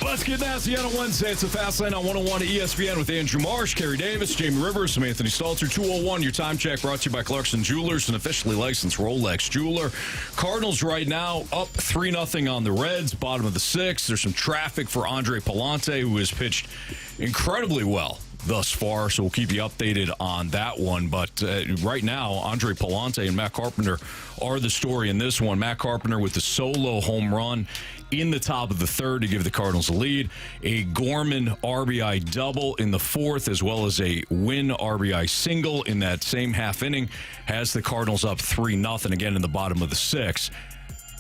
Let's get nasty on a Wednesday. It's a Fast Lane on 101 at ESPN with Andrew Marsh, Carey Davis, Jamie Rivers, and Anthony Stalter. 201, your time check brought to you by Clarkson Jewelers, an officially licensed Rolex jeweler. Cardinals right now up 3-0 on the Reds, bottom of the sixth. There's some traffic for Andre Pallante, who has pitched incredibly well thus far, so we'll keep you updated on that one. But right now, Andre Pallante and Matt Carpenter are the story in this one. Matt Carpenter with the solo home run in the top of the third to give the Cardinals a lead. A Gorman RBI double in the fourth, as well as a Wynn RBI single in that same half inning, has the Cardinals up 3-0 again in the bottom of the sixth.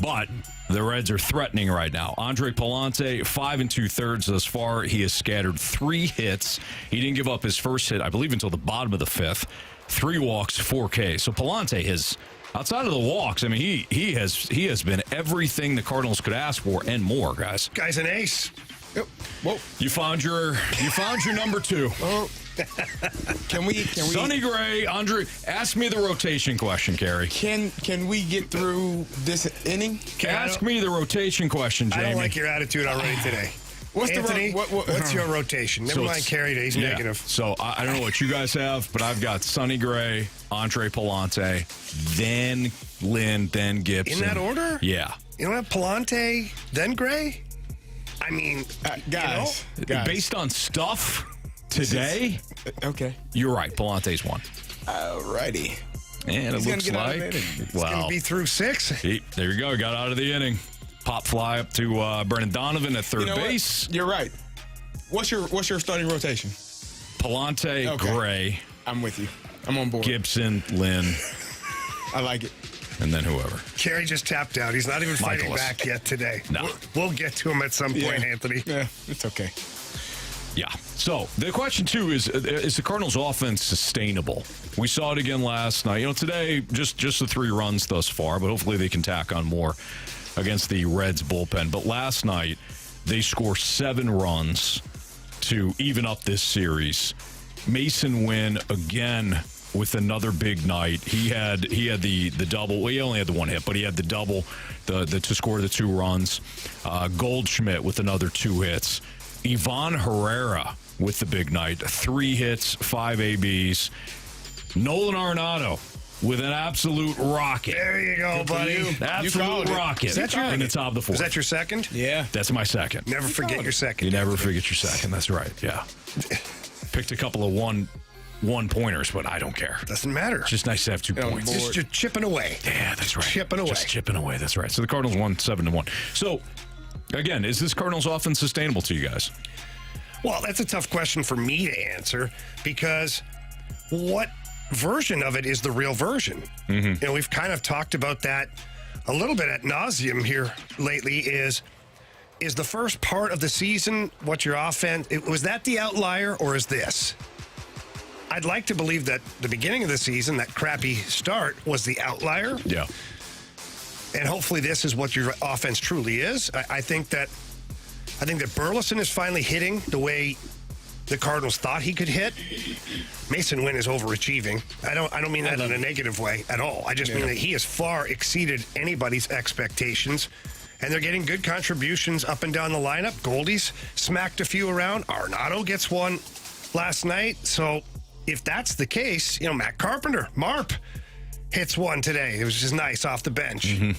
But the Reds are threatening right now. Andre Pallante, 5 2/3 thus far. He has scattered 3 hits. He didn't give up his first hit, I believe, until the bottom of the fifth. 3 walks, 4 Ks. So Pallante has, outside of the walks, I mean, he has been everything the Cardinals could ask for and more, guys. Guy's an ace. Yep. Whoa. You found your number 2. Oh. Can we Sonny Gray, Andre, ask me the rotation question, Carey. Can we get through this inning? Ask me the rotation question, Jamie. I don't like your attitude already today. What's Anthony, what's your Uh-huh. So rotation? Never mind it's- Carey, he's yeah. negative. So I don't know what you guys have, but I've got Sonny Gray, Andre Pallante, then Lynn, then Gibson. In that order? Yeah. You don't have Pallante, then Gray? I mean, Guys. Based on stuff today, Okay. you're right. Pallante's one. Alrighty. And He's it gonna looks get out of like, the inning. it's going to be through 6. There you go. Got out of the inning. Pop fly up to Brennan Donovan at third You know base. what? You're right. What's your starting rotation? Pallante, Okay. Gray, I'm with you. I'm on board. Gibson, Lynn, I like it. and then whoever. Carey just tapped out. He's not even fighting Michaelis. back yet today. No. We'll get to him at some point, Anthony. Yeah, it's okay. Yeah. So the question, too, is the Cardinals' offense sustainable? We saw it again last night. You know, today, just the 3 runs thus far, but hopefully they can tack on more against the Reds bullpen. But last night, they score 7 runs to even up this series. Mason Wynn, again, with another big night. He had the double. Well, he only had the 1 hit, but he had the double to score the 2 runs. Goldschmidt with another 2 hits. Ivan Herrera with the big night. 3 hits, 5 ABs. Nolan Arenado with an absolute rocket. There you go, buddy. Absolute rocket. Is that your- in the top of the 4th. Is that your second? Yeah. That's my second. Never forget your second. You never forget your second. That's right. Yeah. Picked a couple of one-pointers, but I don't care. Doesn't matter. It's just nice to have 2 on points. board. Just chipping away. Yeah, that's right. Chipping away. Just chipping away. That's right. So the Cardinals won 7-1. So, again, is this Cardinals offense sustainable to you guys? Well, that's a tough question for me to answer because what version of it is the real version? You know, we've kind of talked about that a little bit ad nauseum here lately. Is the first part of the season what your offense was that the outlier or is this? I'd like to believe that the beginning of the season, that crappy start, was the outlier. Yeah. And hopefully this is what your offense truly is. I think that Burleson is finally hitting the way the Cardinals thought he could hit. Mason Wynn is overachieving. I don't mean that in a negative way at all. I just mean that he has far exceeded anybody's expectations. And they're getting good contributions up and down the lineup. Goldie's smacked a few around. Arenado gets one last night. So if that's the case, you know, Matt Carpenter, Marp, hits one today. It was just nice off the bench. You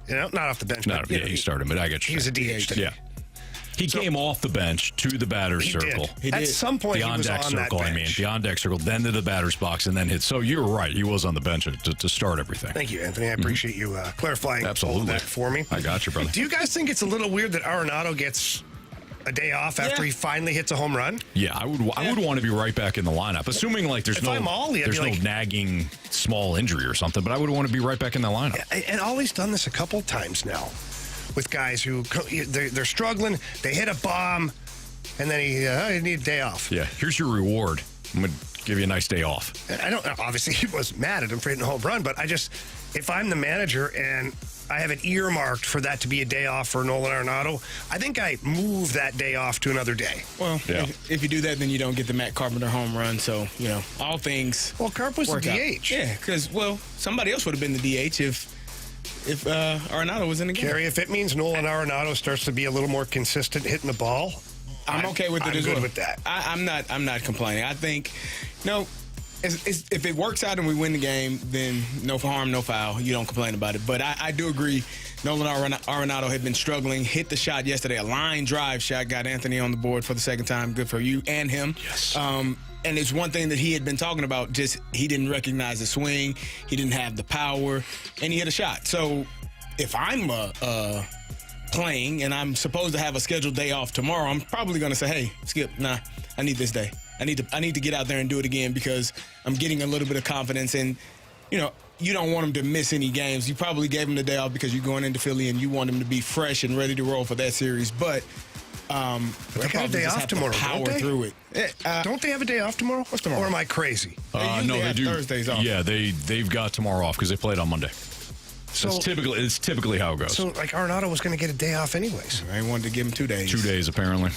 know, not off the bench. No, but, yeah, you know, he started, but I get you. He's a DH today. Yeah. He came off the bench to the batter's He circle. did. At some point, The he was on-deck on circle, that I mean. bench. The on-deck circle, then to the batter's box, and then hit. So you're right. He was on the bench to start everything. Thank you, Anthony. I appreciate you clarifying all Absolutely. of that for me. I got you, brother. Do you guys think it's a little weird that Arenado gets a day off after he finally hits a home run? Yeah, I would want to be right back in the lineup, assuming like there's If I'm Ollie, I'd be like- nagging small injury or something, but I would want to be right back in the lineup. And Ollie's done this a couple times now with guys who they're struggling, they hit a bomb, and then he need a day off. Yeah, here's your reward. I'm going to give you a nice day off. And I don't obviously he was mad at him for hitting a home run, but if I'm the manager and I have it earmarked for that to be a day off for Nolan Arenado, I think I move that day off to another day. Well, Yeah. if you do that, then you don't get the Matt Carpenter home run. So, you know, all things Well, Carp was the work out. DH. Yeah, because, well, somebody else would have been the DH if if Arenado was in the game. Carey, if it means Nolan Arenado starts to be a little more consistent hitting the ball, I'm okay with it I'm as good well. with that. I'm not complaining. I think, if it works out and we win the game, then no harm, no foul. You don't complain about it. But I do agree. Nolan Arenado had been struggling. Hit the shot yesterday. A line drive shot got Anthony on the board for the second time. Good for you and him. Yes. And it's one thing that he had been talking about. Just he didn't recognize the swing. He didn't have the power, and he hit a shot. So if I'm playing and I'm supposed to have a scheduled day off tomorrow, I'm probably going to say, hey, Skip, nah, I need this day. I need to get out there and do it again because I'm getting a little bit of confidence. And, you don't want him to miss any games. You probably gave him the day off because you're going into Philly and you want him to be fresh and ready to roll for that series. But they got a day off tomorrow, power don't they? through it. Don't they have a day off tomorrow? What's tomorrow? Or am I crazy? usually No, they have do. Thursdays off. Yeah, they've got tomorrow off because they played on Monday. So It's typically how it goes. So like Arenado was going to get a day off anyways. I wanted to give him 2 days. 2 days apparently.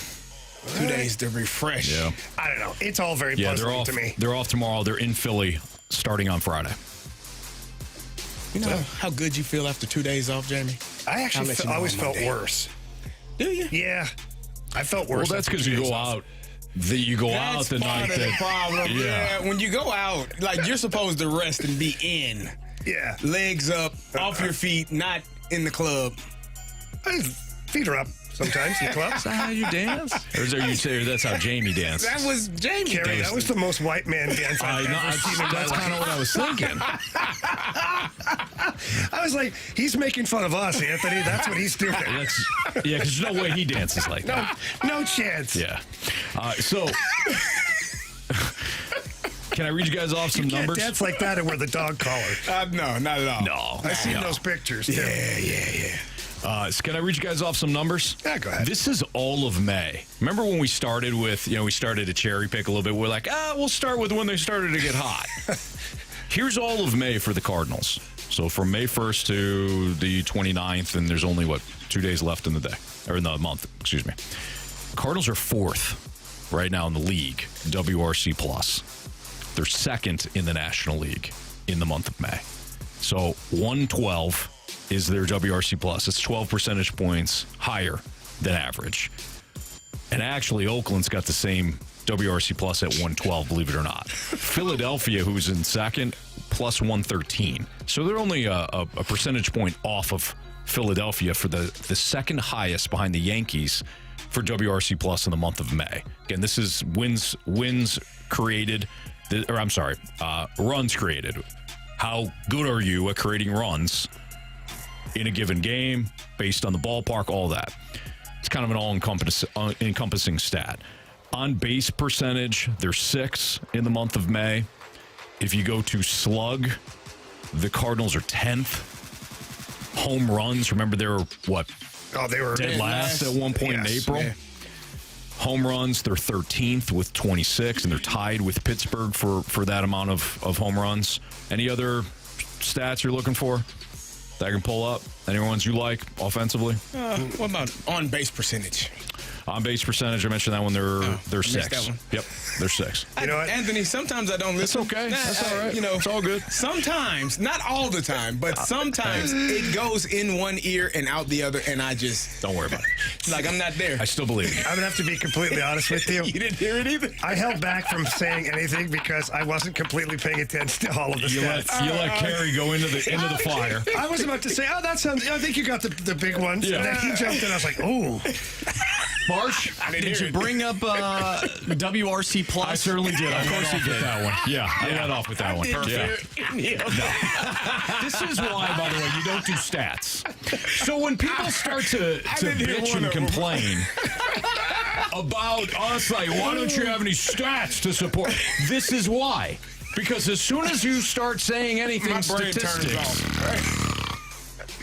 2 days to refresh. Yeah. I don't know. It's all very Yeah, they're puzzling off. to me. They're off tomorrow. They're in Philly starting on Friday. You know how good you feel after 2 days off, Jamie? I I'll actually let you know always on felt Monday. worse. Do you? Yeah, I felt Well, worse. that's after because 2 you days go off. out. You go out That's the part night of the that. problem. Yeah. Yeah, when you go out, like you're supposed to rest and be in, Yeah, legs up, off your feet, not in the club. Feet are up sometimes in the club. Is that how you dance? Or is there you say that's how Jamie dances? That was Jamie. Carey, that was the most white man dance I've ever seen in my That's kind of life. what I was thinking. I was like, he's making fun of us, Anthony. That's what he's doing. Yeah, because there's no way he dances like that. No chance. Yeah. So, can I read you guys off some You can't numbers? dance like that and wear the dog collar. No, not at all. No. I've seen No. those pictures, too. Yeah. So can I read you guys off some numbers? Yeah, go ahead. This is all of May. Remember when we started with, we started to cherry pick a little bit. We're like, we'll start with when they started to get hot. Here's all of May for the Cardinals. So from May 1st to the 29th, and there's only, 2 days left in the day, or in the month, excuse me. Cardinals are 4th right now in the league, WRC+. They're 2nd in the National League in the month of May. So 112 is their WRC+. It's 12 percentage points higher than average. And actually, Oakland's got the same WRC+ at 112, believe it or not. Philadelphia, who's in 2nd, plus 113. So they're only a percentage point off of Philadelphia for the second highest behind the Yankees for WRC+ in the month of May. Again, this is wins created, runs created. How good are you at creating runs in a given game, based on the ballpark, all that. It's kind of an all-encompassing stat. On base percentage, they're 6th in the month of May. If you go to slug, the Cardinals are 10th. Home runs, remember they were, They were dead last at one point in April? Yeah. Home runs, they're 13th with 26, and they're tied with Pittsburgh for that amount of home runs. Any other stats you're looking for that I can pull up? Any ones you like offensively? What about on base percentage? On base percentage, I mentioned that one. They're missed 6th. that one. Yep, they're 6th. You know what? Anthony, sometimes I don't listen. That's okay. That's all right. It's all good. Sometimes, not all the time, but sometimes it goes in one ear and out the other, and I just Don't worry about it. like I'm not there. I still believe in you. I'm going to have to be completely honest with you. You didn't hear it either. I held back from saying anything because I wasn't completely paying attention to all of the You let stats. Carey go into the fire. I was about to say, that sounds, I think you got the big ones. Yeah. And then he jumped in. I was like, oh. Marsh, did you bring up WRC Plus? I certainly did. Of course you did that one. Yeah, I led off with that one. Yeah. This is why, by the way, you don't do stats. So when people start to didn't hear bitch one and of them. complain about us, like, why don't you have any stats to support? This is why. Because as soon as you start saying anything My brain turns statistics,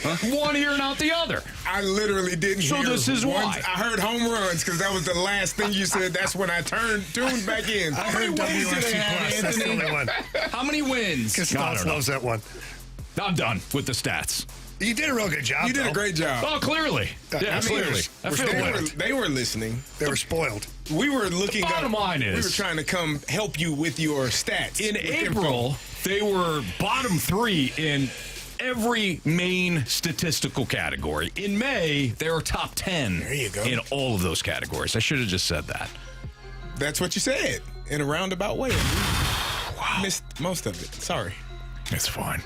off. one ear and out the other. I literally didn't So hear this is one. why. I heard home runs because that was the last thing you said. That's when I tuned back in. I heard wins do they WRC have, Plus. That's the Anthony? only one. How many wins? Because I don't Stoltz know. knows that one. I'm done with the stats. You did a real good job. You did a though. great job. Oh, clearly. Yeah, I mean, clearly. I feel they were, good. they were listening. They were spoiled. We were looking The bottom up. line is- we were trying to come help you with your stats. In with April, they were bottom 3 in every main statistical category. In May, they are top 10 There you go. in all of those categories. I should have just said that. That's what you said in a roundabout way. Wow. Missed most of it. Sorry. It's fine.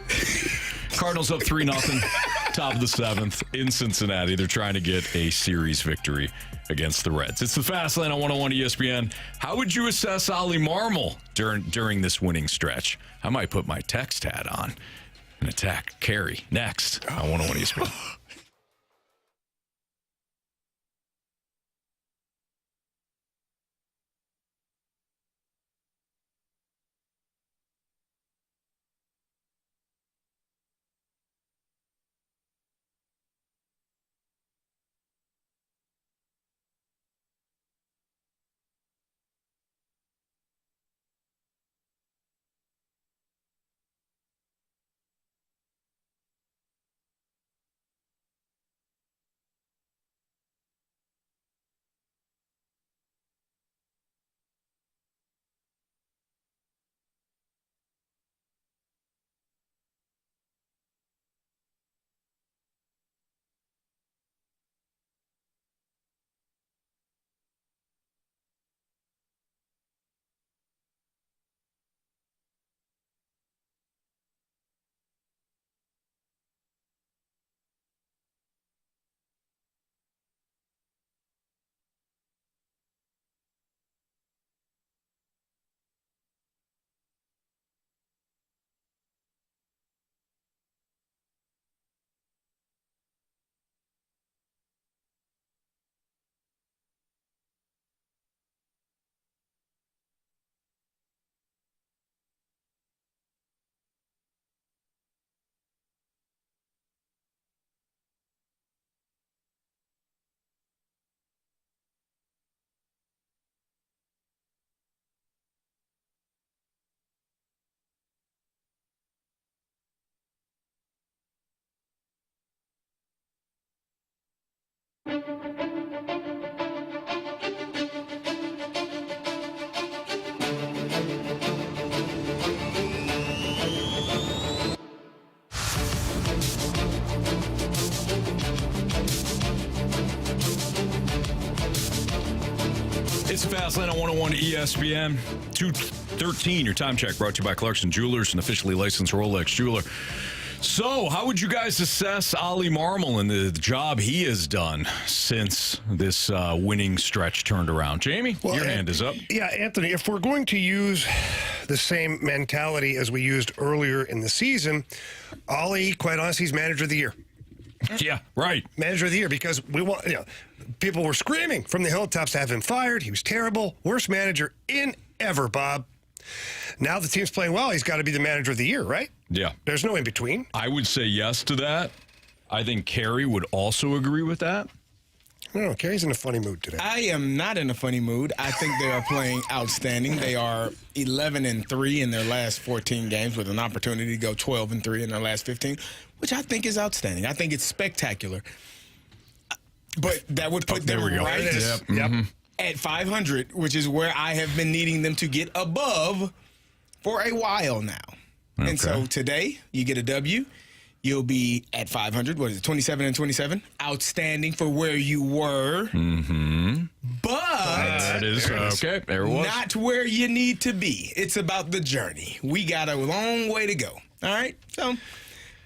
Cardinals up 3-0, top of the 7th in Cincinnati. They're trying to get a series victory against the Reds. It's the Fast Lane on 101 ESPN. How would you assess Oli Marmol during this winning stretch? I might put my text hat on and attack Carey next on 101 ESPN. It's Fastlane on 101 ESPN. 2:13, your time check brought to you by Clarkson Jewelers, an officially licensed Rolex jeweler. So, how would you guys assess Oli Marmol and the job he has done since this winning stretch turned around? Jamie, your hand is up. Yeah, Anthony, if we're going to use the same mentality as we used earlier in the season, Oli, quite honestly, he's manager of the year. Yeah, right. Manager of the year, because we want, people were screaming from the hilltops to have him fired. He was terrible. Worst manager in ever, Bob. Now the team's playing well. He's got to be the manager of the year, right? Yeah. There's no in between. I would say yes to that. I think Carey would also agree with that. I don't know. Carey's in a funny mood today. I am not in a funny mood. I think they are playing outstanding. They are 11-3 in their last 14 games with an opportunity to go 12-3 in their last 15, which I think is outstanding. I think it's spectacular. But that would put them right at 500, which is where I have been needing them to get above for a while now. Okay. And so today, you get a W. You'll be at 500. What is it, 27-27? Outstanding for where you were. Mm-hmm. But that is okay. There it was. Not where you need to be. It's about the journey. We got a long way to go. All right? So,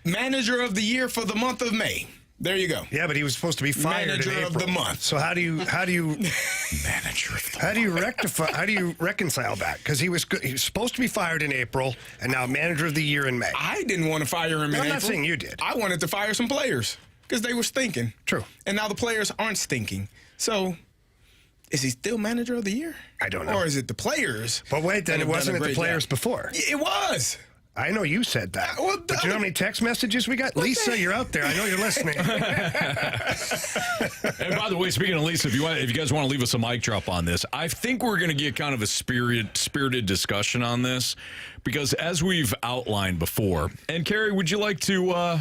manager of the year for the month of May. There you go. Yeah, but he was supposed to be fired manager in April. of the month. So how do you manager of the how do you rectify? How do you reconcile that? Because he was supposed to be fired in April, and now manager of the year in May. I didn't want to fire him in April. I'm not saying you did. I wanted to fire some players because they were stinking. True. And now the players aren't stinking. So, is he still manager of the year? I don't know. Or is it the players? But wait, then it wasn't the players before. It was. I know you said that. Well, but you know how many text messages we got? Lisa, you're out there. I know you're listening. And by the way, speaking of Lisa, if you guys want to leave us a mic drop on this, I think we're going to get kind of a spirited discussion on this because as we've outlined before, and Carey, would you like to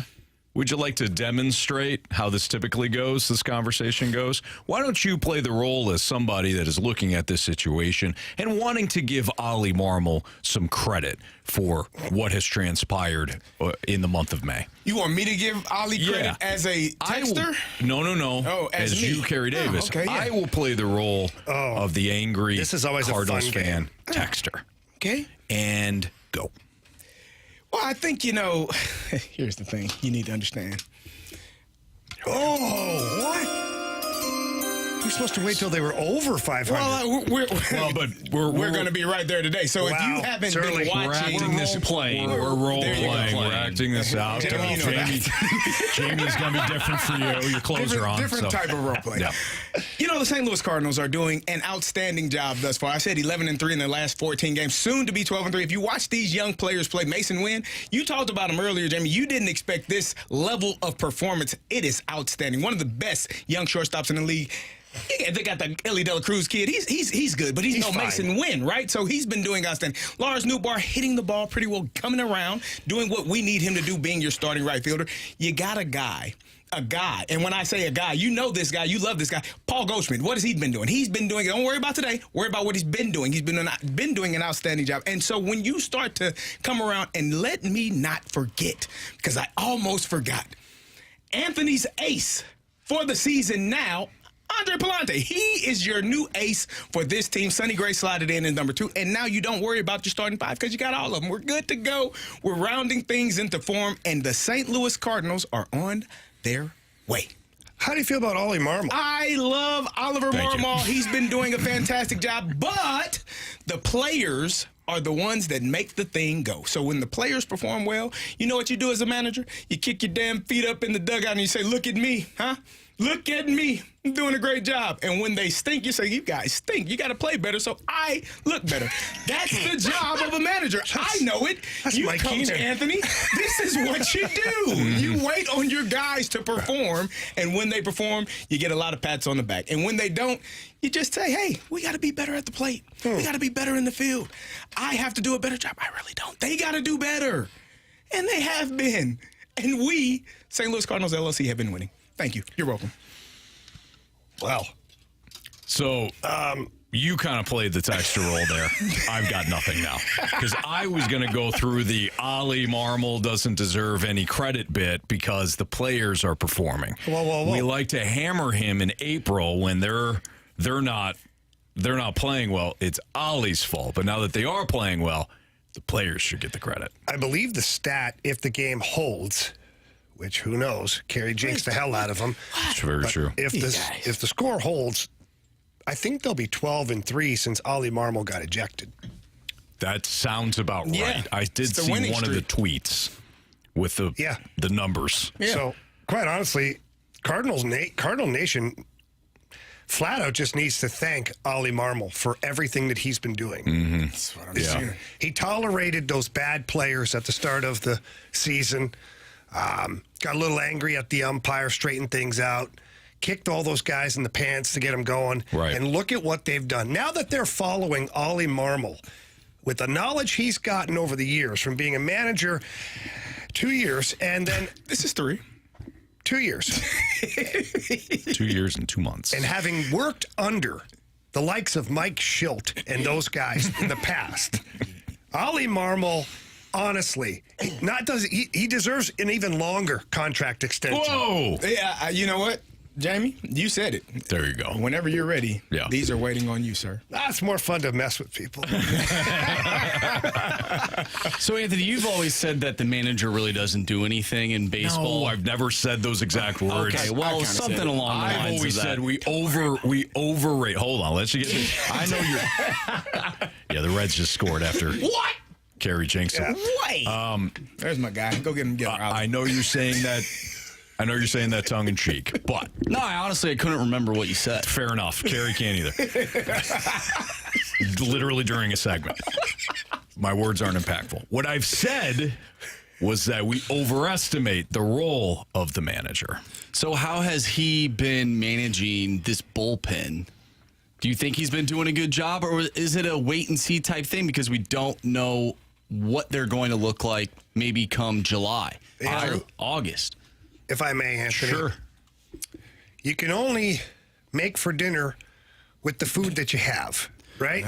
would you like to demonstrate how this typically goes, this conversation goes? Why don't you play the role as somebody that is looking at this situation and wanting to give Oli Marmol some credit for what has transpired in the month of May? You want me to give Oli credit as a texter? No. Oh, as me. you, Carey Davis. Oh, okay, yeah. I will play the role of the angry This is always Cardinals a fun fan game. texter. Okay. And go. Well, I think, here's the thing. You need to understand. Oh, what? You're supposed to wait till they were over 500. Well, we're going to be right there today. So if Wow, you haven't certainly. been We're watching, acting this playing. We're role There you go. playing. We're acting this out. Jamie, you know that. Jamie's going to be different for you. Your clothes are on. Different type of role play. Yeah. The St. Louis Cardinals are doing an outstanding job thus far. I said 11-3 in their last 14 games, soon to be 12-3. If you watch these young players play, Mason Wynn, you talked about him earlier, Jamie. You didn't expect this level of performance. It is outstanding. One of the best young shortstops in the league. They got the Ellie De La Cruz kid. He's good, but he's no fine. Mason Wynn, right? So he's been doing outstanding. Lars Newbar hitting the ball pretty well, coming around, doing what we need him to do, being your starting right fielder. You got a guy. And when I say a guy, you know this guy, you love this guy. Paul Goldschmidt, what has he been doing? He's been doing, don't worry about today, worry about what he's been doing. He's been doing an outstanding job. And so when you start to come around, and let me not forget, because I almost forgot, Anthony's ace for the season now, Andre Pallante. He is your new ace for this team. Sonny Gray slotted in as number 2. And now you don't worry about your starting 5 because you got all of them. We're good to go. We're rounding things into form. And the St. Louis Cardinals are on their way. How do you feel about Oli Marmol? I love Oliver Thank you. Marmol. He's been doing a fantastic job. But the players are the ones that make the thing go. So when the players perform well, you know what you do as a manager? You kick your damn feet up in the dugout and you say, look at me, huh? Look at me. I'm doing a great job. And when they stink, you say, you guys stink. You got to play better so I look better. That's the job of a manager. I know it. You Mike coach Keenan. Anthony. This is what you do. You wait on your guys to perform. And when they perform, you get a lot of pats on the back. And when they don't, you just say, hey, we got to be better at the plate. We got to be better in the field. I have to do a better job. I really don't. They got to do better. And they have been. And we, St. Louis Cardinals LLC, have been winning. Thank you. You're welcome. Well, So you kind of played the texter role there. I've got nothing now. Because I was going to go through the Oli Marmol doesn't deserve any credit bit because the players are performing. Whoa. We like to hammer him in April when they're not playing well. It's Oli's fault. But now that they are playing well, the players should get the credit. I believe the stat, if the game holds, which who knows, Carey jinxed the hell out of them. It's very true. If the score holds, I think they'll be 12-3 since Oli Marmol got ejected. That sounds about right. Yeah. I did It's the see one winning of the tweets with the numbers. Yeah. So, quite honestly, Cardinal Nation flat out just needs to thank Oli Marmol for everything that he's been doing. That's what I'm Yeah. saying. He tolerated those bad players at the start of the season. Got a little angry at the umpire, straightened things out, kicked all those guys in the pants to get them going. Right. And look at what they've done. Now that they're following Oli Marmol, with the knowledge he's gotten over the years from being a manager 2 years, and then This is 3. 2 years, 2 years and 2 months. and having worked under the likes of Mike Schilt and those guys in the past, Oli Marmol, honestly, he deserves an even longer contract extension. Whoa! Yeah, you know what, Jamie? You said it. There you go. Whenever you're ready, Yeah. these are waiting on you, sir. That's more fun to mess with people. So, Anthony, you've always said that the manager really doesn't do anything in baseball. No, I've never said those exact words. Okay, I've well, kinda something said it. along the lines I've always of that. said we overrate. Hold on, let's get this. I know you're. Yeah, the Reds just scored after What? Carey jinxed it. Wait. There's my guy. Go get him. I know you're saying that. I know you're saying that tongue in cheek, but No, I couldn't remember what you said. fair enough. Carey can't either. Literally during a segment. My words aren't impactful. What I've said was that we overestimate the role of the manager. So how has he been managing this bullpen? Do you think he's been doing a good job, or is it a wait-and-see type thing because we don't know what they're going to look like maybe come July or August? if I may, Anthony. Sure. You can only make for dinner with the food that you have, right?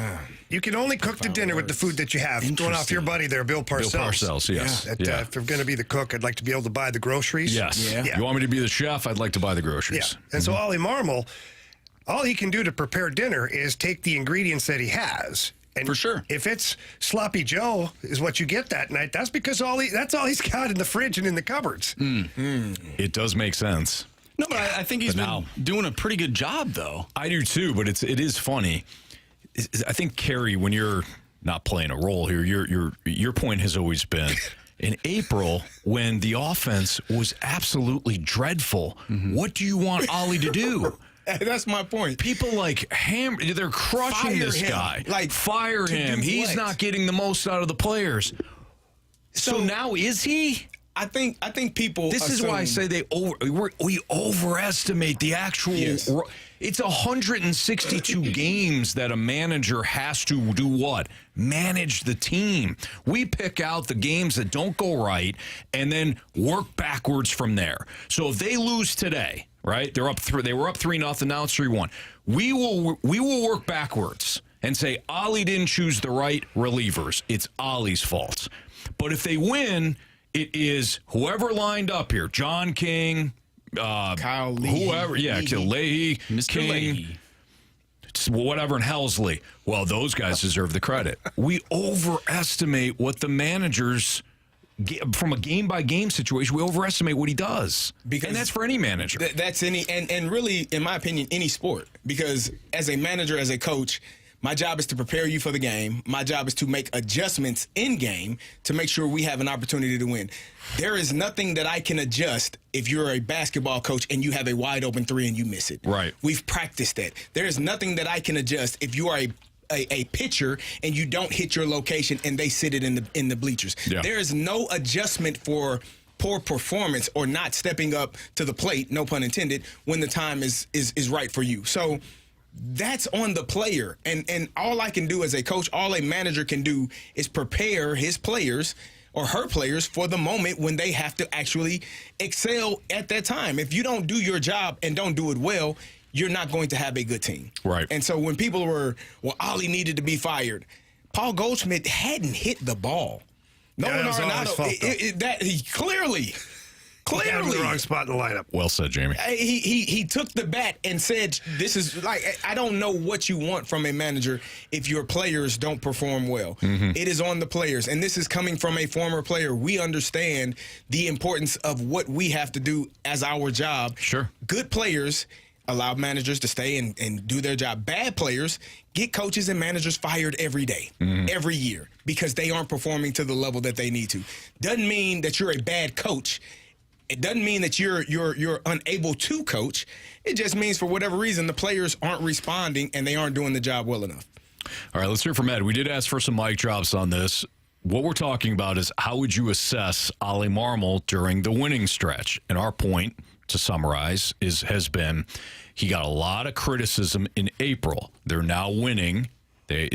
You can only cook the dinner with the food that you have. Going off your buddy there, Bill Parcells. Bill Parcells, yes. If I'm going to be the cook, I'd like to be able to buy the groceries. Yes. Yeah. You want me to be the chef? I'd like to buy the groceries. Yeah. And so Oli Marmol, all he can do to prepare dinner is take the ingredients that he has. And For sure. If it's sloppy Joe is what you get that night, that's because that's all he's got in the fridge and in the cupboards. It does make sense. No, but I think he's been doing a pretty good job, though. I do too, but it is funny. I think, Carey, when you're not playing a role here, your point has always been in April when the offense was absolutely dreadful. What do you want Oli to do? That's my point. People they're crushing Fire this him. guy. Like, fire to him. do He's what? not getting the most out of the players. So now is he? I think people. This is why I say we overestimate the actual. Yes. It's 162 games that a manager has to do what? Manage the team. We pick out the games that don't go right and then work backwards from there. So if they lose today, right? They were up 3-0. Now it's 3-1. We will work backwards and say Oli didn't choose the right relievers. It's Oli's fault. But if they win, it is whoever lined up here, John King, Kyle Leahy, whoever, Leahy, Mr. King, Leahy. whatever in Helsley. Well, those guys deserve the credit. We overestimate what the managers, from a game-by-game situation, we overestimate what he does. And that's for any manager. That's any, and really, in my opinion, any sport. Because as a manager, as a coach, my job is to prepare you for the game. My job is to make adjustments in game to make sure we have an opportunity to win. There is nothing that I can adjust if you're a basketball coach and you have a wide open three and you miss it. Right. We've practiced that. There is nothing that I can adjust if you are a pitcher and you don't hit your location and they sit it in the bleachers. Yeah. There is no adjustment for poor performance or not stepping up to the plate, no pun intended, when the time is right for you. So that's on the player. And all I can do as a coach, all a manager can do is prepare his players or her players for the moment when they have to actually excel at that time. If you don't do your job and don't do it well, you're not going to have a good team. Right. And so when people were, Oli needed to be fired, Paul Goldschmidt hadn't hit the ball. That was all his fault, though. He clearly. Got him in the wrong spot in the lineup. Well said, Jamie. He took the bat and said, this is like, I don't know what you want from a manager if your players don't perform well. It is on the players. And this is coming from a former player. We understand the importance of what we have to do as our job. Sure. Good players allow managers to stay and do their job. Bad players get coaches and managers fired every day, every year, because they aren't performing to the level that they need to. Doesn't mean that you're a bad coach. It doesn't mean that you're unable to coach. It just means for whatever reason the players aren't responding and they aren't doing the job well enough. All right, let's hear from Ed. We did ask for some mic drops on this. What we're talking about is how would you assess Oli Marmol during the winning stretch? And our point, to summarize, has been he got a lot of criticism in April. They're now winning. They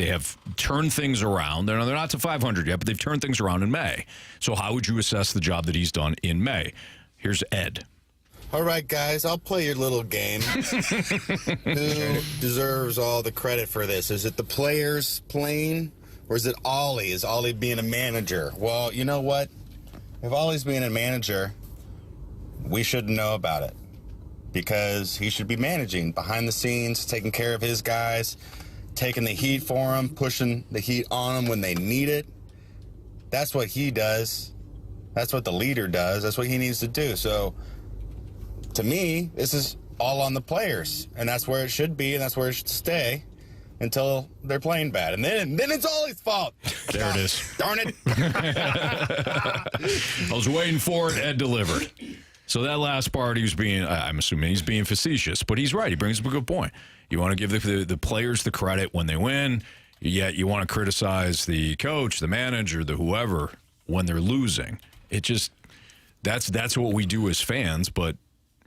have turned things around. They're not to 500 yet, but they've turned things around in May. So how would you assess the job that he's done in May? Here's Ed. All right, guys, I'll play your little game. Who deserves all the credit for this? Is it the players playing, or is it Oli? Is Oli being a manager? Well, you know what? If Oli's being a manager, we should know about it because he should be managing behind the scenes, taking care of his guys, taking the heat for them, pushing the heat on them when they need it. That's what he does. That's what the leader does. That's what he needs to do. So, to me, this is all on the players, and that's where it should be, and that's where it should stay until they're playing bad. And then it's Oli's fault. There it is. Darn it. I was waiting for it. Ed delivered. So that last part, I'm assuming he's being facetious, but he's right. He brings up a good point. You want to give the players the credit when they win, yet you want to criticize the coach, the manager, the whoever when they're losing. It just, that's what we do as fans, but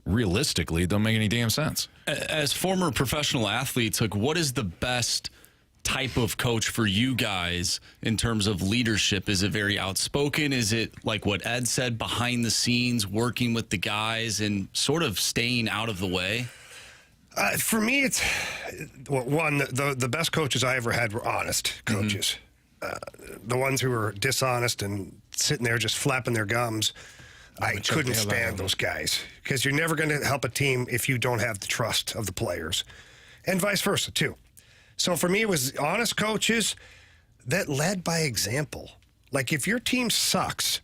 realistically, it doesn't make any damn sense. As former professional athletes, like, what is the best type of coach for you guys in terms of leadership? Is it very outspoken? Is it like what Ed said, behind the scenes, working with the guys and sort of staying out of the way? For me, it's one, the best coaches I ever had were honest coaches. The ones who were dishonest and sitting there just flapping their gums, I couldn't stand those guys, because you're never going to help a team if you don't have the trust of the players, and vice versa too. So for me, it was honest coaches that led by example. Like, if your team sucks,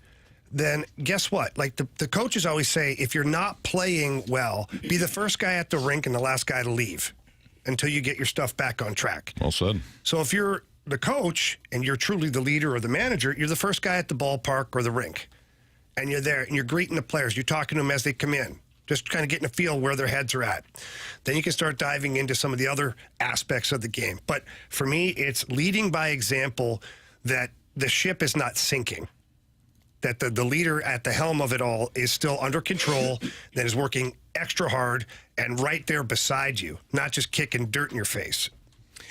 then guess what? Like the coaches always say, if you're not playing well, be the first guy at the rink and the last guy to leave until you get your stuff back on track. Well said. So if you're the coach and you're truly the leader or the manager, you're the first guy at the ballpark or the rink. And you're there, and you're greeting the players. You're talking to them as they come in, just kind of getting a feel where their heads are at. Then you can start diving into some of the other aspects of the game. But for me, it's leading by example, that the ship is not sinking, that the leader at the helm of it all is still under control, that is working extra hard and right there beside you, not just kicking dirt in your face.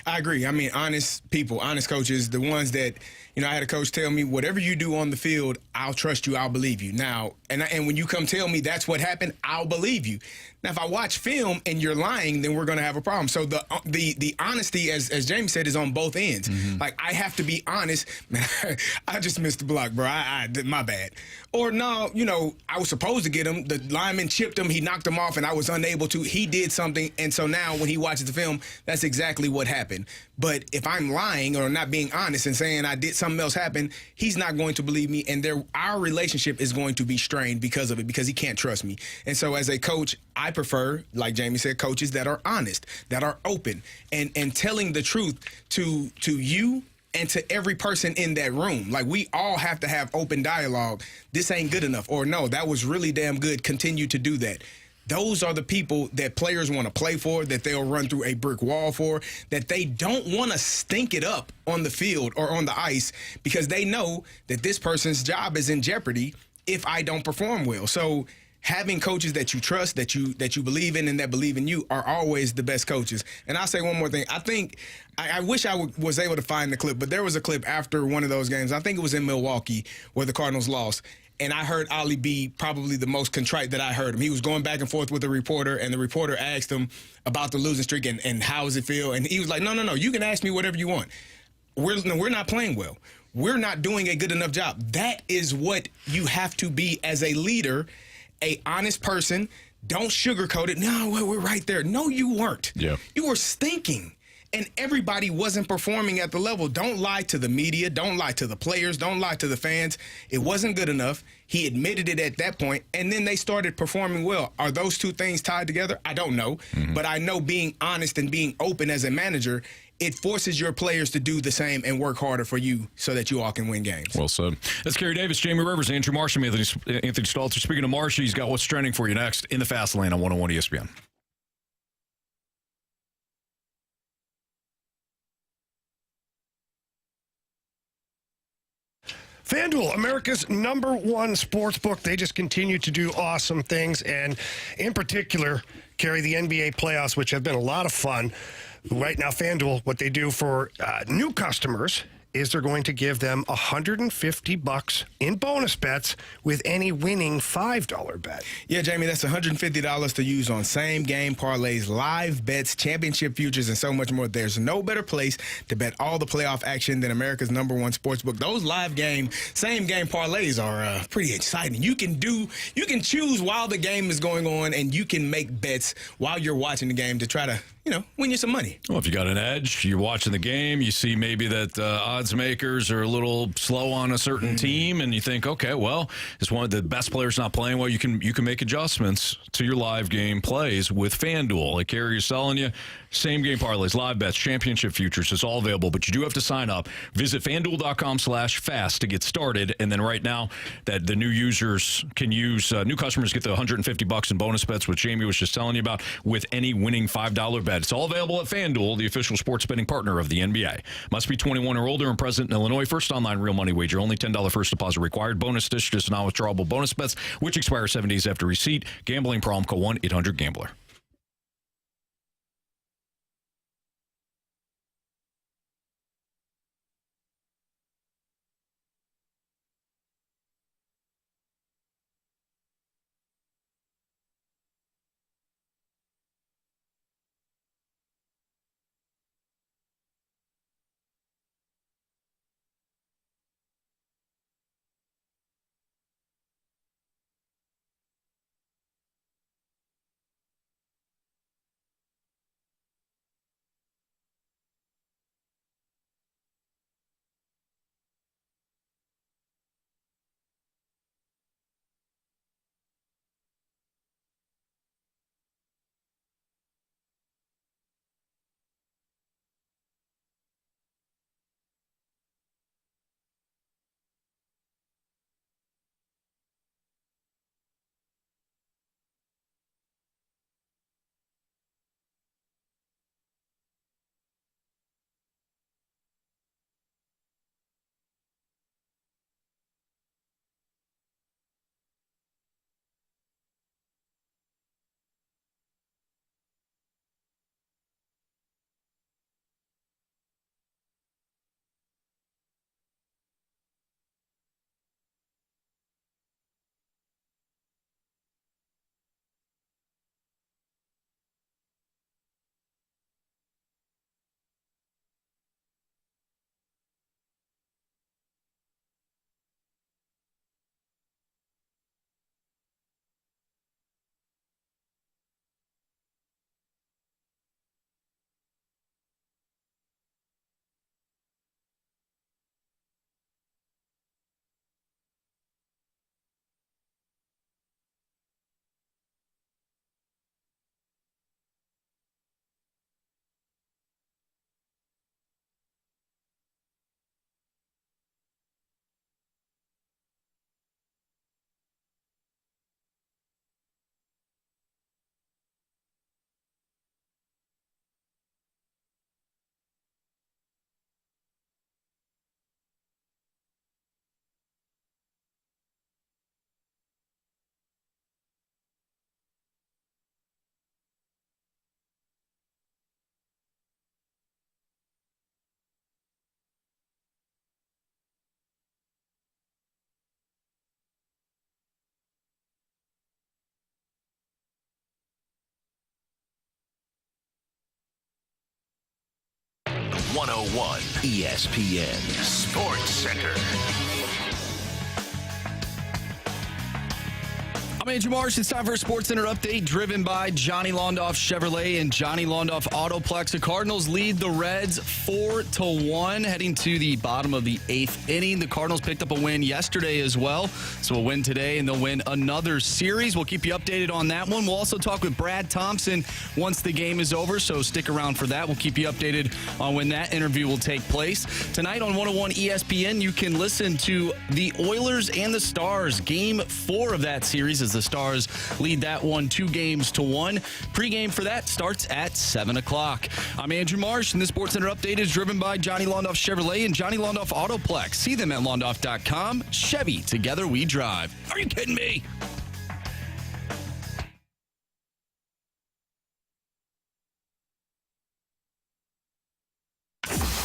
I agree. I mean, honest people, honest coaches, the ones that, I had a coach tell me, whatever you do on the field, I'll trust you, I'll believe you. Now, and when you come tell me that's what happened, I'll believe you. Now, if I watch film and you're lying, then we're going to have a problem. So the honesty, as Jamie said, is on both ends. Like, I have to be honest. Man, I just missed the block, bro. I my bad. Or no, I was supposed to get him. The lineman chipped him. He knocked him off, and I was unable to. He did something, and so now when he watches the film, that's exactly what happened. But if I'm lying or not being honest and saying I did something else happen, he's not going to believe me, and our relationship is going to be strained because of it, because he can't trust me. And so as a coach, I prefer, like Jamie said, coaches that are honest, that are open, and telling the truth to you and to every person in that room. Like, we all have to have open dialogue. This ain't good enough, or no, that was really damn good. Continue to do that. Those are the people that players want to play for, that they'll run through a brick wall for, that they don't want to stink it up on the field or on the ice, because they know that this person's job is in jeopardy if I don't perform well. So having coaches that you trust, that you believe in, and that believe in you are always the best coaches. And I'll say one more thing. I think I wish I was able to find the clip, but there was a clip after one of those games. I think it was in Milwaukee where the Cardinals lost. And I heard Oli be probably the most contrite that I heard him. He was going back and forth with a reporter, and the reporter asked him about the losing streak and how does it feel. And he was like, no, you can ask me whatever you want. We're not playing well. We're not doing a good enough job. That is what you have to be as a leader, a honest person. Don't sugarcoat it. No, we're right there. No, you weren't. Yeah. You were stinking. And everybody wasn't performing at the level. Don't lie to the media. Don't lie to the players. Don't lie to the fans. It wasn't good enough. He admitted it at that point, and then they started performing well. Are those two things tied together? I don't know. But I know being honest and being open as a manager, it forces your players to do the same and work harder for you so that you all can win games. Well said. That's Carey Davis, Jamie Rivers, Andrew Marsh, and Anthony Stalter. Speaking of Marsh, he's got what's trending for you next in the Fast Lane on 101 ESPN. FanDuel, America's #1 sports book. They just continue to do awesome things. And in particular, Carey, the NBA playoffs, which have been a lot of fun. Right now, FanDuel, what they do for new customers is they're going to give them $150 in bonus bets with any winning $5 bet. Yeah, Jamie, that's $150 to use on same-game parlays, live bets, championship futures, and so much more. There's no better place to bet all the playoff action than America's #1 sportsbook. Those live game, same-game parlays are pretty exciting. You can choose while the game is going on, and you can make bets while you're watching the game to try to, win you some money. Well, if you got an edge, you're watching the game, you see maybe that odds makers are a little slow on a certain team, and you think, okay, well, it's one of the best players not playing well. You can make adjustments to your live game plays with FanDuel. Like Carey is selling you, same game parlays, live bets, championship futures. It's all available, but you do have to sign up. Visit FanDuel.com/fast to get started. And then right now, that the new users can use, new customers get the $150 in bonus bets, which Jamie was just telling you about, with any winning $5 bet. It's all available at FanDuel, the official sports betting partner of the NBA. Must be 21 or older and present in Illinois. First online real money wager. Only $10 first deposit required. Bonus dish is non-withdrawable bonus bets, which expire 7 days after receipt. Gambling problem, call 1-800-GAMBLER. 101 ESPN Sports Center. I'm Andrew Marsh. It's time for a Sports Center update driven by Johnny Londoff Chevrolet and Johnny Londoff Autoplex. The Cardinals lead the Reds 4-1 heading to the bottom of the 8th inning. The Cardinals picked up a win yesterday as well, so a win today, and they'll win another series. We'll keep you updated on that one. We'll also talk with Brad Thompson once the game is over, so stick around for that. We'll keep you updated on when that interview will take place. Tonight on 101 ESPN, you can listen to the Oilers and the Stars. Game 4 of that series as the Stars lead that one 2-1. Pre-game for that starts at 7 o'clock. I'm Andrew Marsh, and this Sports Center update is driven by Johnny Londoff Chevrolet and Johnny Londoff Autoplex. See them at londoff.com. Chevy, together we drive. Are you kidding me?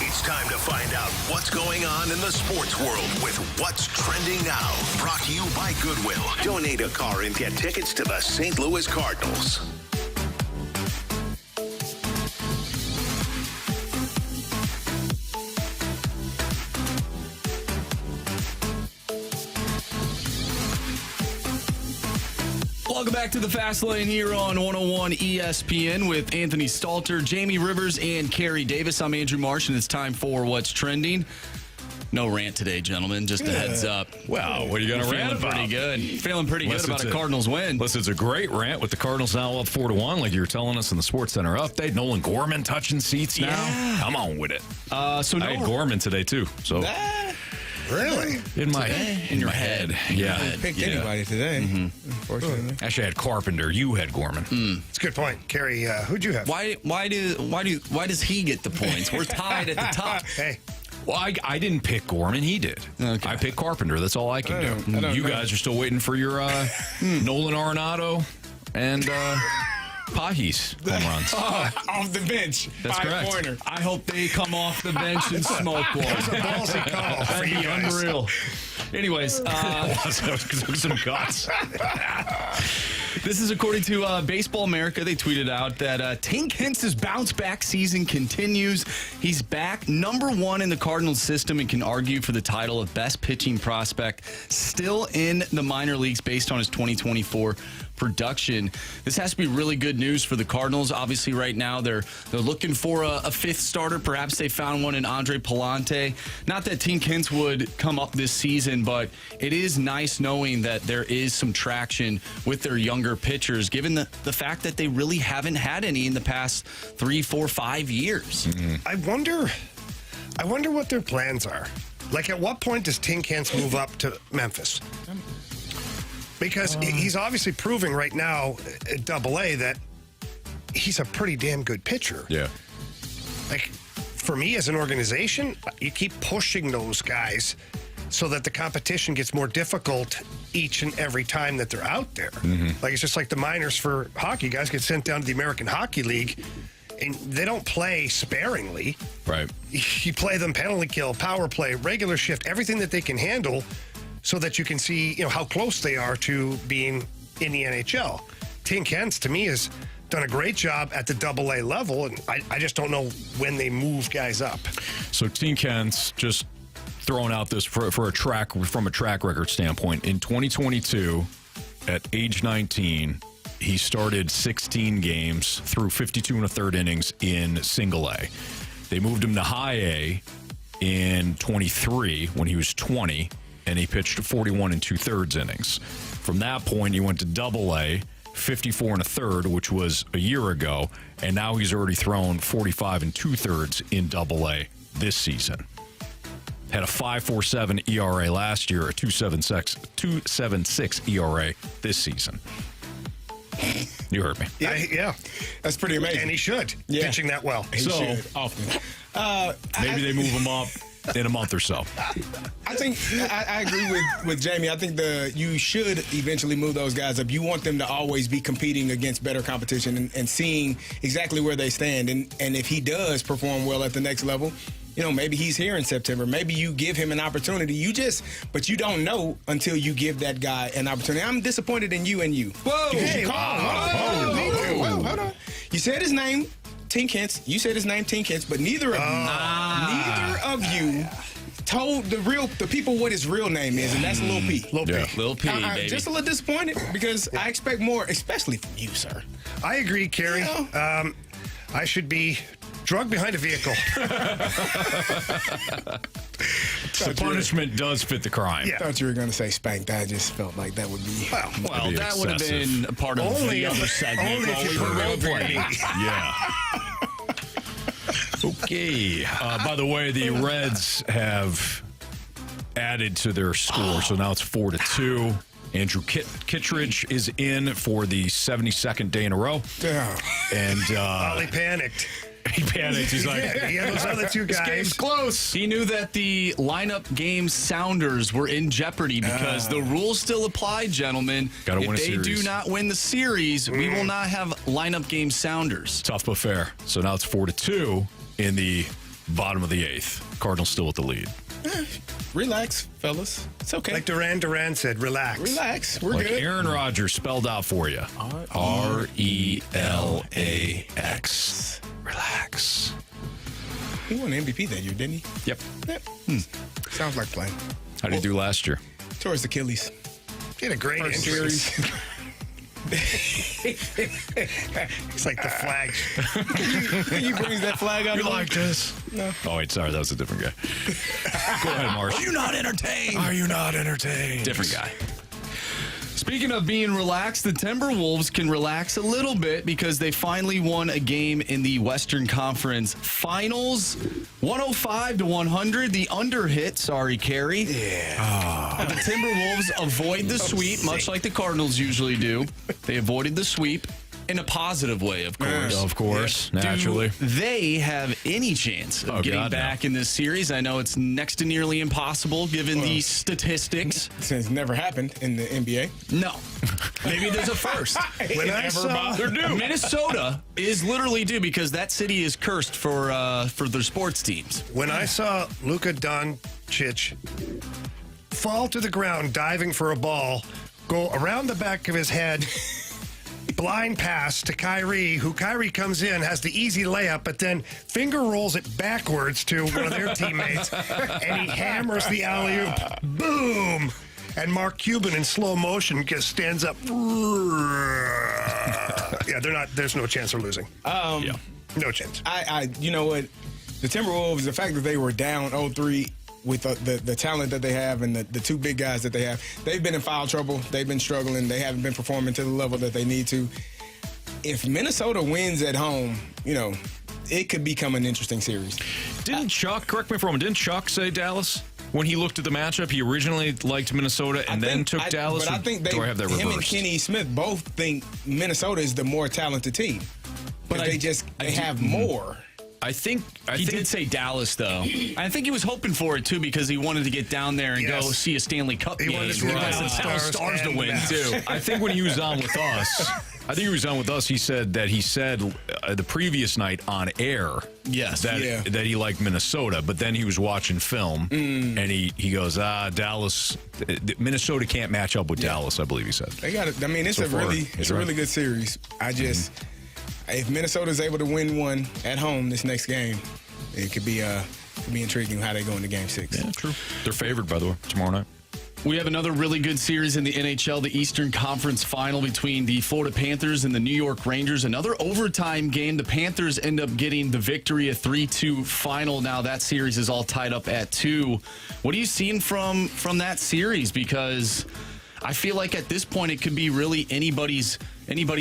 It's time to find out what's going on in the sports world with What's Trending Now. Brought to you by Goodwill. Donate a car and get tickets to the St. Louis Cardinals. Welcome back to the Fast Lane here on 101 ESPN with Anthony Stalter, Jamie Rivers, and Carey Davis. I'm Andrew Marsh, and it's time for What's Trending. No rant today, gentlemen. Just a heads up. Well, what are you going to rant about? Feeling pretty good. Feeling pretty good about a Cardinals win. Listen, it's a great rant with the Cardinals now up 4-1, like you were telling us in the Sports Center update. Nolan Gorman touching seats now. Come on with it. I had Gorman today, too. So. Really? In my head. Yeah. I picked anybody today, unfortunately. Actually, I had Carpenter. You had Gorman. It's a good point. Carey, who'd you have? Why does he get the points? We're tied at the top. Hey. Well, I didn't pick Gorman. He did. Okay. I picked Carpenter. That's all I can do. You guys are still waiting for your Nolan Arenado and Pahis home runs. Off the bench. That's correct. Pointer. I hope they come off the bench and smoke one. That's a ballsy call for That'd you be guys. unreal. Anyways, some guts. this is according to Baseball America. They tweeted out that Tink Hence's bounce-back season continues. He's back #1 in the Cardinals system and can argue for the title of best pitching prospect still in the minor leagues based on his 2024 production. This has to be really good news for the Cardinals. Obviously, right now they're looking for a fifth starter. Perhaps they found one in Andre Pallante. Not that Tink Hence would come up this season, but it is nice knowing that there is some traction with their younger pitchers, given the fact that they really haven't had any in the past 3, 4, 5 years. I wonder what their plans are. Like, at what point does Tink Hence move up to Memphis? Because he's obviously proving right now at Double-A that he's a pretty damn good pitcher. Yeah. Like, for me as an organization, you keep pushing those guys so that the competition gets more difficult each and every time that they're out there. Like, it's just like the minors for hockey. Guys get sent down to the American Hockey League, and they don't play sparingly. Right. You play them penalty kill, power play, regular shift, everything that they can handle, so that you can see, how close they are to being in the NHL. Tink Hence, to me, has done a great job at the Double-A level, and I just don't know when they move guys up. So Tink Hence, just throwing out this from a track record standpoint, in 2022, at age 19, he started 16 games through 52 1/3 innings in Single A. They moved him to High A in 23 when he was 20, and he pitched 41 2/3 innings. From that point, he went to Double-A, 54 1/3, which was a year ago, and now he's already thrown 45 2/3 in Double-A this season. Had a 5.47 ERA last year, a 2.76 ERA this season. You heard me. Yeah. That's pretty amazing. And he should, pitching that well. He should, often. Maybe they move him up in a month or so. I think I agree with Jamie. I think you should eventually move those guys up. You want them to always be competing against better competition and seeing exactly where they stand. And if he does perform well at the next level, maybe he's here in September. Maybe you give him an opportunity. But you don't know until you give that guy an opportunity. I'm disappointed in you and you. Whoa! Hold on. You said his name Tink Hintz. You said his name, Tink Hintz, but neither of you told the people what his real name is, and that's Lil P. Lil P. Lil P, I'm baby. just a little disappointed because I expect more, especially from you, sir. I agree, Carey. I should be drugged behind a vehicle. The punishment does fit the crime. Yeah. I thought you were going to say spanked. I just felt like that would be. Well, be that would have excessive. been a part of Only the if other it- segment only while if we it were were role playing. Yeah. Okay. By the way, the Reds have added to their score, so now it's 4-2. Andrew Kittredge is in for the 72nd day in a row. And Oli panicked. he panicked. He's like, Yeah, he had those other two this game's guys. close. He knew that the lineup game sounders were in jeopardy because the rules still apply, gentlemen. Gotta if win a they series. do not win the series, we will not have lineup game sounders. Tough but fair. So now it's 4-2 in the bottom of the 8th. Cardinals still with the lead. Relax, fellas. It's okay. Like Duran said, relax. Relax. We're Like good. Aaron Rodgers spelled out for you. RELAX. Relax. He won MVP that year, didn't he? Yep. Yep. Sounds like playing. How did he do last year? Towards Achilles. He had a great First injury. series. It's like the flag. He brings that flag out. You like this? No. Oh, wait, sorry. That was a different guy. Go ahead, Marsh. Are you not entertained? Are you not entertained? Different guy. Speaking of being relaxed, the Timberwolves can relax a little bit because they finally won a game in the Western Conference Finals. 105-100. The under hit. Sorry, Carey. Yeah. But the Timberwolves avoid the sweep, much like the Cardinals usually do. They avoided the sweep in a positive way, of course. Of course, naturally. Do they have any chance of getting God, no. back in this series? I know it's next to nearly impossible given the statistics. Since never happened in the NBA. No. Maybe there's a first. When I saw, Minnesota is literally due because that city is cursed for their sports teams. when I saw Luka Doncic fall to the ground diving for a ball, go around the back of his head, blind pass to Kyrie, who Kyrie comes in, has the easy layup, but then finger rolls it backwards to one of their teammates, and he hammers the alley-oop. Boom! And Mark Cuban in slow motion just stands up. Yeah, there's no chance of losing. Yeah. No chance. You know what? The Timberwolves, the fact that they were down 0-3 with the talent that they have and the two big guys that they have, they've been in foul trouble. They've been struggling. They haven't been performing to the level that they need to. If Minnesota wins at home, it could become an interesting series. Didn't Chuck, correct me if I'm wrong, didn't Chuck say Dallas? When he looked at the matchup, he originally liked Minnesota and then took Dallas? But I think do I have that him and reversed? Kenny Smith both think Minnesota is the more talented team. But they have more. I think He did say Dallas, though. I think he was hoping for it, too, because he wanted to get down there and go Yes. see a Stanley Cup He game. wanted to see the Right. Stars Stars to and win, Mavs. too. I think when he was on with us, he said the previous night on air Yes. that he liked Minnesota, but then he was watching film and he goes, Dallas, Minnesota can't match up with Dallas, I believe he said. They got it. I mean, it's So a far, really he's right. good series. I just if Minnesota's able to win one at home this next game, it could be intriguing how they go into Game 6. Yeah, true. They're favored, by the way, tomorrow night. We have another really good series in the NHL, the Eastern Conference Final between the Florida Panthers and the New York Rangers. Another overtime game. The Panthers end up getting the victory, a 3-2 final. Now that series is all tied up at 2. What are you seeing from that series? Because I feel like at this point it could be really anybody's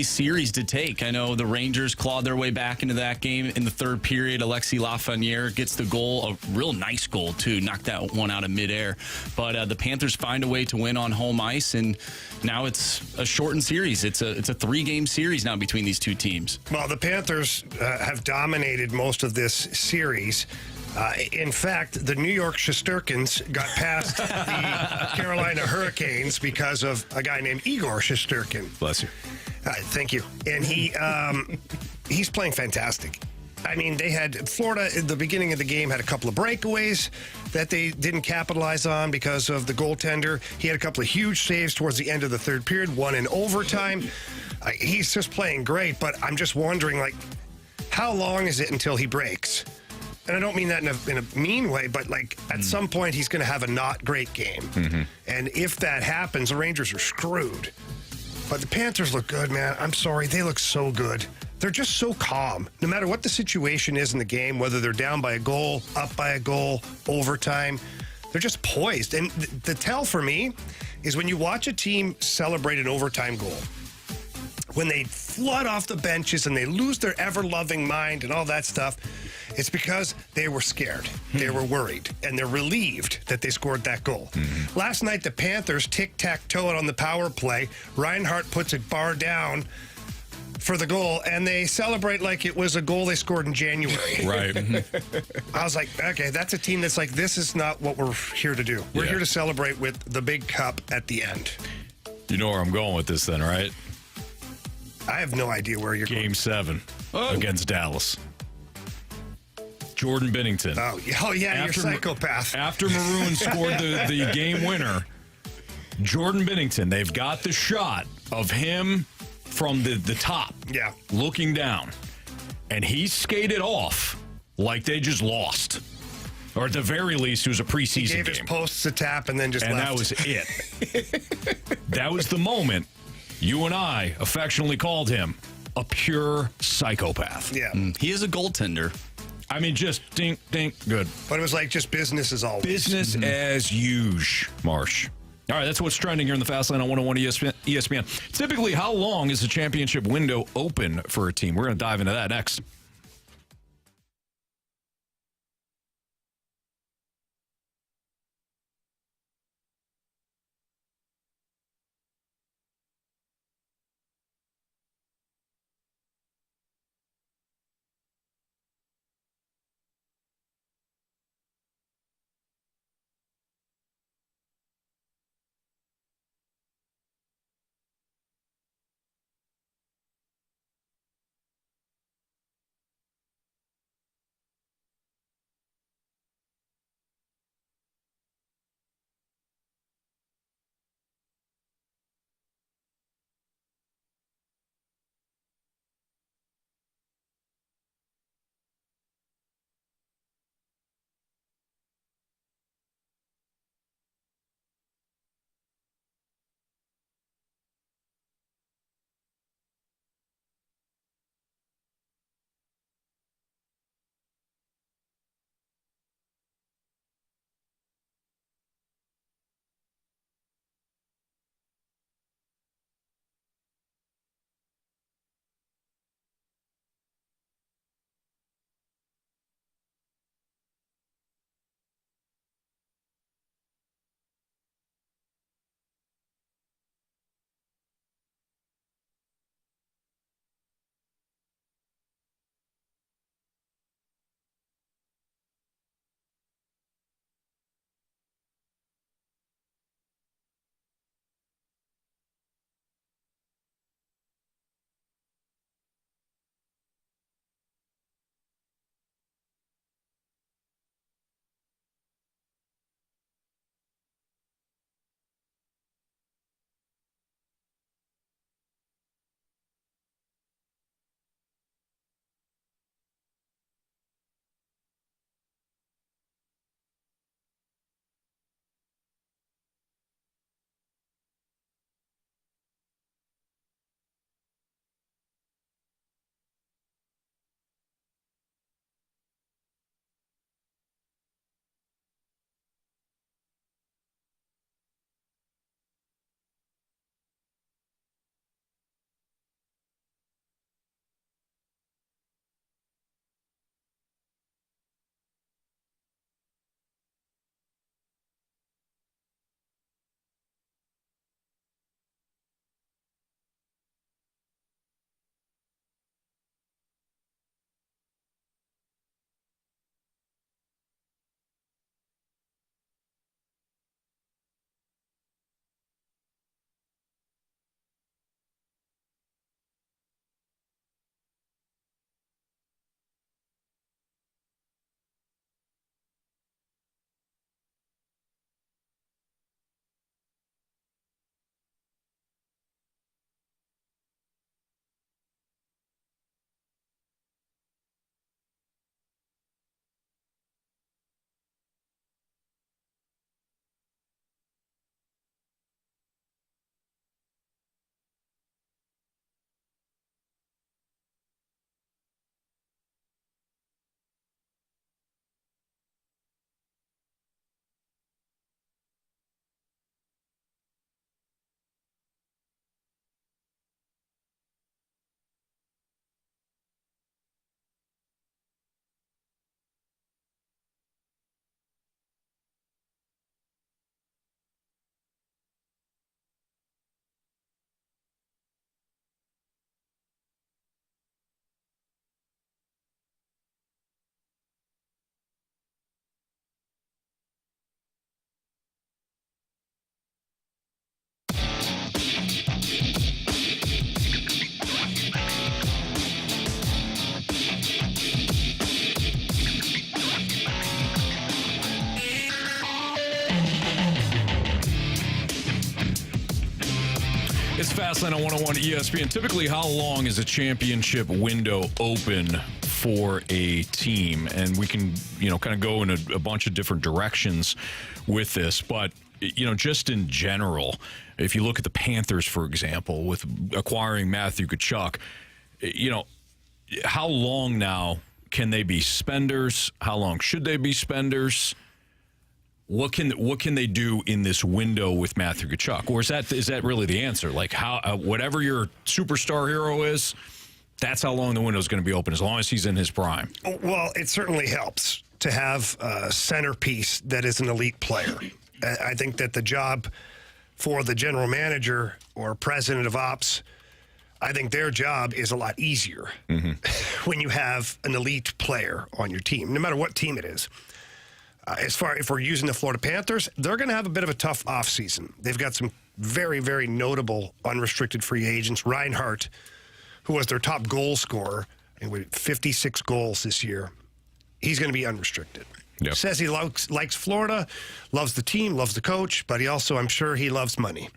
series to take. I know the Rangers clawed their way back into that game in the third period. Alexis Lafreniere gets the goal, a real nice goal too, knocked that one out of midair. But the Panthers find a way to win on home ice, and now it's a shortened series. It's a 3-game series now between these two teams. Well, the Panthers have dominated most of this series. In fact, the New York Shesterkins got past the Carolina Hurricanes because of a guy named Igor Shesterkin. Bless you. Thank you. And he's playing fantastic. I mean, they had Florida at the beginning of the game had a couple of breakaways that they didn't capitalize on because of the goaltender. He had a couple of huge saves towards the end of the third period, one in overtime. He's just playing great, but I'm just wondering, how long is it until he breaks? And I don't mean that in a mean way, but like at some point he's going to have a not great game. Mm-hmm. And if that happens, the Rangers are screwed. But the Panthers look good, man. I'm sorry. They look so good. They're just so calm. No matter what the situation is in the game, whether they're down by a goal, up by a goal, overtime, they're just poised. And the tell for me is when you watch a team celebrate an overtime goal, when they flood off the benches and they lose their ever-loving mind and all that stuff, it's because they were scared. They were worried. And they're relieved that they scored that goal. Last night, the Panthers tic-tac-toe it on the power play. Reinhart puts a bar down for the goal, and they celebrate like it was a goal they scored in January. Right. I was like, okay, that's a team that's like, this is not what we're here to do. We're here to celebrate with the big cup at the end. You know where I'm going with this then, right? I have no idea where you're Game going. 7 against Dallas. Jordan Binnington. Oh yeah, you're a psychopath. After Maroon scored the game winner, Jordan Binnington, they've got the shot of him from the top, looking down. And he skated off like they just lost. Or at the very least, it was a preseason He gave game. his posts a tap and then just left. And that was it. That was the moment you and I affectionately called him a pure psychopath. Yeah. He is a goaltender. I mean, just dink, dink, good. But it was like just business as always. Business as usual, Marsh. All right, that's what's trending here in the Fast Lane on 101 ESPN. Typically, how long is the championship window open for a team? We're going to dive into that next. Fastlane on 101 ESPN. Typically, how long is a championship window open for a team? And we can, kind of go in a bunch of different directions with this. But, just in general, if you look at the Panthers, for example, with acquiring Matthew Tkachuk, how long now can they be spenders? How long should they be spenders? What can they do in this window with Matthew Tkachuk? Or is that really the answer? Like, how whatever your superstar hero is, that's how long the window is going to be open, as long as he's in his prime. Well, it certainly helps to have a centerpiece that is an elite player. I think that the job for the general manager or president of ops, I think their job is a lot easier when you have an elite player on your team, no matter what team it is. If we're using the Florida Panthers, they're going to have a bit of a tough offseason. They've got some very, very notable unrestricted free agents. Reinhart, who was their top goal scorer, and with 56 goals this year, he's going to be unrestricted. Yep. Says he likes Florida, loves the team, loves the coach, but I'm sure he loves money.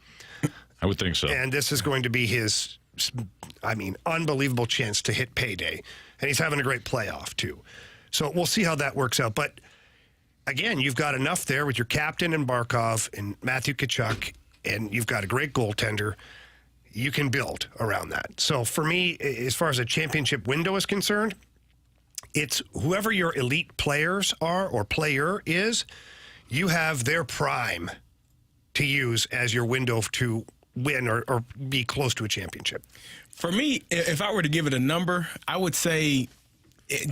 I would think so. And this is going to be his, unbelievable chance to hit payday. And he's having a great playoff, too. So we'll see how that works out. But again, you've got enough there with your captain and Barkov and Matthew Tkachuk, and you've got a great goaltender. You can build around that. So for me, as far as a championship window is concerned, it's whoever your elite players are or player is, you have their prime to use as your window to win or be close to a championship. For me, if I were to give it a number, I would say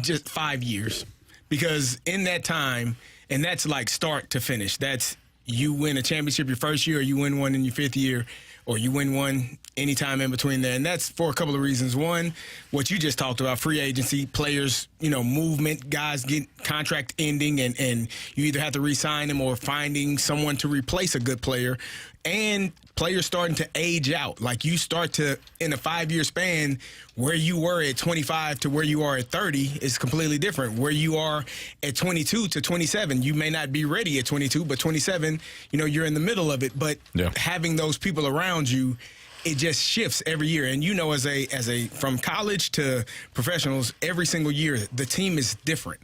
just 5 years. Because in that time, and that's like start to finish, that's you win a championship your first year, or you win one in your fifth year, or you win one anytime in between there. And that's for a couple of reasons. One, what you just talked about, free agency, players, movement, guys get contract ending, and you either have to re-sign them or finding someone to replace a good player. And players starting to age out. Like you start to, in a 5-year span, where you were at 25 to where you are at 30 is completely different. Where you are at 22 to 27, you may not be ready at 22, but 27, you're in the middle of it. But having those people around you, it just shifts every year. And as a from college to professionals, every single year, the team is different.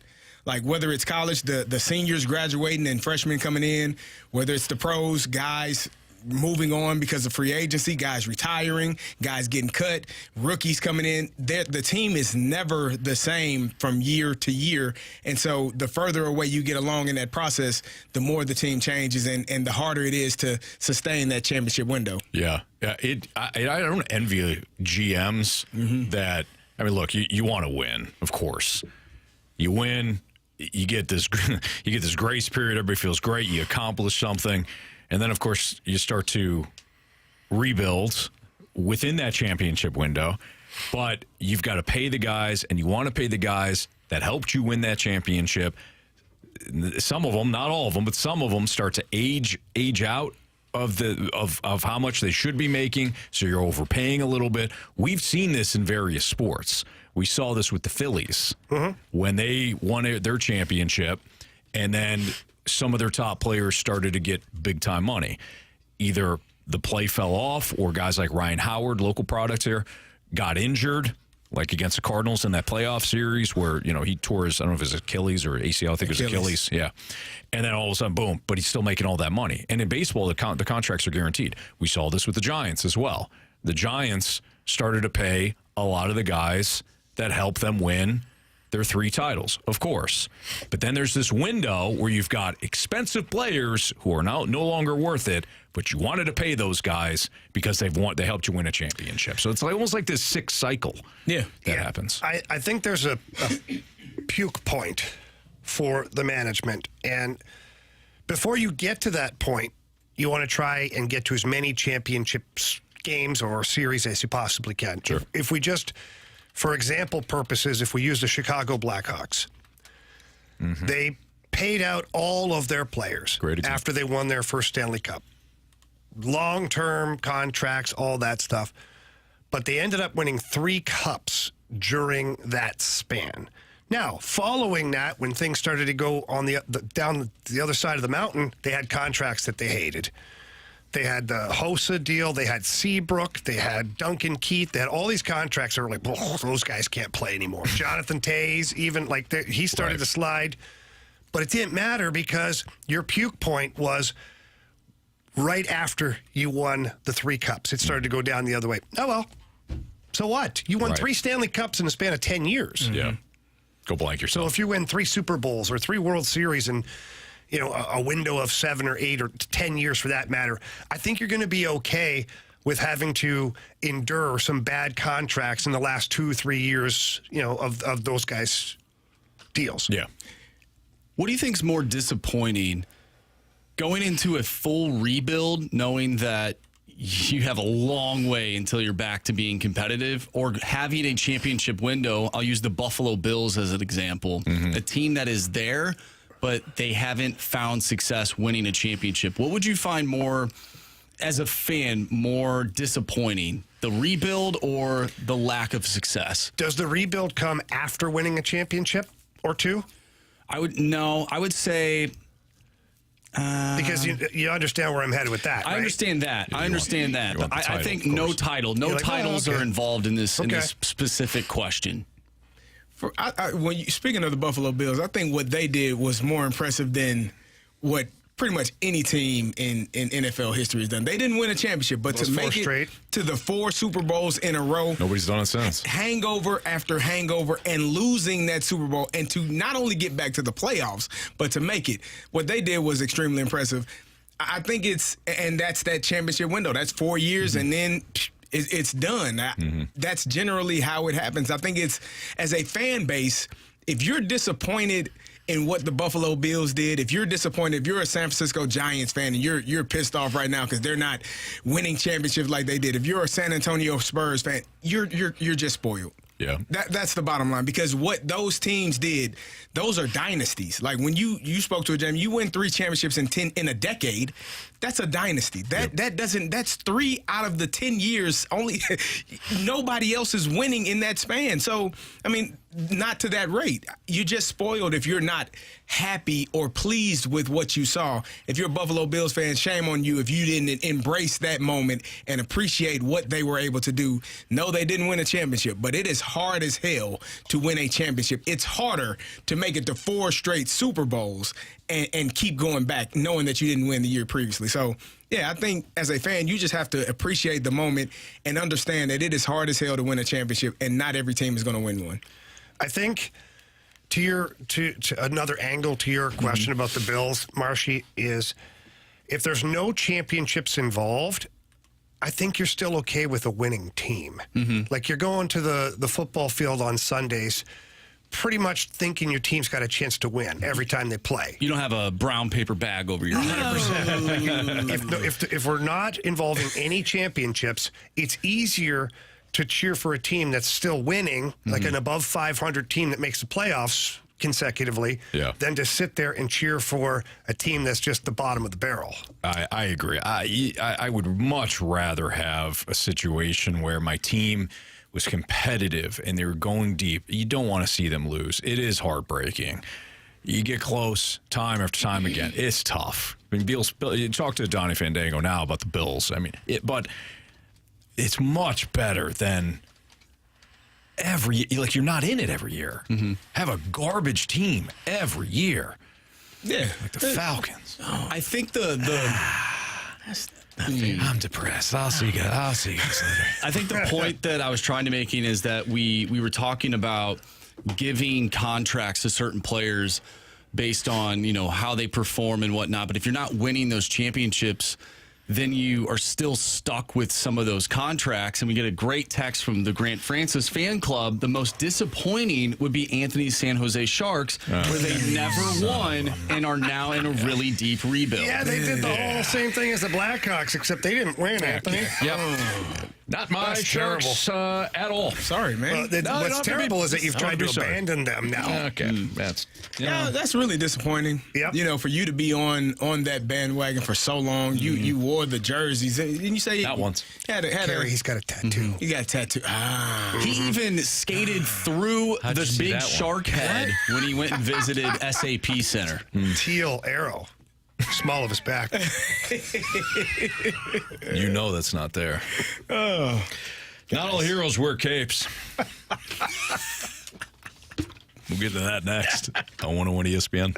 Like whether it's college, the seniors graduating and freshmen coming in, whether it's the pros, guys moving on because of free agency, guys retiring, guys getting cut, rookies coming in. The team is never the same from year to year. And so the further away you get along in that process, the more the team changes and the harder it is to sustain that championship window. Yeah. I don't envy GMs that, look, you want to win, of course. You win, you get this grace period, everybody feels great, you accomplish something. And then, of course, you start to rebuild within that championship window. But you've got to pay the guys, and you want to pay the guys that helped you win that championship. Some of them, not all of them, but some of them start to age out of how much they should be making, so you're overpaying a little bit. We've seen this in various sports. We saw this with the Phillies when they won their championship, and then some of their top players started to get big-time money. Either the play fell off or guys like Ryan Howard, local products here, got injured, like against the Cardinals in that playoff series where, he tore his, I don't know if it was Achilles or ACL, I think it was Achilles. Yeah. And then all of a sudden, boom, but he's still making all that money. And in baseball, the contracts are guaranteed. We saw this with the Giants as well. The Giants started to pay a lot of the guys that helped them win their 3 titles, of course. But then there's this window where you've got expensive players who are now no longer worth it, but you wanted to pay those guys because they helped you win a championship. So it's almost like this sick cycle that happens. I think there's a puke point for the management. And before you get to that point, you want to try and get to as many championships games or series as you possibly can. Sure. If we just, for example purposes, if we use the Chicago Blackhawks, they paid out all of their players after they won their first Stanley Cup. Long-term contracts, all that stuff. But they ended up winning 3 cups during that span. Now, following that, when things started to go on down the other side of the mountain, they had contracts that they hated. They had the Hossa deal. They had Seabrook. They had Duncan Keith. They had all these contracts that were like, those guys can't play anymore. Jonathan Tays, even like he started to slide. But it didn't matter because your puke point was right after you won the 3 cups. It started to go down the other way. Oh, well. So what? You won 3 Stanley Cups in the span of 10 years. Yeah. Go blank yourself. So if you win 3 Super Bowls or 3 World Series in, a window of 7 or 8 or 10 years for that matter, I think you're going to be okay with having to endure some bad contracts in the last 2-3 years, of those guys' deals. Yeah. What do you think is more disappointing? Going into a full rebuild, knowing that you have a long way until you're back to being competitive, or having a championship window? I'll use the Buffalo Bills as an example. A team that is there, but they haven't found success winning a championship. What would you find more, as a fan, more disappointing? The rebuild or the lack of success? Does the rebuild come after winning a championship or 2? I would say... because you understand where I'm headed with that, right? I understand that. But I think no titles are involved in this specific question. Speaking of the Buffalo Bills, I think what they did was more impressive than what pretty much any team in NFL history has done. They didn't win a championship, but to make it to the 4 Super Bowls in a row. Nobody's done it since. Hangover after hangover, and losing that Super Bowl, and to not only get back to the playoffs, but to make it. What they did was extremely impressive. I think that's that championship window. That's 4 years, and then it's done. That's generally how it happens. I think it's, as a fan base, if you're disappointed in what the Buffalo Bills did, if you're disappointed, if you're a San Francisco Giants fan and you're pissed off right now because they're not winning championships like they did, if you're a San Antonio Spurs fan, you're just spoiled. Yeah. That's the bottom line, because what those teams did, those are dynasties. Like when you spoke to a gym, you win 3 championships in a decade. That's a dynasty. That's 3 out of the 10 years. Only nobody else is winning in that span. So, I mean, not to that rate. You're just spoiled if you're not happy or pleased with what you saw. If you're a Buffalo Bills fan, shame on you if you didn't embrace that moment and appreciate what they were able to do. No, they didn't win a championship, but it is hard as hell to win a championship. It's harder to make it to 4 straight Super Bowls and keep going back knowing that you didn't win the year previously. So, yeah, I think as a fan, you just have to appreciate the moment and understand that it is hard as hell to win a championship, and not every team is going to win one. I think to another angle to your question about the Bills, Marshy, is if there's no championships involved, I think you're still okay with a winning team. Like you're going to the football field on Sundays pretty much thinking your team's got a chance to win every time they play. You don't have a brown paper bag over your head. 100%. If we're not involving any championships, it's easier to cheer for a team that's still winning, like an above 500 team that makes the playoffs consecutively, than to sit there and cheer for a team that's just the bottom of the barrel. I agree. I would much rather have a situation where my team was competitive and they were going deep. You don't want to see them lose. It is heartbreaking. You get close time after time again. It's tough. I mean, you talk to Donnie Fandango now about the Bills. I mean, but it's much better than you're not in it every year. Have a garbage team every year. Yeah. Like the Falcons. I think I'm depressed. I'll see you guys later. I think the point that I was trying to making is that we were talking about giving contracts to certain players based on, how they perform and whatnot. But if you're not winning those championships, then you are still stuck with some of those contracts. And we get a great text from the Grant Francis fan club. The most disappointing would be Anthony's San Jose Sharks, where they never won and are now in a really deep rebuild. Yeah, they did the whole same thing as the Blackhawks, except they didn't win, Anthony. Yep. Not my Sharks at all. Sorry, man. Well, what's terrible is that you've tried to abandon them now. Okay. That's really disappointing. Yep. For you to be on that bandwagon for so long. You wore the jerseys. Didn't you say not once? Carey, he's got a tattoo. He got a tattoo. He even skated through the big shark head when he went and visited SAP Center. Teal arrow. Small of his back. You know that's not there. Oh, not all heroes wear capes. We'll get to that next on 101 ESPN.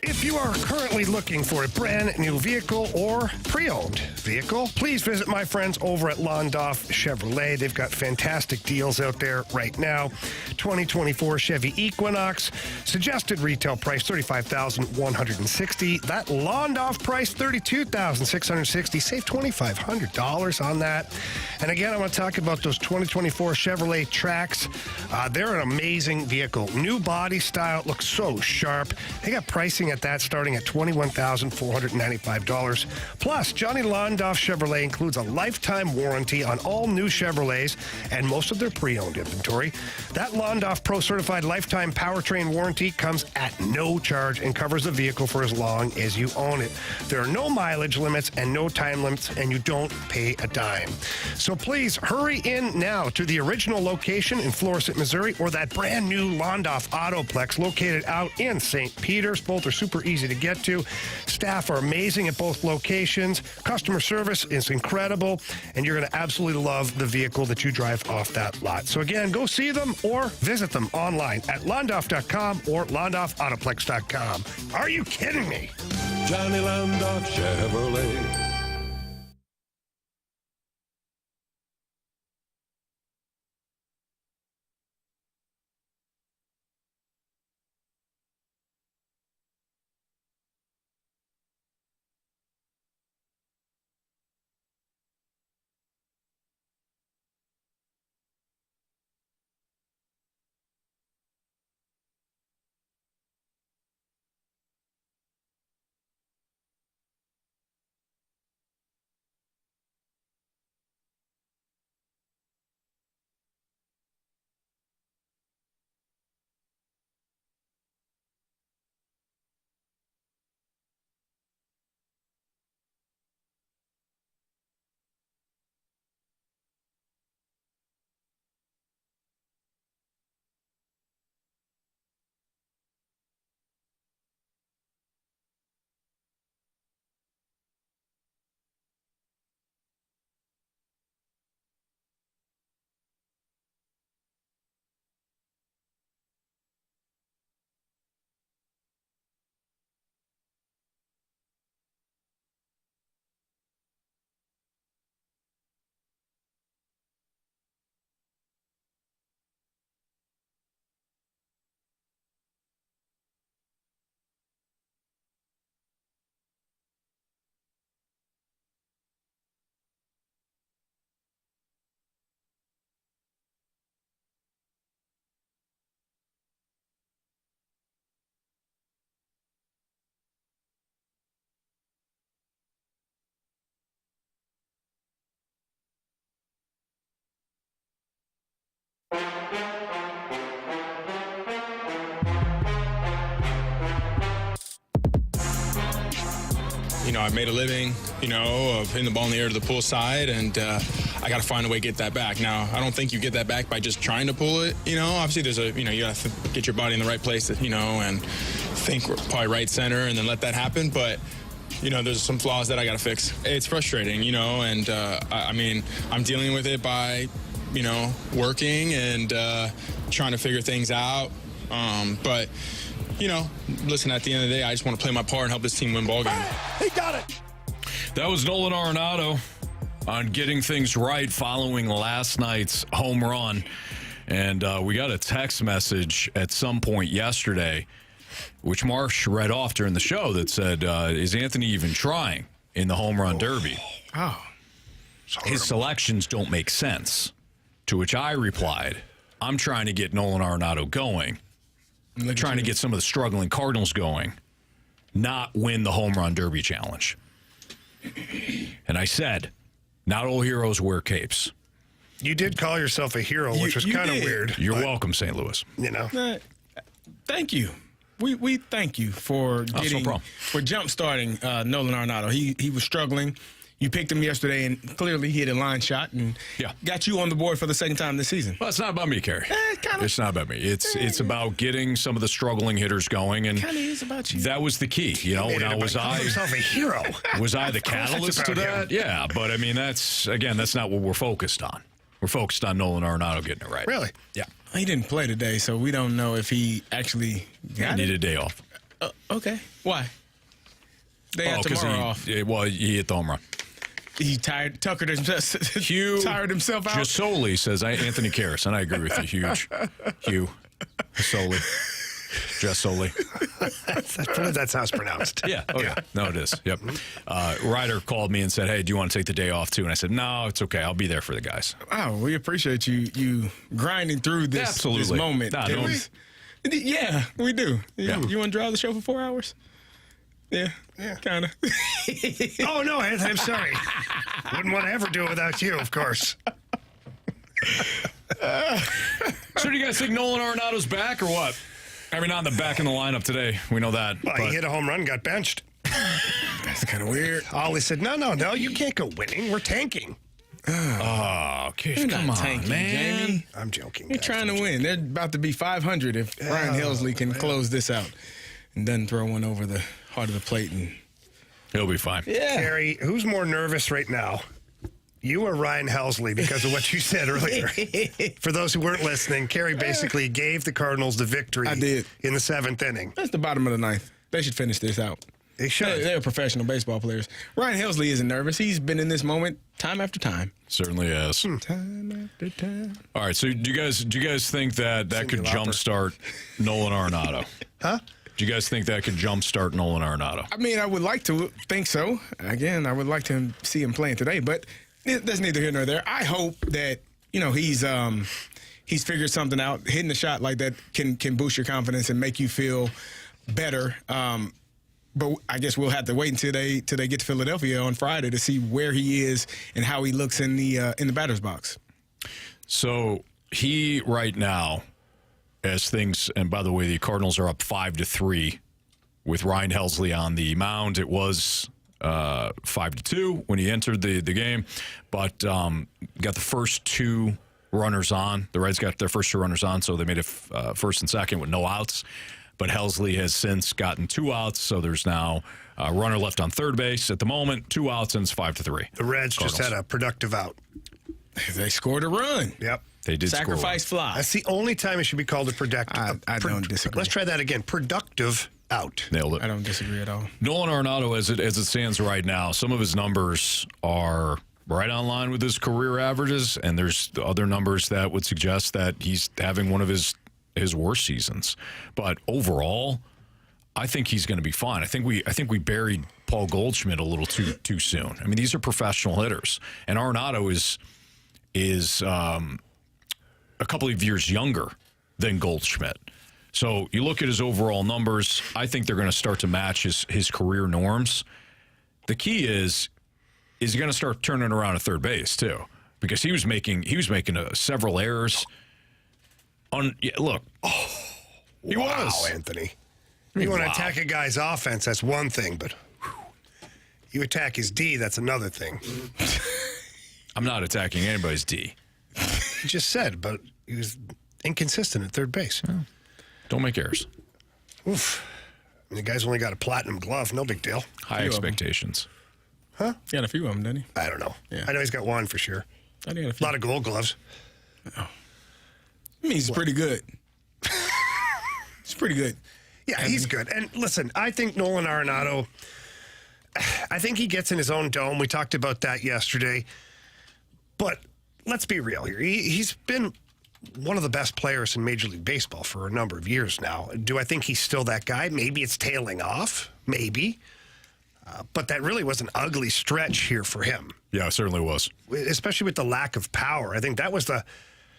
If you are currently looking for a brand new vehicle or pre-owned vehicle, please visit my friends over at Londoff Chevrolet. They've got fantastic deals out there right now. 2024 Chevy Equinox, suggested retail price $35,160. That Londoff price $32,660. Save $2,500 on that. And again, I want to talk about those 2024 Chevrolet Trax. They're an amazing vehicle. New body style, looks so sharp. They got pricing at that starting at $21,495. Plus, Johnny Londoff Chevrolet includes a lifetime warranty on all new Chevrolets and most of their pre-owned inventory. That Londoff Pro Certified Lifetime Powertrain Warranty comes at no charge and covers the vehicle for as long as you own it. There are no mileage limits and no time limits, and you don't pay a dime. So please hurry in now to the original location in Florissant, Missouri, or that brand new Londoff Autoplex located out in St. Peter's. Both are super easy to get to. Staff are amazing at both locations. Customer service is incredible, and you're going to absolutely love the vehicle that you drive off that lot. So again, go see them or visit them online at londoff.com or londoffautoplex.com. Are you kidding me? Johnny Londoff Chevrolet. You know, I made a living, of hitting the ball in the air to the pull side, and I got to find a way to get that back. Now, I don't think you get that back by just trying to pull it. Obviously there's you got to get your body in the right place, and think probably right center and then let that happen. But, there's some flaws that I got to fix. It's frustrating, and I'm dealing with it by, working and trying to figure things out. But, listen, at the end of the day, I just want to play my part and help this team win ball games. He got it. That was Nolan Arenado on getting things right following last night's home run. And we got a text message at some point yesterday, which Marsh read off during the show, that said, is Anthony even trying in the home run derby? Oh. His selections don't make sense. To which I replied, I'm trying to get Nolan Arenado going. Trying to get some of the struggling Cardinals going, not win the home run derby challenge. And I said, not all heroes wear capes. You did call yourself a hero, which was you kind of did. weird. You're welcome, St. Louis. You know. Thank you. We thank you for jump starting Nolan Arenado. He was struggling. You picked him yesterday, and clearly he hit a line shot and got you on the board for the second time this season. Well, it's not about me, Carey. It's not about me. It's about getting some of the struggling hitters going, and Kind of is about you. that was the key. You know, now was I myself a hero? Was I the catalyst to about that? Yeah, but I mean, that's not what we're focused on. We're focused on Nolan Arenado getting it right. Really? Yeah. He didn't play today, so we don't know if he actually got I need a day off. Okay. Why? They got because tomorrow off. he hit the home run. He tuckered himself. Tired himself out. Jasoli says, Anthony Karras, and I agree with you. Hugh. Jasoli. I believe that's how it's pronounced. Yeah. Oh, yeah. No, it is. Yep. Ryder called me and said, hey, do you want to take the day off, too? And I said, no, it's okay. I'll be there for the guys. Oh, we appreciate you grinding through this moment. Nah, yeah, we do. Yeah. You want to drive the show for 4 hours? Yeah, kind of. Oh, no, Anthony, I'm sorry. Wouldn't want to ever do it without you, of course. So do you guys think Nolan Arenado's back or what? I mean, not in the back in the lineup today. We know that. Well, he hit a home run, got benched. That's kind of weird. Ollie said, no, you can't go winning. We're tanking. Oh, okay. You're Come not on, tanking, man. Jamie. I'm joking. You're trying to win. They're about to be 500 if Ryan Helsley can close this out and doesn't throw one over the heart of the plate. And He'll be fine. yeah. Carey, who's more nervous right now? You or Ryan Helsley, because of what you said earlier. For those who weren't listening, Carey basically gave the Cardinals the victory I did. in the 7th inning. That's the bottom of the ninth. They should finish this out. They should. They're professional baseball players. Ryan Helsley isn't nervous. He's been in this moment time after time. Certainly is. Time after time. All right. So do you guys think that could jumpstart Nolan Arenado? Huh? Do you guys think that could jumpstart Nolan Arenado? I mean, I would like to think so. Again, I would like to see him playing today, but that's neither here nor there. I hope that he's figured something out. Hitting a shot like that can boost your confidence and make you feel better. But I guess we'll have to wait until they get to Philadelphia on Friday to see where he is and how he looks in the batter's box. So he right now, as things, and by the way, the Cardinals are up 5-3 with Ryan Helsley on the mound. It was 5-2 when he entered the game, but got the first two runners on. The Reds got their first two runners on, so they made it first and second with no outs. But Helsley has since gotten 2 outs, so there's now a runner left on third base at the moment. 2 outs, and it's 5-3. The Reds just had a productive out. They scored a run. Yep. They did Sacrifice fly. That's the only time it should be called a productive. I don't disagree. Let's try that again. Productive out. Nailed it. I don't disagree at all. Nolan Arenado, as it stands right now, some of his numbers are right on line with his career averages, and there's other numbers that would suggest that he's having one of his worst seasons. But overall, I think he's going to be fine. I think we buried Paul Goldschmidt a little too soon. I mean, these are professional hitters, and Arenado is a couple of years younger than Goldschmidt. So you look at his overall numbers, I think they're going to start to match his career norms. The key is he going to start turning around at third base too? Because he was making several errors. He Wow, was. Anthony. You want to attack a guy's offense, that's one thing, but you attack his D, that's another thing. I'm not attacking anybody's D. You just said, but he was inconsistent at third base. Don't make errors. Oof. And the guy's only got a platinum glove, no big deal. High expectations. Huh? He got a few of them, didn't he? I don't know. Yeah. I know he's got one for sure. I think he got a A few. lot of gold gloves. I mean, he's pretty good. He's pretty good. Yeah, he's good. And listen, I think Nolan Arenado, I think he gets in his own dome. We talked about that yesterday. But let's be real here. He's been one of the best players in Major League Baseball for a number of years now. Do I think he's still that guy? Maybe it's tailing off. Maybe. But that really was an ugly stretch here for him. Yeah, it certainly was. Especially with the lack of power. I think that was the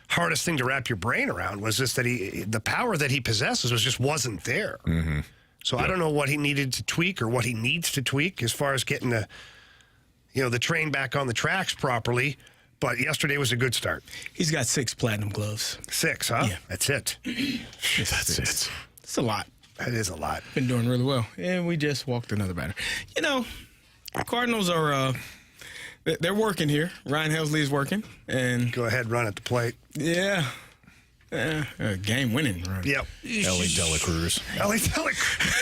hardest thing to wrap your brain around, was just that the power that he possesses just wasn't there. Mm-hmm. So I don't know what he needed to tweak or what he needs to tweak as far as getting the train back on the tracks properly. But yesterday was a good start. He's got 6 platinum gloves. 6, huh? Yeah. That's it. That's it. It's a lot. That is a lot. Been doing really well. And we just walked another batter. Cardinals are they're working here. Ryan Helsley is working. And Go ahead, run at the plate. yeah. Game winning run. Yep. Ellie Dela Cruz. Ellie Dela Cruz.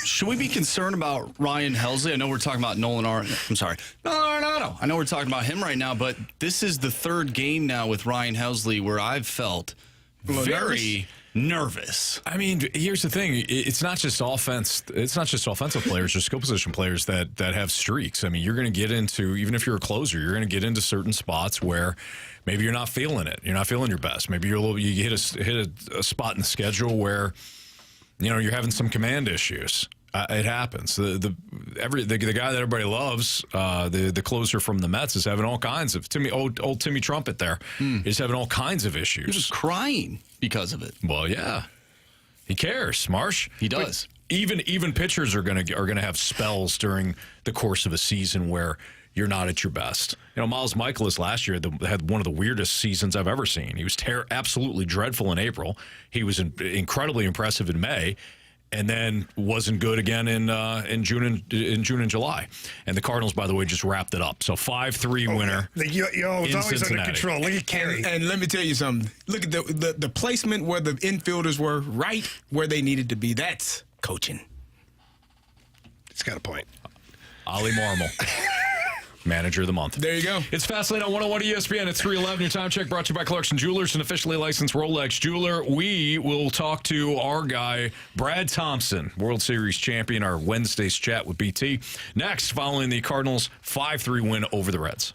Should we be concerned about Ryan Helsley? I know we're talking about Nolan I'm sorry. No. I know we're talking about him right now, but this is the third game now with Ryan Helsley where I've felt very nervous. I mean, here's the thing. It's not just offense. It's not just offensive players or skill position players that have streaks. I mean, you're going to get into, even if you're a closer, you're going to get into certain spots where maybe you're not feeling it. You're not feeling your best. Maybe you hit a spot in the schedule where, you're having some command issues. It happens. The guy that everybody loves, the closer from the Mets, is having all kinds of old Timmy Trumpet there is having all kinds of issues. He was crying because of it. Well, yeah, he cares, Marsh. He does. But even pitchers are gonna have spells during the course of a season where you're not at your best. Miles Michaelis last year had one of the weirdest seasons I've ever seen. He was absolutely dreadful in April. He was incredibly impressive in May. And then wasn't good again in June and July. And the Cardinals, by the way, just wrapped it up. So 5-3 winner. It's always Cincinnati. under control. Look at Carey. And let me tell you something. Look at the placement where the infielders were right where they needed to be. That's coaching. He's got a point. Oli Marmol. Manager of the month. There you go. It's Fastlane on 101 ESPN. It's 3:11. Your time check brought to you by Clarkson Jewelers, an officially licensed Rolex jeweler. We will talk to our guy, Brad Thompson, World Series champion, our Wednesday's chat with BT. Next, following the Cardinals' 5-3 win over the Reds.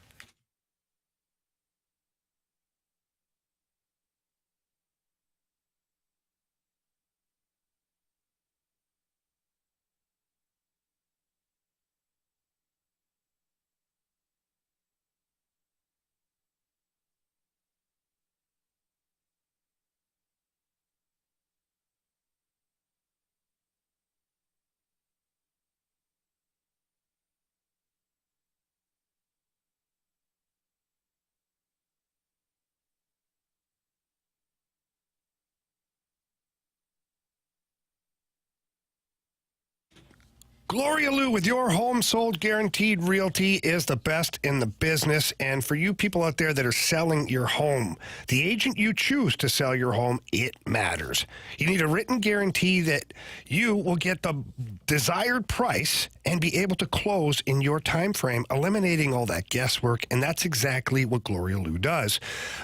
Gloria Lou with your home sold guaranteed realty is the best in the business. And for you people out there that are selling your home, the agent you choose to sell your home, it matters. You need a written guarantee that you will get the desired price and be able to close in your time frame, eliminating all that guesswork. And that's exactly what Gloria Lou does.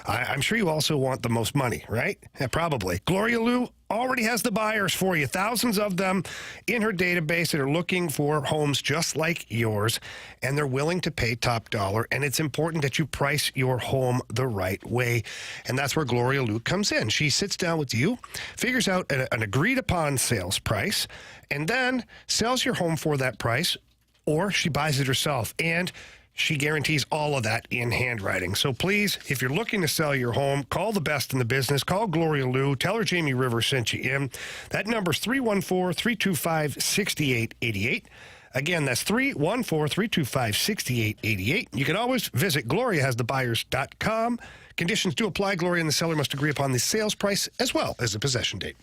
I'm sure you also want the most money, right? Yeah, probably. Gloria Lou already has the buyers for you. Thousands of them in her database that are looking for homes just like yours, and they're willing to pay top dollar. And it's important that you price your home the right way. And that's where Gloria Lou comes in. She sits down with you, figures out an agreed upon sales price, and then sells your home for that price, or she buys it herself. And she guarantees all of that in handwriting. So please, if you're looking to sell your home, call the best in the business. Call Gloria Lou. Tell her Jamie Rivers sent you in. That number's 314-325-6888. Again, that's 314-325-6888. You can always visit GloriaHasTheBuyers.com. Conditions do apply. Gloria and the seller must agree upon the sales price as well as the possession date.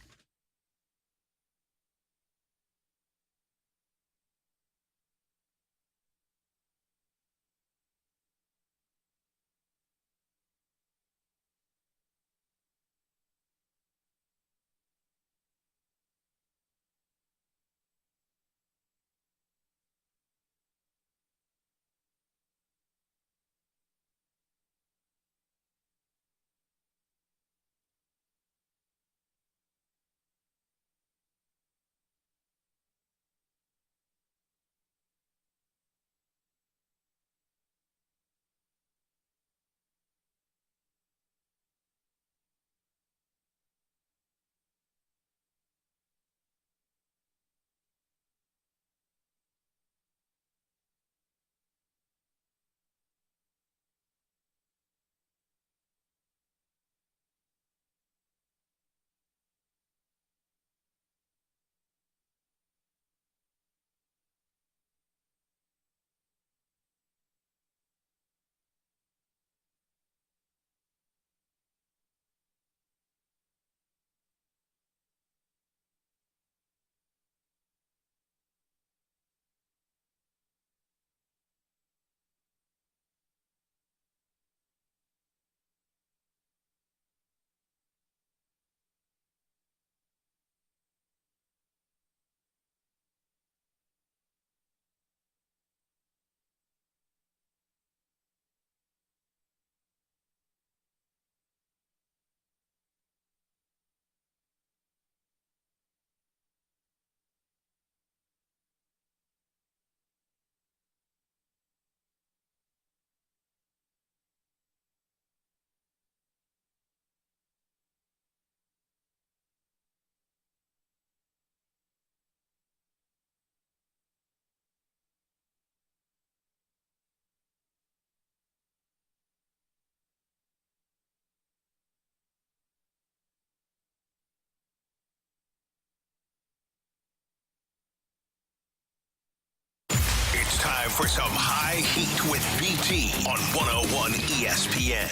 time for some high heat with BT on 101 ESPN.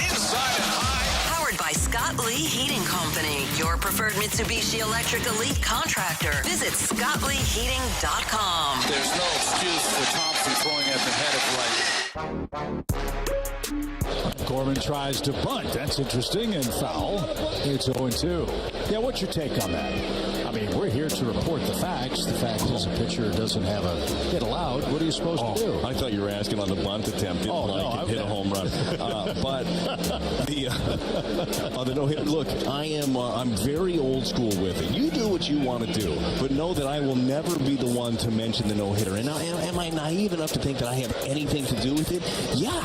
Inside and high. Powered by Scott Lee Heating Company, your preferred Mitsubishi Electric Elite contractor. Visit ScottLeeHeating.com. There's no excuse for Thompson throwing at the head of right. Gorman tries to bunt. That's interesting and foul. It's 0-2. Yeah, what's your take on that? I mean, we're here to report the facts. The fact is a pitcher doesn't have a hit allowed. What are you supposed to do? I thought you were asking on the bunt attempt. Hit a home run. But on the no-hit, look, I'm very old school with it. You do what you want to do, but know that I will never be the one to mention the no-hitter. And now, am I naive enough to think that I have anything to do with it? Yeah.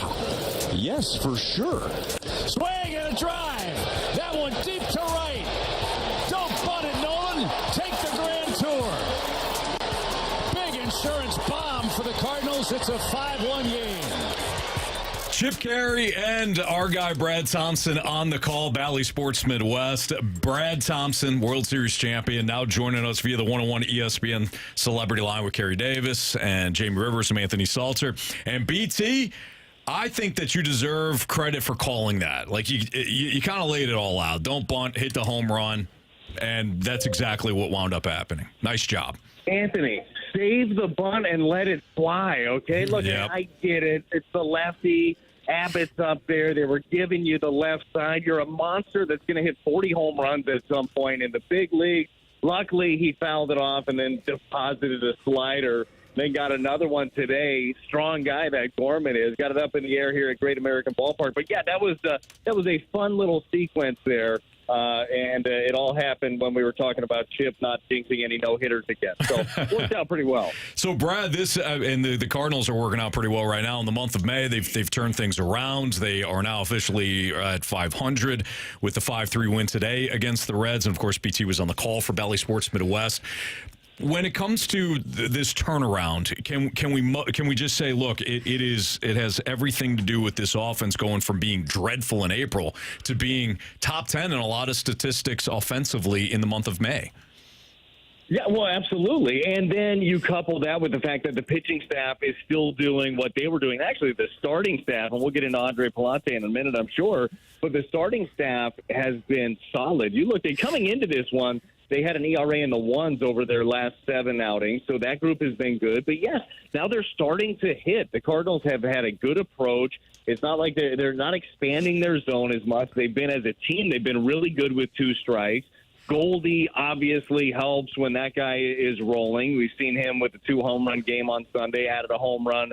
Yes, for sure. Swing and a drive. That one deep to right. Don't bunt it, Nolan. Take the Grand Tour. Big insurance bomb for the Cardinals. It's a 5-1 game. Chip Carey and our guy Brad Thompson on the call, Bally Sports Midwest. Brad Thompson, World Series champion, now joining us via the 101 ESPN Celebrity Line with Carey Davis and Jamie Rivers and Anthony Stalter. And BT, I think that you deserve credit for calling that. Like, you kind of laid it all out. Don't bunt, hit the home run, and that's exactly what wound up happening. Nice job. Anthony, save the bunt and let it fly, okay? Look, I get it. It's the lefty. Abbott's up there. They were giving you the left side. You're a monster that's going to hit 40 home runs at some point in the big league. Luckily, he fouled it off and then deposited a slider. Then got another one today. Strong guy that Gorman is. Got it up in the air here at Great American Ballpark. But, yeah, that was a fun little sequence there. And it all happened when we were talking about Chip not jinxing any no-hitters again. So it worked out pretty well. So, Brad, this and the Cardinals are working out pretty well right now. In the month of May, they've turned things around. They are now officially at 500 with the 5-3 win today against the Reds. And, of course, BT was on the call for Bally Sports Midwest. When it comes to this turnaround, can we just say, look, it has everything to do with this offense going from being dreadful in April to being top 10 in a lot of statistics offensively in the month of May? Yeah, well, absolutely. And then you couple that with the fact that the pitching staff is still doing what they were doing. Actually, the starting staff, and we'll get into Andre Pallante in a minute, I'm sure, but the starting staff has been solid. You look at coming into this one, they had an ERA in the ones over their last 7 outings, so that group has been good. But, yes, now they're starting to hit. The Cardinals have had a good approach. It's not like they're not expanding their zone as much. They've been, as a team, they've been really good with 2 strikes. Goldie obviously helps when that guy is rolling. We've seen him with the 2 home run game on Sunday, added a home run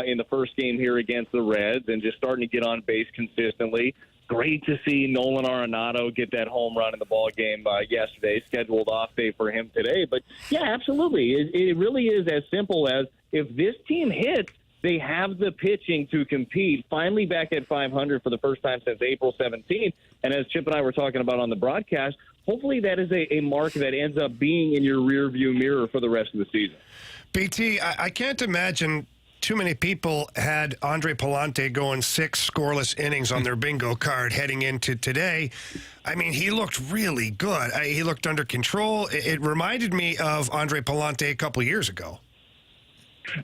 in the first game here against the Reds, and just starting to get on base consistently. Great to see Nolan Arenado get that home run in the ball game yesterday. Scheduled off day for him today. But, yeah, absolutely. It really is as simple as if this team hits, they have the pitching to compete. Finally back at 500 for the first time since April 17th. And as Chip and I were talking about on the broadcast, hopefully that is a mark that ends up being in your rearview mirror for the rest of the season. BT, I can't imagine too many people had Andre Pallante going 6 scoreless innings on their bingo card heading into today. I mean, he looked really good. He looked under control. It reminded me of Andre Pallante a couple years ago.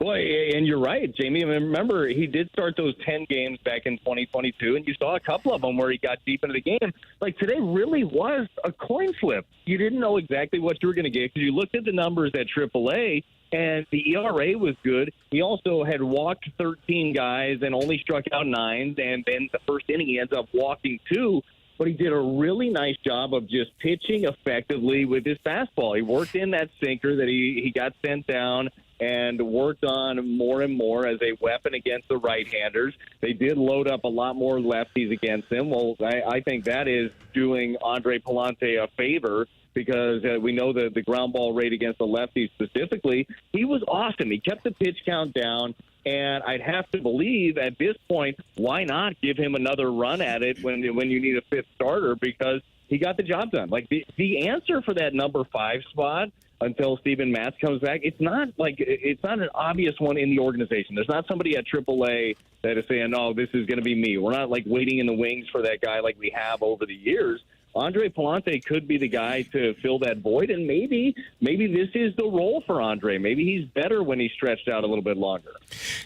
Well, and you're right, Jamie. I mean, remember, he did start those 10 games back in 2022, and you saw a couple of them where he got deep into the game. Like, today really was a coin flip. You didn't know exactly what you were going to get because you looked at the numbers at AAA, and the ERA was good. He also had walked 13 guys and only struck out 9, and then the first inning he ends up walking 2. But he did a really nice job of just pitching effectively with his fastball. He worked in that sinker that he got sent down and worked on more and more as a weapon against the right-handers. They did load up a lot more lefties against him. Well, I think that is doing Andre Pallante a favor because we know the ground ball rate against the lefties specifically. He was awesome. He kept the pitch count down. And I'd have to believe at this point, why not give him another run at it when you need a 5th starter? Because he got the job done. Like the answer for that number 5 spot until Steven Matz comes back, it's not an obvious one in the organization. There's not somebody at AAA that is saying, "No, this is going to be me." We're not like waiting in the wings for that guy like we have over the years. Andre Pallante could be the guy to fill that void, and maybe this is the role for Andre. Maybe he's better when he's stretched out a little bit longer.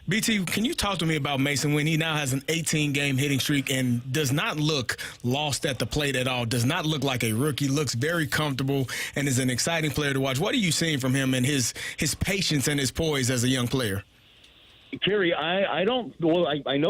BT, can you talk to me about Mason when he now has an 18-game hitting streak and does not look lost at the plate at all, does not look like a rookie, looks very comfortable, and is an exciting player to watch? What are you seeing from him and his patience and his poise as a young player? Carey, I know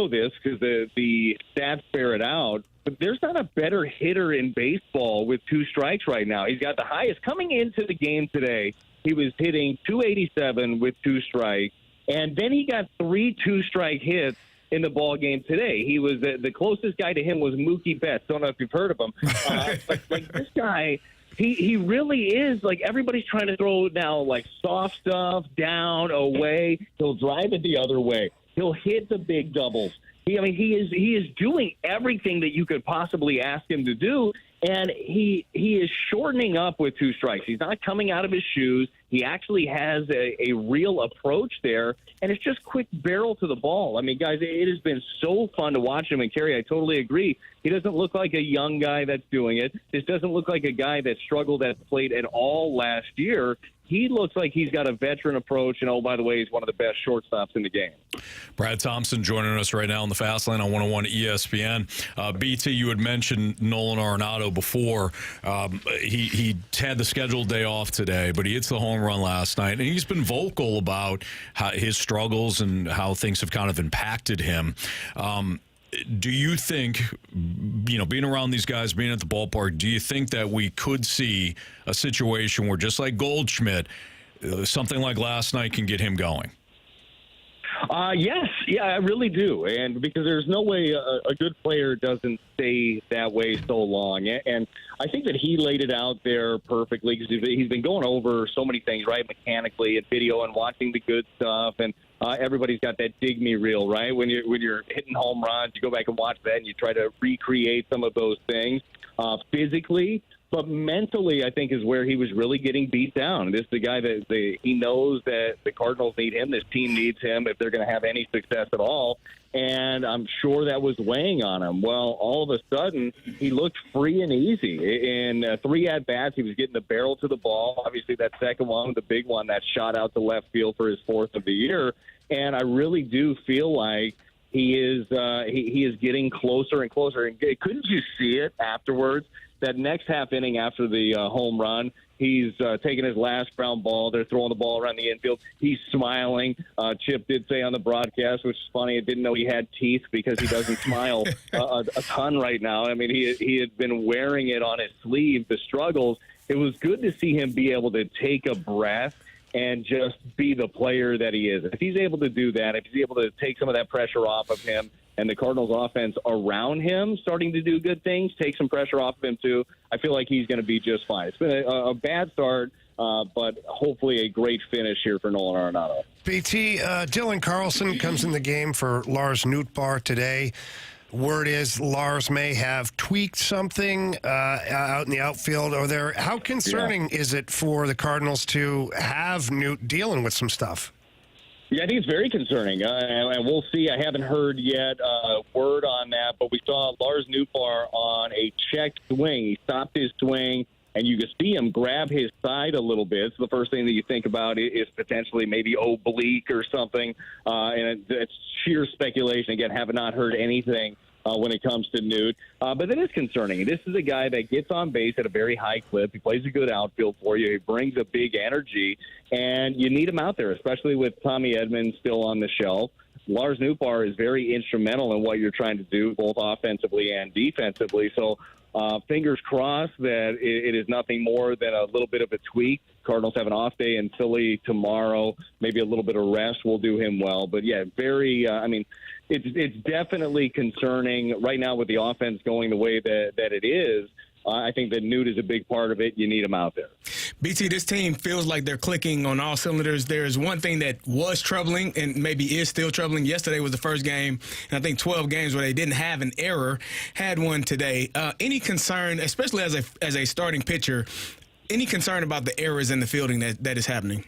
this because the stats bear it out, but there's not a better hitter in baseball with 2 strikes right now. He's got the highest. Coming into the game today, he was hitting .287 with 2 strikes, and then he got 3 2-strike hits in the ball game today. He was the closest guy to him was Mookie Betts. Don't know if you've heard of him. But like this guy, he really is like everybody's trying to throw now like soft stuff down, away. He'll drive it the other way. He'll hit the big doubles. He is doing everything that you could possibly ask him to do, and he is shortening up with 2 strikes. He's not coming out of his shoes. He actually has a real approach there, and it's just quick barrel to the ball. I mean, guys, it has been so fun to watch him, and Carey, I totally agree. He doesn't look like a young guy that's doing it. This doesn't look like a guy that struggled at the plate at all last year. He looks like he's got a veteran approach, and, oh, by the way, he's one of the best shortstops in the game. Brad Thompson joining us right now on the Fast Lane on 101 ESPN. BT, you had mentioned Nolan Arenado before. He had the scheduled day off today, but he hits the home run last night, and he's been vocal about his struggles and how things have kind of impacted him. Do you think, being around these guys, being at the ballpark, do you think that we could see a situation where, just like Goldschmidt, something like last night can get him going? Yes. Yeah, I really do. And because there's no way a good player doesn't stay that way so long. And I think that he laid it out there perfectly because he's been going over so many things, right, mechanically and video and watching the good stuff. And everybody's got that dig me reel, right? When you're hitting home runs, you go back and watch that and you try to recreate some of those things physically. But mentally, I think, is where he was really getting beat down. This is the guy that he knows that the Cardinals need him. This team needs him if they're going to have any success at all. And I'm sure that was weighing on him. Well, all of a sudden, he looked free and easy. In 3 at-bats, he was getting the barrel to the ball. Obviously, that second one, the big one, that shot out to left field for his 4th of the year. And I really do feel like he is getting closer and closer. And couldn't you see it afterwards? That next half inning after the home run, he's taking his last ground ball. They're throwing the ball around the infield. He's smiling. Chip did say on the broadcast, which is funny, I didn't know he had teeth because he doesn't smile a ton right now. I mean, he had been wearing it on his sleeve, the struggles. It was good to see him be able to take a breath and just be the player that he is. If he's able to do that, if he's able to take some of that pressure off of him, and the Cardinals offense around him starting to do good things, take some pressure off of him too, I feel like he's going to be just fine. It's been a bad start, but hopefully a great finish here for Nolan Arenado. BT, Dylan Carlson comes in the game for Lars Nootbaar today. Word is Lars may have tweaked something out in the outfield. How concerning is it for the Cardinals to have Newt dealing with some stuff? Yeah, I think it's very concerning, and we'll see. I haven't heard yet word on that, but we saw Lars Nootbaar on a checked swing. He stopped his swing, and you could see him grab his side a little bit. So the first thing that you think about is potentially maybe oblique or something, and it's sheer speculation. Again, have not heard anything when it comes to Newt. But it is concerning. This is a guy that gets on base at a very high clip. He plays a good outfield for you. He brings a big energy, and you need him out there, especially with Tommy Edmonds still on the shelf. Lars Nootbaar is very instrumental in what you're trying to do, both offensively and defensively. So fingers crossed that it is nothing more than a little bit of a tweak. Cardinals have an off day in Philly tomorrow. Maybe a little bit of rest will do him well. But, yeah, it's definitely concerning right now with the offense going the way that it is. I think that Newt is a big part of it. You need him out there. BT, this team feels like they're clicking on all cylinders. There's one thing that was troubling and maybe is still troubling. Yesterday was the first game, and I think 12 games where they didn't have an error, had one today. Any concern, especially as a starting pitcher, any concern about the errors in the fielding that is happening?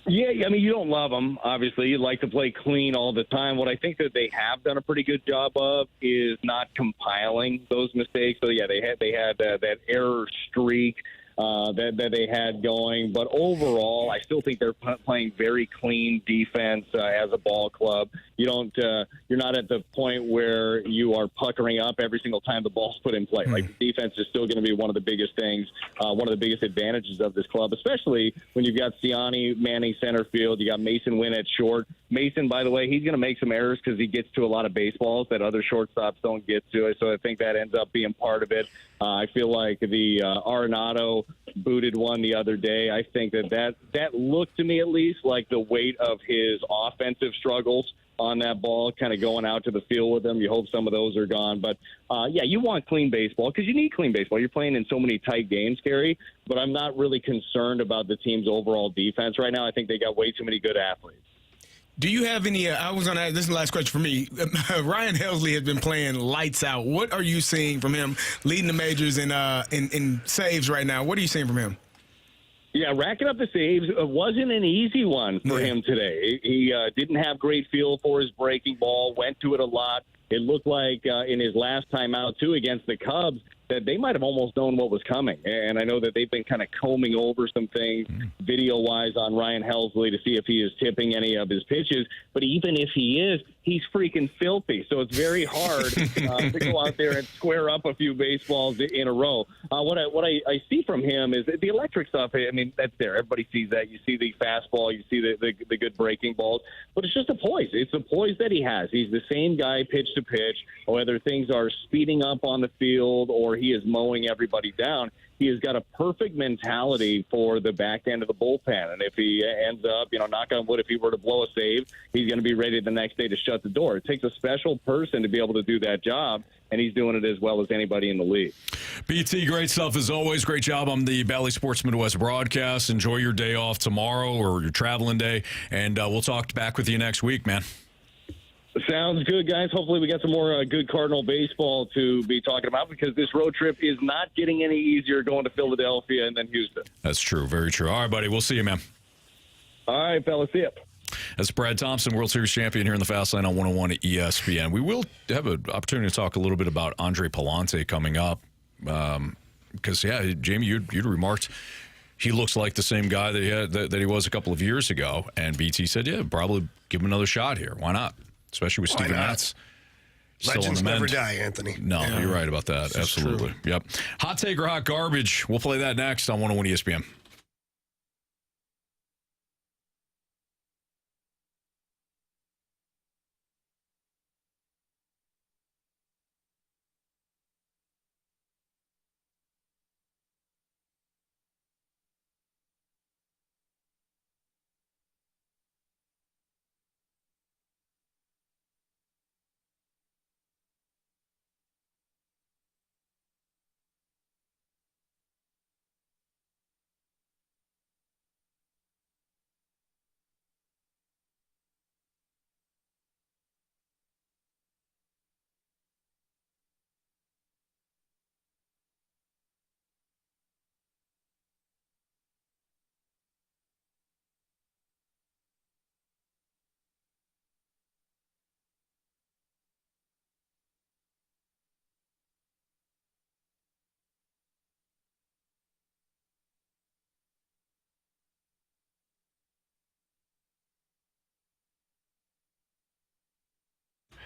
Yeah, I mean, you don't love them, obviously. You like to play clean all the time. What I think that they have done a pretty good job of is not compiling those mistakes. So, yeah, they had that error streak that they had going. But overall, I still think they're playing very clean defense as a ball club. You're not at the point where you are puckering up every single time the ball's put in play. Like, the defense is still going to be one of the biggest things, one of the biggest advantages of this club, especially when you've got Siani manning center field. You got Mason Wynn at short. Mason, by the way, he's going to make some errors because he gets to a lot of baseballs that other shortstops don't get to. So I think that ends up being part of it. I feel like the Arenado booted one the other day. I think that looked to me at least like the weight of his offensive struggles on that ball, kind of going out to the field with him. You hope some of those are gone. But, yeah, you want clean baseball because you need clean baseball. You're playing in so many tight games, Carey, but I'm not really concerned about the team's overall defense right now. I think they got way too many good athletes. Do you have any? I was going to ask. This is the last question for me. Ryan Helsley has been playing lights out. What are you seeing from him, leading the majors in saves right now? What are you seeing from him? Yeah, racking up the saves wasn't an easy one for him today. He didn't have great feel for his breaking ball. Went to it a lot. It looked like in his last time out too against the Cubs that they might have almost known what was coming. And I know that they've been kind of combing over some things video-wise on Ryan Helsley to see if he is tipping any of his pitches. But even if he is, he's freaking filthy. So it's very hard to go out there and square up a few baseballs in a row. What I see from him is the electric stuff. I mean, that's there. Everybody sees that. You see the fastball. You see the good breaking balls. But it's just a poise. It's a poise that he has. He's the same guy pitch to pitch, whether things are speeding up on the field or he is mowing everybody down. He has got a perfect mentality for the back end of the bullpen. And if he ends up, knock on wood, if he were to blow a save, he's going to be ready the next day to shut the door. It takes a special person to be able to do that job, and he's doing it as well as anybody in the league. BT, great stuff as always. Great job on the Bally Sports Midwest broadcast. Enjoy your day off tomorrow or your traveling day, and we'll talk back with you next week, man. Sounds good, guys. Hopefully we got some more good Cardinal baseball to be talking about because this road trip is not getting any easier going to Philadelphia and then Houston. That's true. Very true. All right, buddy. We'll see you, man. All right, fellas. See ya. That's Brad Thompson, World Series champion here in the Fast Lane on 101 at ESPN. We will have an opportunity to talk a little bit about Andre Pallante coming up because, yeah, Jamie, you'd remarked he looks like the same guy that he was a couple of years ago. And BT said, yeah, probably give him another shot here. Why not? Especially with Steven Matz. Legends never die, Anthony. No, you're right about that. Absolutely. Yep. Hot take or hot garbage. We'll play that next on 101 ESPN.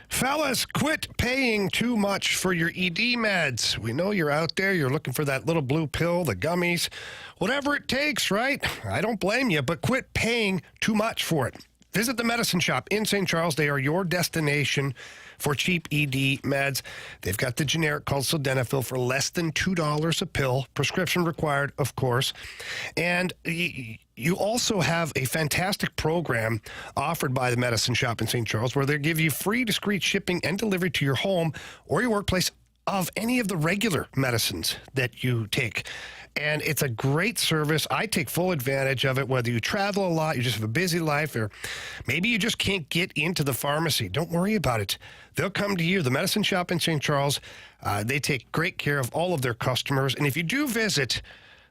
Fellas, quit paying too much for your ED meds. We know you're out there. You're looking for that little blue pill, the gummies, whatever it takes, right? I don't blame you, but quit paying too much for it. Visit the Medicine Shop in St. Charles. They are your destination for cheap ED meds. They've got the generic called Sildenafil for less than $2 a pill. Prescription required, of course. And you also have a fantastic program offered by the Medicine Shop in St. Charles where they give you free discreet shipping and delivery to your home or your workplace of any of the regular medicines that you take. And it's a great service. I take full advantage of it, whether you travel a lot, you just have a busy life, or maybe you just can't get into the pharmacy. Don't worry about it. They'll come to you. The Medicine Shop in St. Charles, they take great care of all of their customers. And if you do visit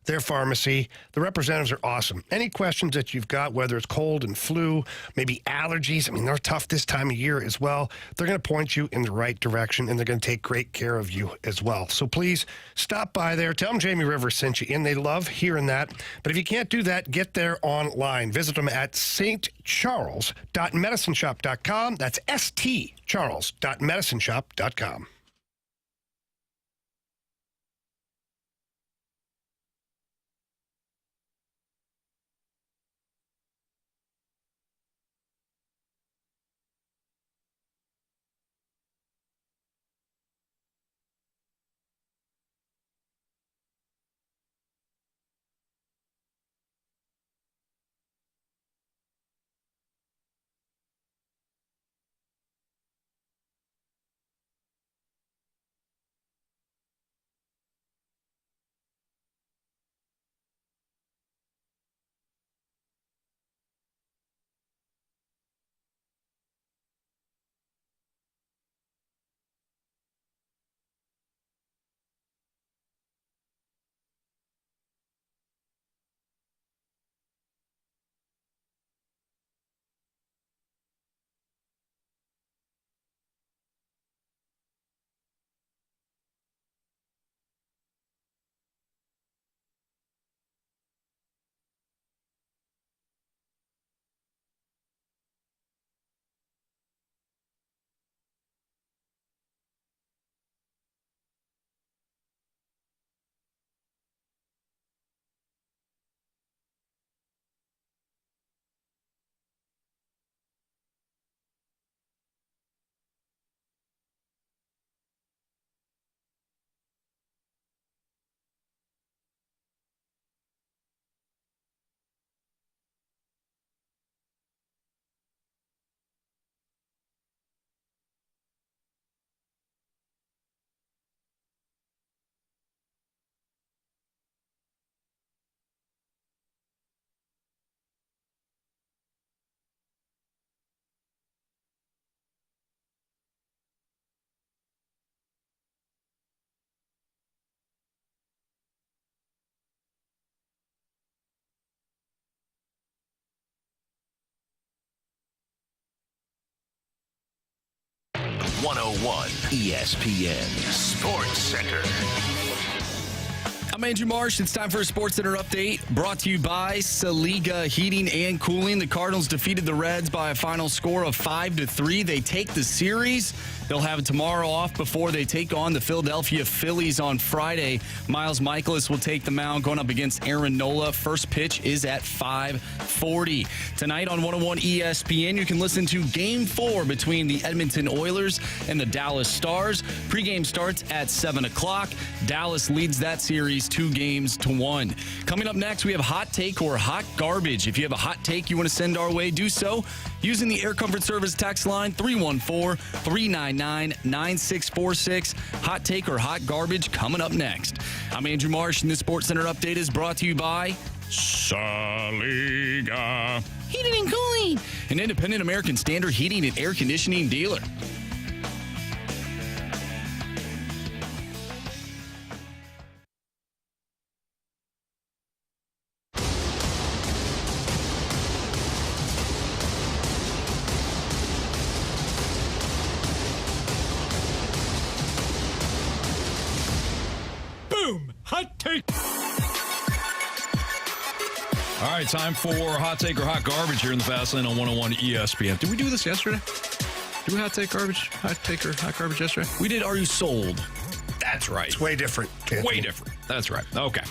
their pharmacy. The representatives are awesome. Any questions that you've got, whether it's cold and flu, maybe allergies, I mean, they're tough this time of year as well. They're going to point you in the right direction, and they're going to take great care of you as well. So please stop by there. Tell them Jamie Rivers sent you in. They love hearing that. But if you can't do that, get there online. Visit them at stcharles.medicineshop.com. That's stcharles.medicineshop.com. ESPN Sports Center. I'm Andrew Marsh. It's time for a Sports Center update brought to you by Saliga Heating and Cooling. The Cardinals defeated the Reds by a final score of 5-3. They take the series. They'll have tomorrow off before they take on the Philadelphia Phillies on Friday. Miles Michaelis will take the mound going up against Aaron Nola. First pitch is at 5:40. Tonight on 101 ESPN, you can listen to Game 4 between the Edmonton Oilers and the Dallas Stars. Pregame starts at 7 o'clock. Dallas leads that series 2-1. Coming up next, we have Hot Take or Hot Garbage. If you have a hot take you want to send our way, do so using the Air Comfort Service text line 314-399-9646. Hot Take or Hot Garbage coming up next. I'm Andrew Marsh, and this Sports Center update is brought to you by Saliga Heating and Cooling, an independent American Standard heating and air conditioning dealer. Hot Take. All right, time for Hot Take or Hot Garbage here in the Fast Lane on 101 ESPN. Did we do this yesterday? Did we Hot Take or Hot Garbage yesterday? We did Are You Sold? That's right. It's way different. Way different. That's right. Okay.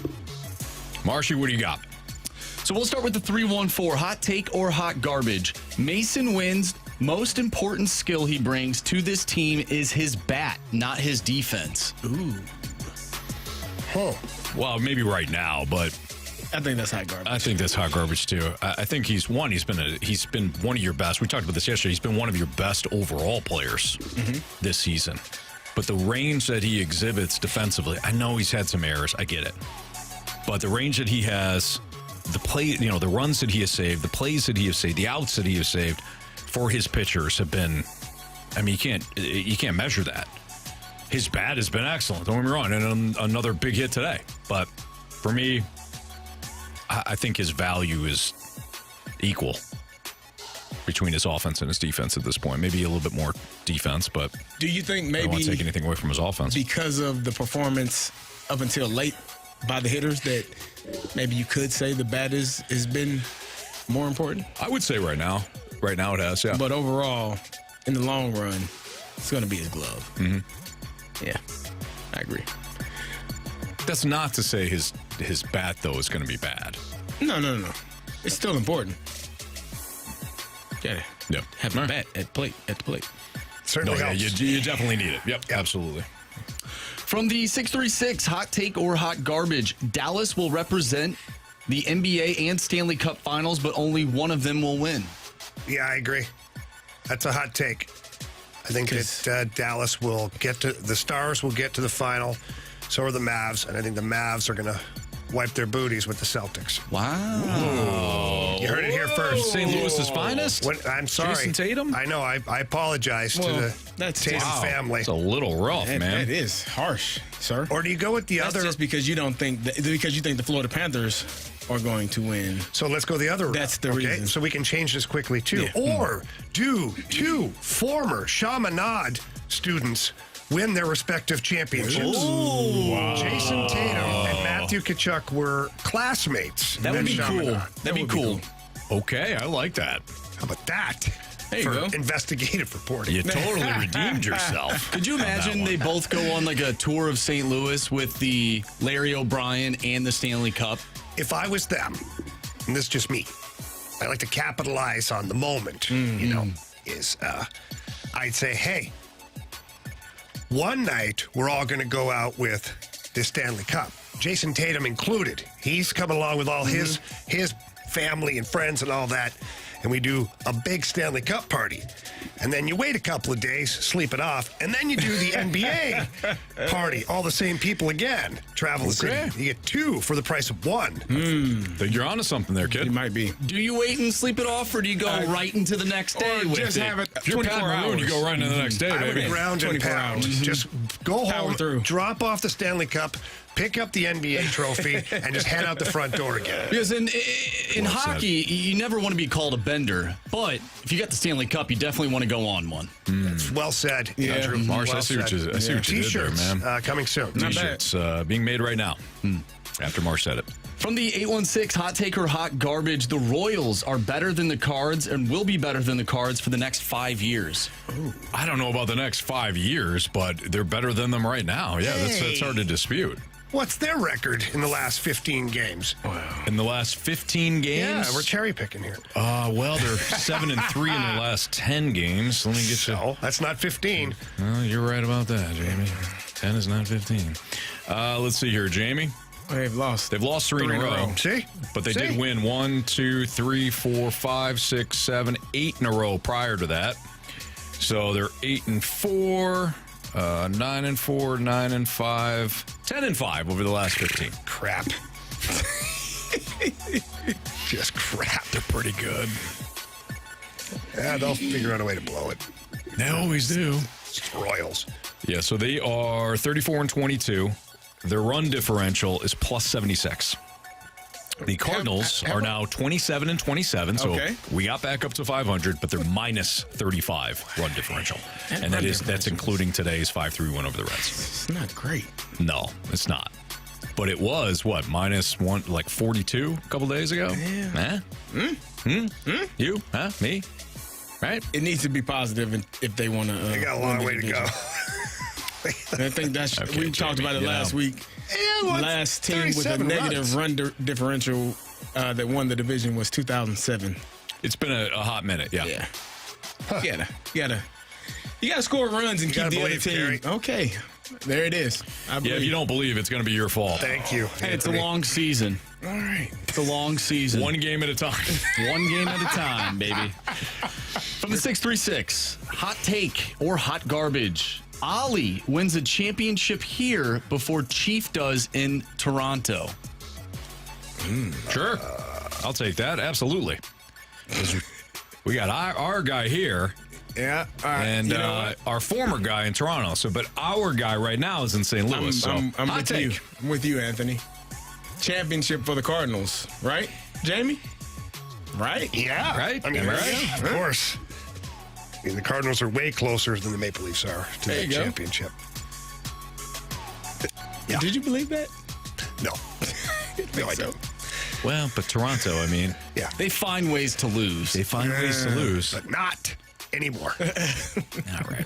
Marshy, what do you got? So we'll start with the 314. Hot Take or Hot Garbage. Mason Wynn's most important skill he brings to this team is his bat, not his defense. Ooh. Huh. Well, maybe right now, but I think that's hot garbage. I think that's hot garbage too. I think he's been one of your best. We talked about this yesterday. He's been one of your best overall players this season. But the range that he exhibits defensively, I know he's had some errors. I get it. But the range that he has, the runs that he has saved, the plays that he has saved, the outs that he has saved for his pitchers have been, I mean, you can't measure that. His bat has been excellent. Don't get me wrong. And another big hit today. But for me, I think his value is equal between his offense and his defense at this point. Maybe a little bit more defense, but do you think I maybe don't want to take anything away from his offense because of the performance up until late by the hitters that maybe you could say the bat has been more important? I would say right now it has, yeah. But overall, in the long run, it's going to be his glove. Mm-hmm. Yeah, I agree. That's not to say his bat, though, is going to be bad. No. It's still important. Yeah. Have a bat at the plate. Certainly helps. You definitely need it. Yep, absolutely. From the 636 hot take or hot garbage, Dallas will represent the NBA and Stanley Cup finals, but only one of them will win. Yeah, I agree. That's a hot take. I think that Dallas will the Stars will get to the final. So are the Mavs, and I think the Mavs are going to wipe their booties with the Celtics. Wow. You heard it here first. St. Louis's finest? I'm sorry. Jason Tatum? I know. I apologize to the Tatum family. It's a little rough, man. That is harsh, sir. Or do you go with the other? Just because you don't think because you think the Florida Panthers are going to win. So let's go the other route. That's the reason. So we can change this quickly, too. Yeah. Or do two former Chaminade students win their respective championships? Wow. Jason Tatum and Matthew Tkachuk were classmates. That would be cool. That'd be cool. Okay, I like that. How about that? There you for go. Investigative reporting. You totally redeemed yourself. Could you imagine they both go on like a tour of St. Louis with the Larry O'Brien and the Stanley Cup? If I was them, and this is just me, I like to capitalize on the moment, I'd say, hey, one night we're all going to go out with this Stanley Cup. Jason Tatum included. He's coming along with all his family and friends and all that. And we do a big Stanley Cup party. And then you wait a couple of days, sleep it off, and then you do the NBA party. All the same people again. Travel the city. You get two for the price of one. Think you're onto something there, kid. You might be. Do you wait and sleep it off, or do you go right into the next day with just it? have it If you're Pat 24 Maroon, hours. you go right into the next day, I would baby. ground and 24 pound. hours. Just go Power home, through. drop off the Stanley Cup, pick up the NBA trophy, and just head out the front door again. Because in hockey, you never want to be called a bender. But if you got the Stanley Cup, you definitely want to go on one. That's well said, Andrew. Marsh, well I see what you did there, T-shirts man. coming soon. T-shirts being made right now. After Marsh said it. From the 816 hot take or hot garbage, the Royals are better than the Cards and will be better than the Cards for the next 5 years. Ooh. I don't know about the next 5 years, but they're better than them right now. Yeah, that's hard to dispute. What's their record in the last 15 games? In the last 15 games? Yeah, we're cherry picking here. Well, they're 7-3 in their last 10 games. Let me get you. That's not 15. Well, you're right about that, Jamie. 10 is not 15. Let's see here, Jamie. They've lost. They've lost three in a row. See? But they did win 1, 2, 3, 4, 5, 6, 7, 8 in a row prior to that. So they're 8-4, 9-4, 9-5, 10-5 over the last 15. Crap. Just crap. They're pretty good. Yeah, they'll figure out a way to blow it. They always do. It's Royals. Yeah, so they are 34-22. Their run differential is plus 76. The Cardinals are now 27-27, so we got back up to 500, but they're minus 35 run differential, and that's including today's 5-3 win over the Reds. It's not great. No, it's not. But it was minus 42 a couple days ago. Yeah. You? Huh? Me? Right? It needs to be positive if they want to. They got a long way to go. I think that's we talked about it last week. Yeah, last team with a negative run differential that won the division was 2007. It's been a hot minute, yeah. Yeah. You gotta score runs and keep the other team. Carey. Okay, there it is. If you don't believe, it's going to be your fault. Thank you. Hey, it's a long season. All right. It's a long season. One game at a time. One game at a time, baby. From the 636, hot take or hot garbage. Oli wins a championship here before Chief does in Toronto. Sure. I'll take that. Absolutely. We got our guy here. Yeah. And our former guy in Toronto. But our guy right now is in St. Louis. I'm with you. I'm with you, Anthony. championship for the Cardinals, right, Jamie? Right? Yeah. Right? I mean, Right? of course. I mean, the Cardinals are way closer than the Maple Leafs are to There that you go. championship. Did you believe that? No. No, I don't. Well, but Toronto, I mean, Yeah. They find ways to lose. they find ways to lose. But not anymore. All right.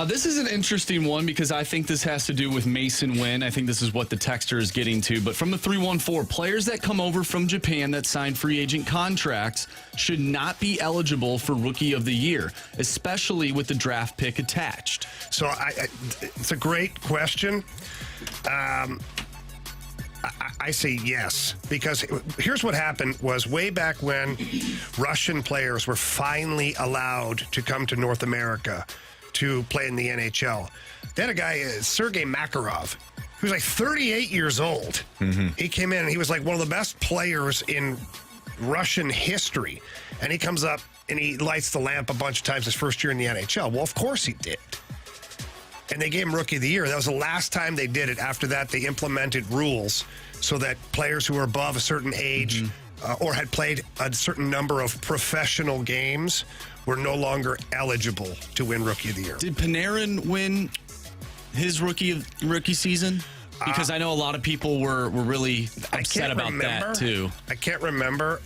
This is an interesting one because I think this has to do with Mason Wynn. I think this is what the texter is getting to. But from the 314, players that come over from Japan that sign free agent contracts should not be eligible for Rookie of the Year, especially with the draft pick attached. So it's a great question. I say yes, because here's what happened was way back when Russian players were finally allowed to come to North America to play in the NHL. They had a guy, Sergei Makarov, who was like 38 years old. He came in and he was like one of the best players in Russian history. And he comes up and he lights the lamp a bunch of times his first year in the NHL. Well, of course he did. And they gave him Rookie of the Year. That was the last time they did it. After that, they implemented rules so that players who were above a certain age or had played a certain number of professional games were no longer eligible to win Rookie of the Year. Did Panarin win his rookie season? Because I know a lot of people were really upset about that, too. I can't remember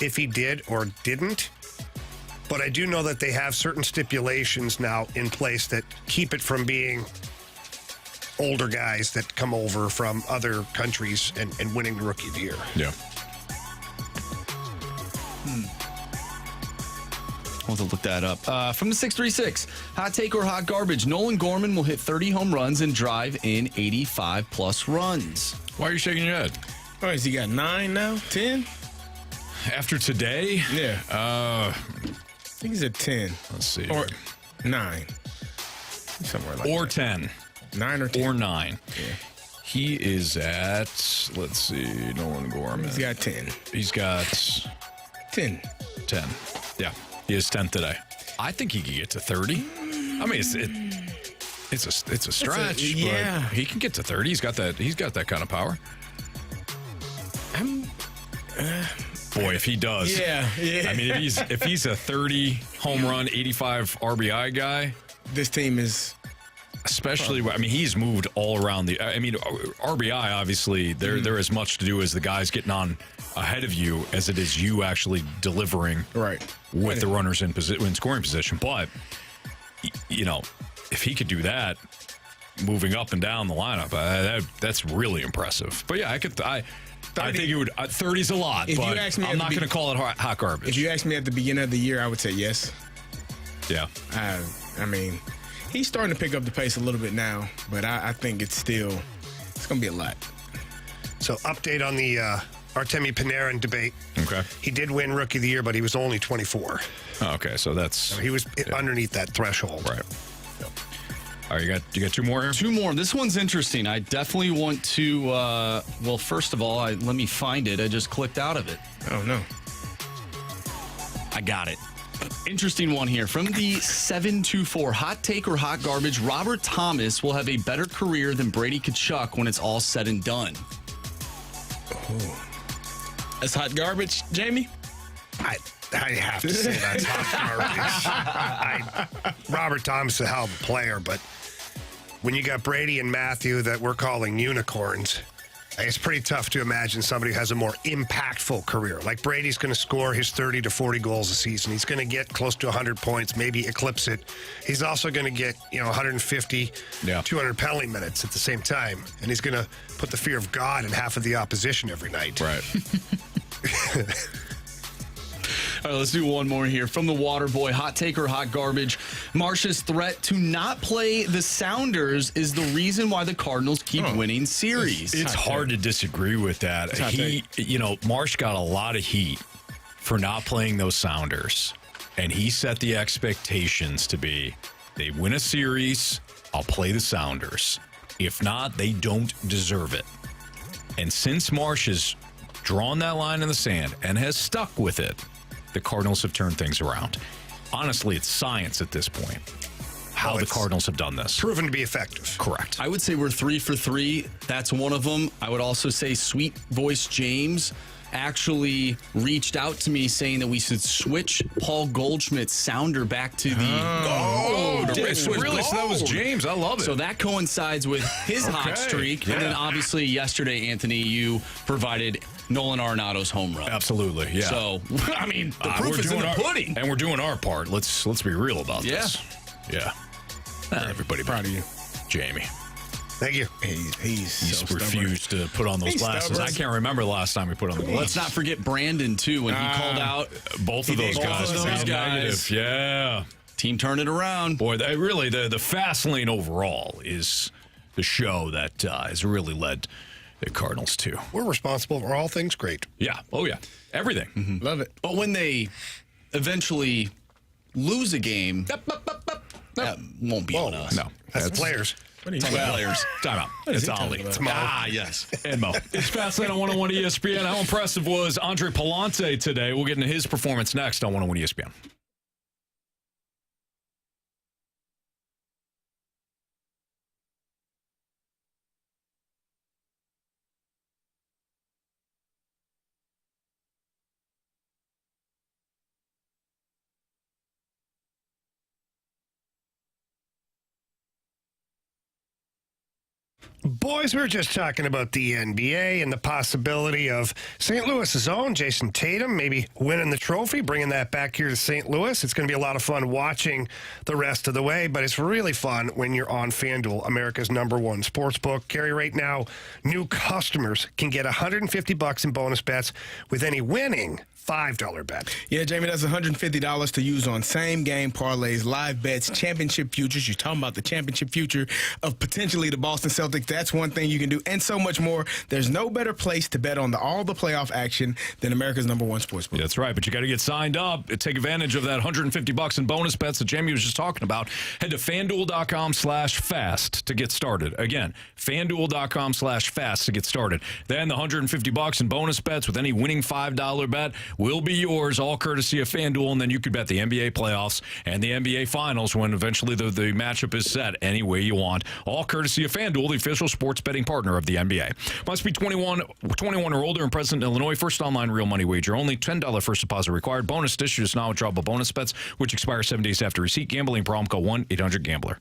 if he did or didn't. But I do know that they have certain stipulations now in place that keep it from being older guys that come over from other countries and winning the Rookie of the Year. Yeah. We'll have to look that up. From the 636, hot take or hot garbage, Nolan Gorman will hit 30 home runs and drive in 85-plus runs. Why are you shaking your head? Oh, has he got 9 now? 10? After today? Yeah. I think he's at 10. Let's see. Or 9. Somewhere like Or that. 10. 9 or 10. Or 9. Yeah. He is at, let's see, Nolan Gorman. He's got 10. He's got 10. 10. Yeah, he is 10 today. I think he could get to 30. I mean, it's a stretch. Yeah. But he can get to 30. He's got that kind of power. Boy, if he does. Yeah. I mean, if he's a 30 home run, 85 RBI guy, this team is. Especially, I mean, he's moved all around the. I mean, RBI obviously there is much to do as the guys getting on ahead of you as it is you actually delivering with the runners in scoring position. But you know, if he could do that, moving up and down the lineup, that's really impressive. But yeah, I think it would. 30's a lot, If but you ask me I'm not going to call it hot garbage. If you asked me at the beginning of the year, I would say yes. Yeah. I mean, he's starting to pick up the pace a little bit now, but I think it's going to be a lot. So update on the Artemi Panarin debate. Okay. He did win Rookie of the Year, but he was only 24. Oh, okay, so that's he was underneath that threshold. Right. All right, you got 2 more here? 2 more. This one's interesting. I definitely want to, well, first of all, let me find it. I just clicked out of it. Oh, no. I got it. Interesting one here. From the 724, hot take or hot garbage, Robert Thomas will have a better career than Brady Tkachuk when it's all said and done. Oh. That's hot garbage, Jamie? I have to say that's hot garbage. Robert Thomas is a hell of a player, but when you got Brady and Matthew that we're calling unicorns, it's pretty tough to imagine somebody who has a more impactful career. Like Brady's going to score his 30 to 40 goals a season. He's going to get close to 100 points, maybe eclipse it. He's also going to get 150, 200 penalty minutes at the same time. And he's going to put the fear of God in half of the opposition every night. Right. All right, let's do one more here. From the Waterboy, hot take or hot garbage, Marsh's threat to not play the Sounders is the reason why the Cardinals keep winning series. It's hard to disagree with that. Marsh got a lot of heat for not playing those Sounders, and he set the expectations to be, they win a series, I'll play the Sounders. If not, they don't deserve it. And since Marsh has drawn that line in the sand and has stuck with it, the Cardinals have turned things around. Honestly, it's science at this point. how the Cardinals have done this. Proven to be effective. Correct. I would say we're 3 for 3. That's one of them. I would also say Sweet Voice James actually reached out to me saying that we should switch Paul Goldschmidt's sounder back to the really? So that was James. I love it. So that coincides with his hot streak. Yeah. And then obviously yesterday, Anthony, you provided Nolan Arenado's home run. Absolutely, yeah. So, I mean, the proof is in the pudding. And we're doing our part. Let's be real about this. Yeah. Everybody Proud of you. Jamie. Thank you. He's so refused to put on those glasses. stubborn. I can't remember the last time we put on the glasses. Let's not forget Brandon, too, when he called out both of those guys. Negative. Yeah. Team turned it around. Boy, really, the fast lane overall is the show that has really led the Cardinals to. We're responsible for all things great. Yeah. Oh, yeah. Everything. Mm-hmm. Love it. But when they eventually lose a game, that won't be on us. No. That's the players. Players. Time out. It's Oli. It's Mo. Yes. And Mo. It's Fastlane on 101 ESPN. How impressive was Andre Pallante today? We'll get into his performance next on 101 ESPN. Boys, we were just talking about the NBA and the possibility of St. Louis's own Jason Tatum maybe winning the trophy, bringing that back here to St. Louis. It's going to be a lot of fun watching the rest of the way, but it's really fun when you're on FanDuel, America's #1 sportsbook. Carey, right now, new customers can get $150 in bonus bets with any winning $5 bet. Yeah, Jamie, that's $150 to use on same-game parlays, live bets, championship futures. You're talking about the championship future of potentially the Boston Celtics. That's one thing you can do, and so much more. There's no better place to bet on all the playoff action than America's #1 sportsbook. That's right, but you got to get signed up and take advantage of that $150 in bonus bets that Jamie was just talking about. Head to FanDuel.com/fast to get started. Again, FanDuel.com/fast to get started. Then the $150 in bonus bets with any winning $5 bet will be yours, all courtesy of FanDuel, and then you could bet the NBA playoffs and the NBA Finals when eventually the matchup is set any way you want. All courtesy of FanDuel, the official sports betting partner of the NBA. Must be 21 or older and present in Illinois. First online real money wager only. $10 first deposit required. Bonus issued is non-withdrawable bonus bets, which expire 7 days after receipt. Gambling problem, call 1-800-GAMBLER.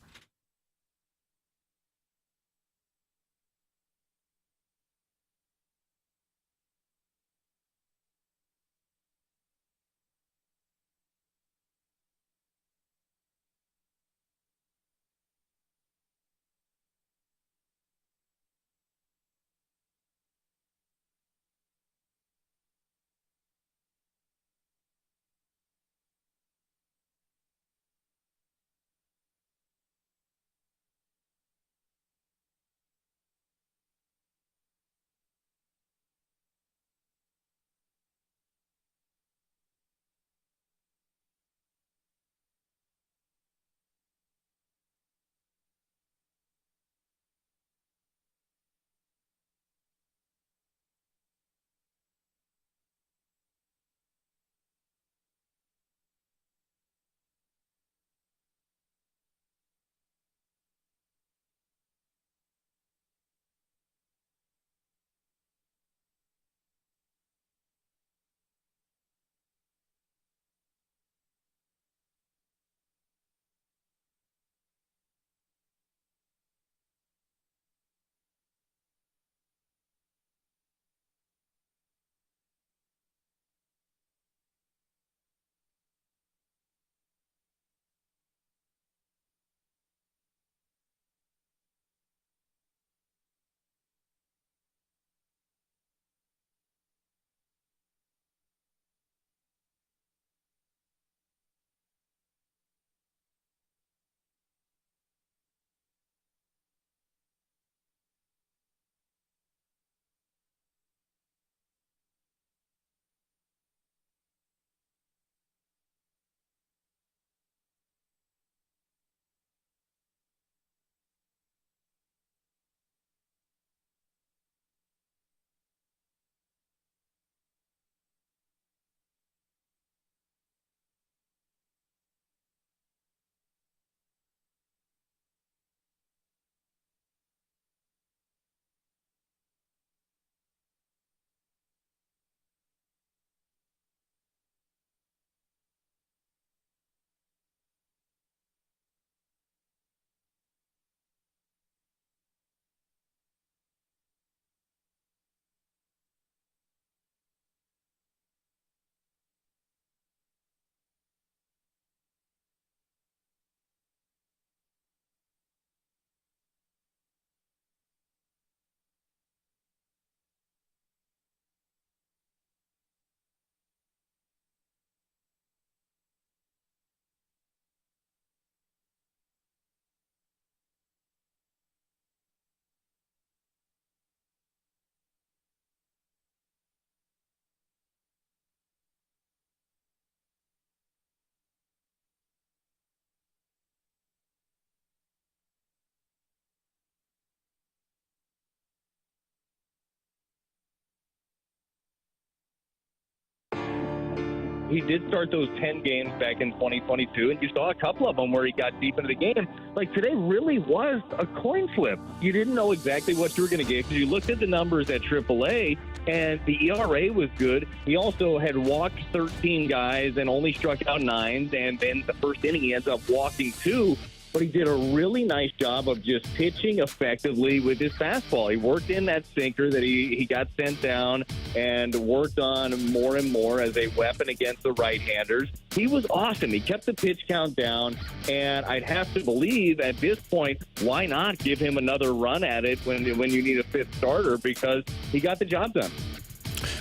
he did start those 10 games back in 2022, and you saw a couple of them where he got deep into the game. Like, today really was a coin flip. You didn't know exactly what you were going to get because you looked at the numbers at AAA, and the ERA was good. He also had walked 13 guys and only struck out 9, and then the first inning he ends up walking 2. But he did a really nice job of just pitching effectively with his fastball. He worked in that sinker that he got sent down and worked on more and more as a weapon against the right-handers. He was awesome. He kept the pitch count down, and I'd have to believe at this point, why not give him another run at it when you need a fifth starter, because he got the job done.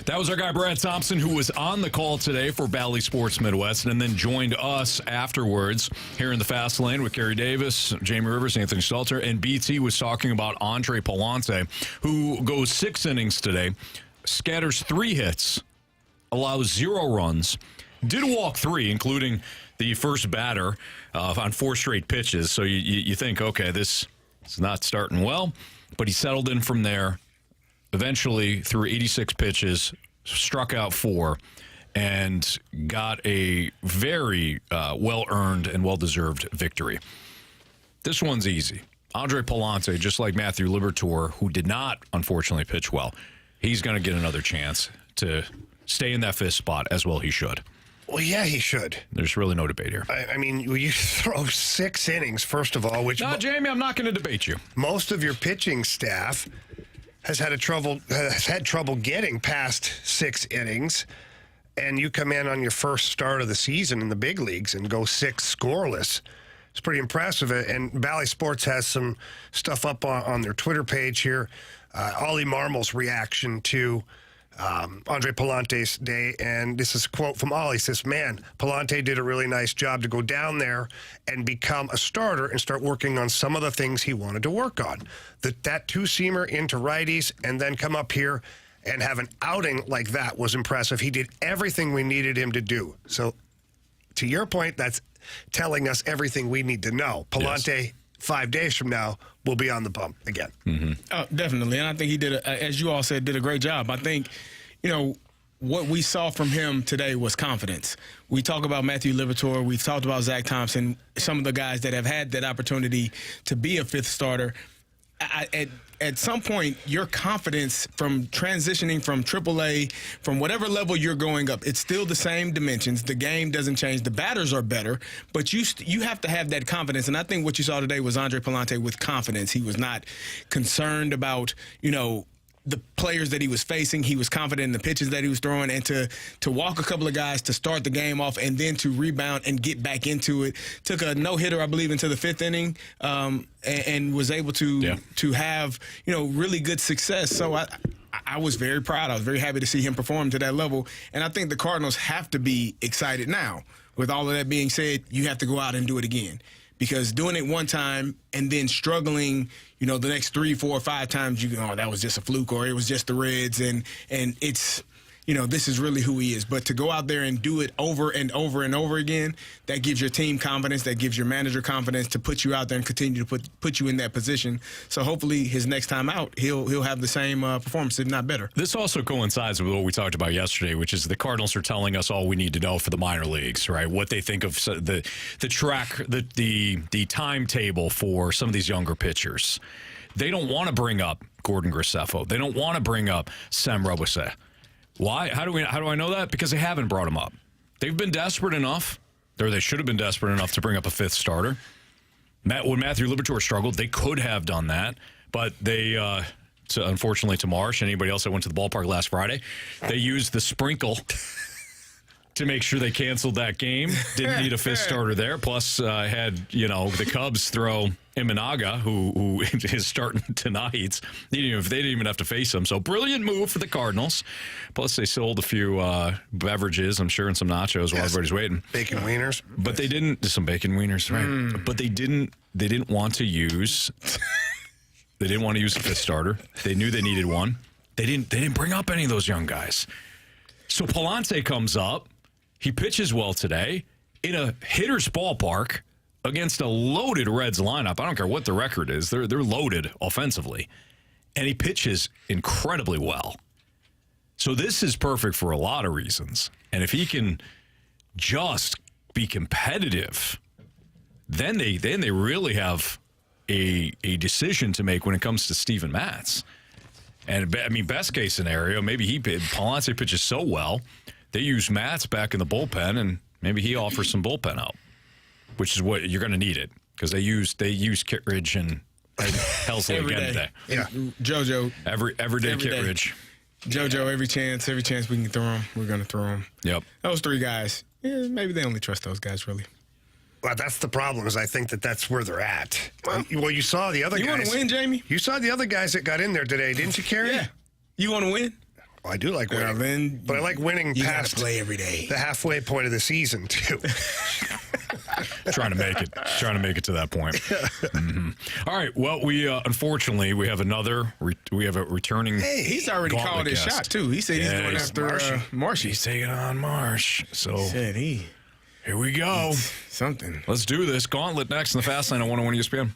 That was our guy, Brad Thompson, who was on the call today for Bally Sports Midwest and then joined us afterwards here in the Fast Lane with Carey Davis, Jamie Rivers, Anthony Stalter, and BT was talking about Andre Pallante, who goes 6 innings today, scatters 3 hits, allows 0 runs, did walk 3, including the first batter on 4 straight pitches. So you think, okay, this is not starting well, but he settled in from there. Eventually, through 86 pitches, struck out 4, and got a very well-earned and well-deserved victory. This one's easy. Andre Pallante, just like Matthew Liberatore, who did not, unfortunately, pitch well, he's going to get another chance to stay in that 5th spot, as well he should. Well, yeah, he should. There's really no debate here. I mean, you throw 6 innings, first of all, which... No, Jamie, I'm not going to debate you. Most of your pitching staff has had trouble getting past 6 innings, and you come in on your first start of the season in the big leagues and go 6 scoreless. It's pretty impressive. And Bally Sports has some stuff up on their Twitter page here. Oli Marmol's reaction to Andre Pallante's day, and this is a quote from Oli. He says, man, Pallante did a really nice job to go down there and become a starter and start working on some of the things he wanted to work on. That 2-seamer into righties and then come up here and have an outing like that was impressive. He did everything we needed him to do. So to your point, that's telling us everything we need to know. Pallante, yes, 5 days from now, will be on the bump again. Mm-hmm. Oh, definitely. And I think he did, as you all said, did a great job. I think, what we saw from him today was confidence. We talk about Matthew Liberatore. We've talked about Zach Thompson, some of the guys that have had that opportunity to be a 5th starter. At some point, your confidence from transitioning from AAA, from whatever level you're going up, it's still the same dimensions. The game doesn't change. The batters are better, but you have to have that confidence. And I think what you saw today was Andre Pallante with confidence. He was not concerned about, the players that he was facing. He was confident in the pitches that he was throwing, and to walk a couple of guys to start the game off and then to rebound and get back into it. Took a no-hitter, I believe, into the 5th inning, and was able to have, really good success. So I was very proud. I was very happy to see him perform to that level. And I think the Cardinals have to be excited now. With all of that being said, you have to go out and do it again. Because doing it one time and then struggling, the next 3, 4, 5 times, that was just a fluke, or it was just the Reds, and it's, this is really who he is. But to go out there and do it over and over and over again, that gives your team confidence, that gives your manager confidence to put you out there and continue to put you in that position. So hopefully his next time out, he'll have the same performance, if not better. This also coincides with what we talked about yesterday, which is the Cardinals are telling us all we need to know for the minor leagues, right? What they think of the track, the timetable for some of these younger pitchers. They don't want to bring up Gordon Graceffo. They don't want to bring up Sam Robuset. Why? How do I know that? Because they haven't brought him up. They've been desperate enough, or they should have been desperate enough to bring up a 5th starter. When Matthew Liberatore struggled, they could have done that, but they, unfortunately to Marsh and anybody else that went to the ballpark last Friday, they used the sprinkle to make sure they canceled that game. Didn't need a 5th starter there. Plus, had the Cubs throw Imanaga, who is starting tonight. They didn't even have to face him. So brilliant move for the Cardinals. Plus, they sold a few beverages, I'm sure, and some nachos while everybody's waiting. Bacon wieners, but they didn't. Some bacon wieners, right? But they didn't want to use. They didn't want to use a 5th starter. They knew they needed one. They didn't bring up any of those young guys. So Pallante comes up. He pitches well today in a hitter's ballpark against a loaded Reds lineup. I don't care what the record is. They're loaded offensively. And he pitches incredibly well. So this is perfect for a lot of reasons. And if he can just be competitive, then they really have a decision to make when it comes to Steven Matz. And I mean, best case scenario, maybe Pallante pitches so well, they use Matz back in the bullpen, and maybe he offers some bullpen help, which is what you're going to need it because they use Kittredge and Helsley again today. Yeah, JoJo every day Kittredge. JoJo, every chance we can throw him, we're going to throw him. Yep. Those three guys, maybe they only trust those guys, really. Well, that's the problem. Is I think that's where they're at. Well, you saw the other guys. You want to win, Jamie? You saw the other guys that got in there today, didn't you, Carey? Yeah. You want to win? Well, I do like winning, then but I like winning you past gotta play every day. The halfway point of the season too. Trying to make it to that point. Mm-hmm. All right. Well, we unfortunately we have a returning. Hey, he's already called his shot too. He said he's going after Marsh. He's taking on Marsh. So said he. Here we go. Something. Let's do this. Gauntlet next in the Fast Lane on 101 ESPN.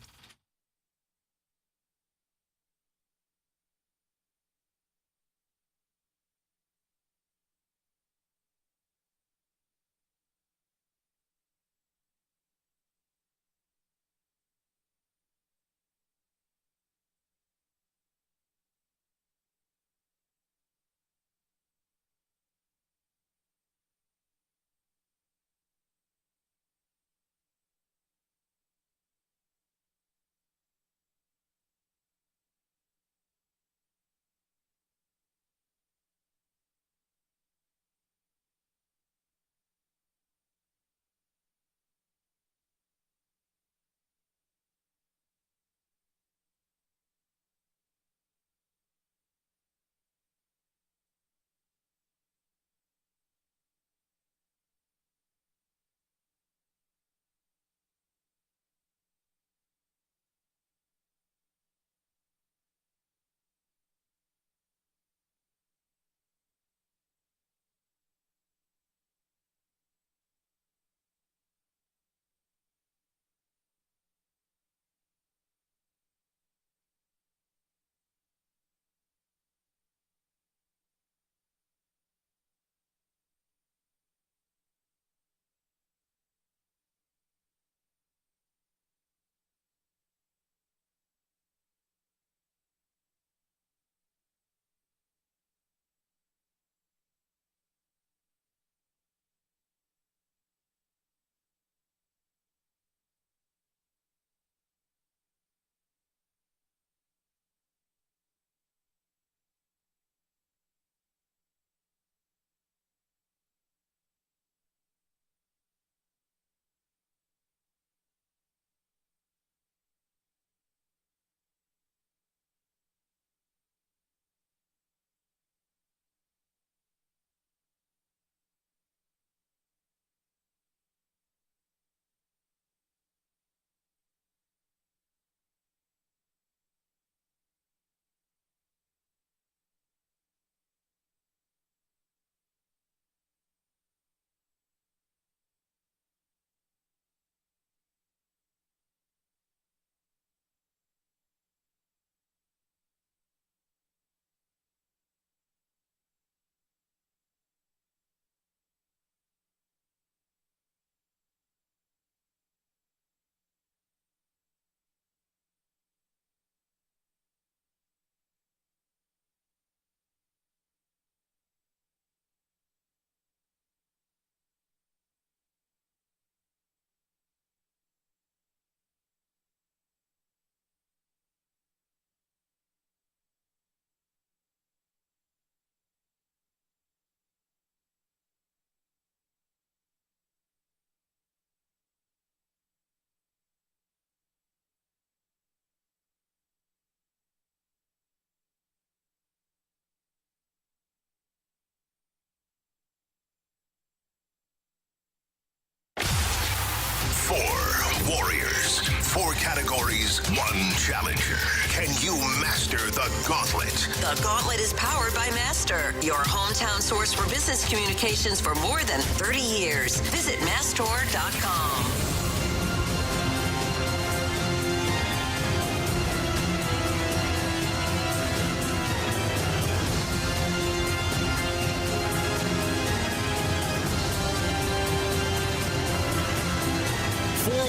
Four warriors, four categories, one challenger. Can you master the gauntlet? The Gauntlet is powered by Master, your hometown source for business communications for more than 30 years. Visit mastor.com.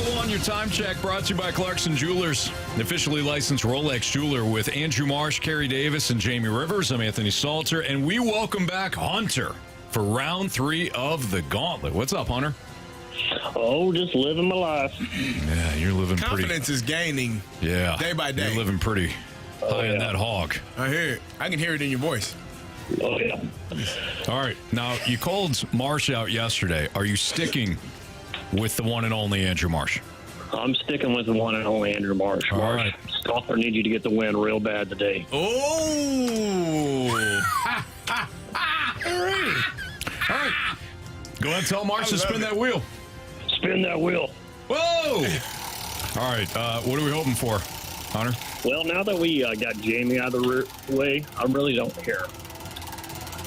201, your time check brought to you by Clarkson Jewelers, an officially licensed Rolex jeweler with Andrew Marsh, Carey Davis, and Jamie Rivers. I'm Anthony Stalter, and we welcome back Hunter for round 3 of the Gauntlet. What's up, Hunter? Oh, just living my life. Yeah, you're living Confidence is gaining day by day. You're living pretty high in that hog. I hear it. I can hear it in your voice. Oh, yeah. All right. Now, you called Marsh out yesterday. Are you sticking with the one and only Andrew Marsh? I'm sticking with the one and only Andrew Marsh. All Marsh, right. Stalter needs you to get the win real bad today. Oh! All right. Go ahead and tell Marsh to spin that wheel. Spin that wheel. Whoa! All right. What are we hoping for, Hunter? Well, now that we got Jamie out of the way, I really don't care.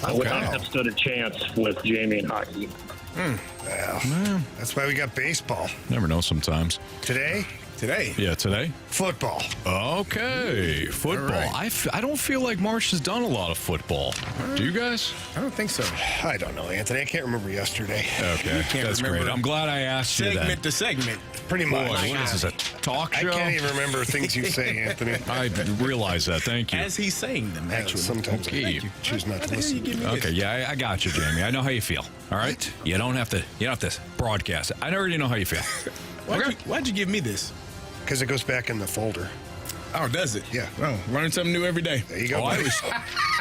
I would not have stood a chance with Jamie in hockey. Well, that's why we got baseball. Never know sometimes. Today? Today? Yeah, today. Football. Okay, football. Right. I don't feel like Marsh has done a lot of football. Do you guys? I don't think so. I don't know, Anthony. I can't remember yesterday. Okay, that's great. I'm glad I asked you that. Segment to segment. Pretty much. Boy, what is this, a talk show? I can't even remember things you say, Anthony. I realize that. Thank you. As he's saying them, actually. Sometimes I choose not to listen. Okay, yeah, I got you, Jamie. I know how you feel. All right, you don't have to broadcast it. I already know how you feel. Why'd you give me this? Because it goes back in the folder. Oh, does it? Yeah. Oh, learn something new every day. There you go. I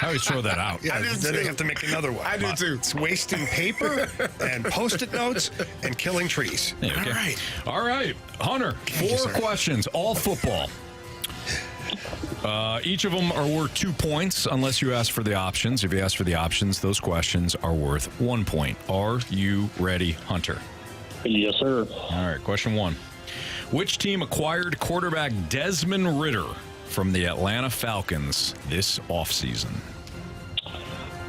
always throw that out. Yeah, then they have to make another one. I do too. It's wasting paper and Post-it notes and killing trees. Okay. All right, Hunter. 4 questions, all football. Each of them are worth 2 points unless you ask for the options. If you ask for the options, those questions are worth 1 point. Are you ready, Hunter? Yes, sir. All right, question 1. Which team acquired quarterback Desmond Ridder from the Atlanta Falcons this offseason?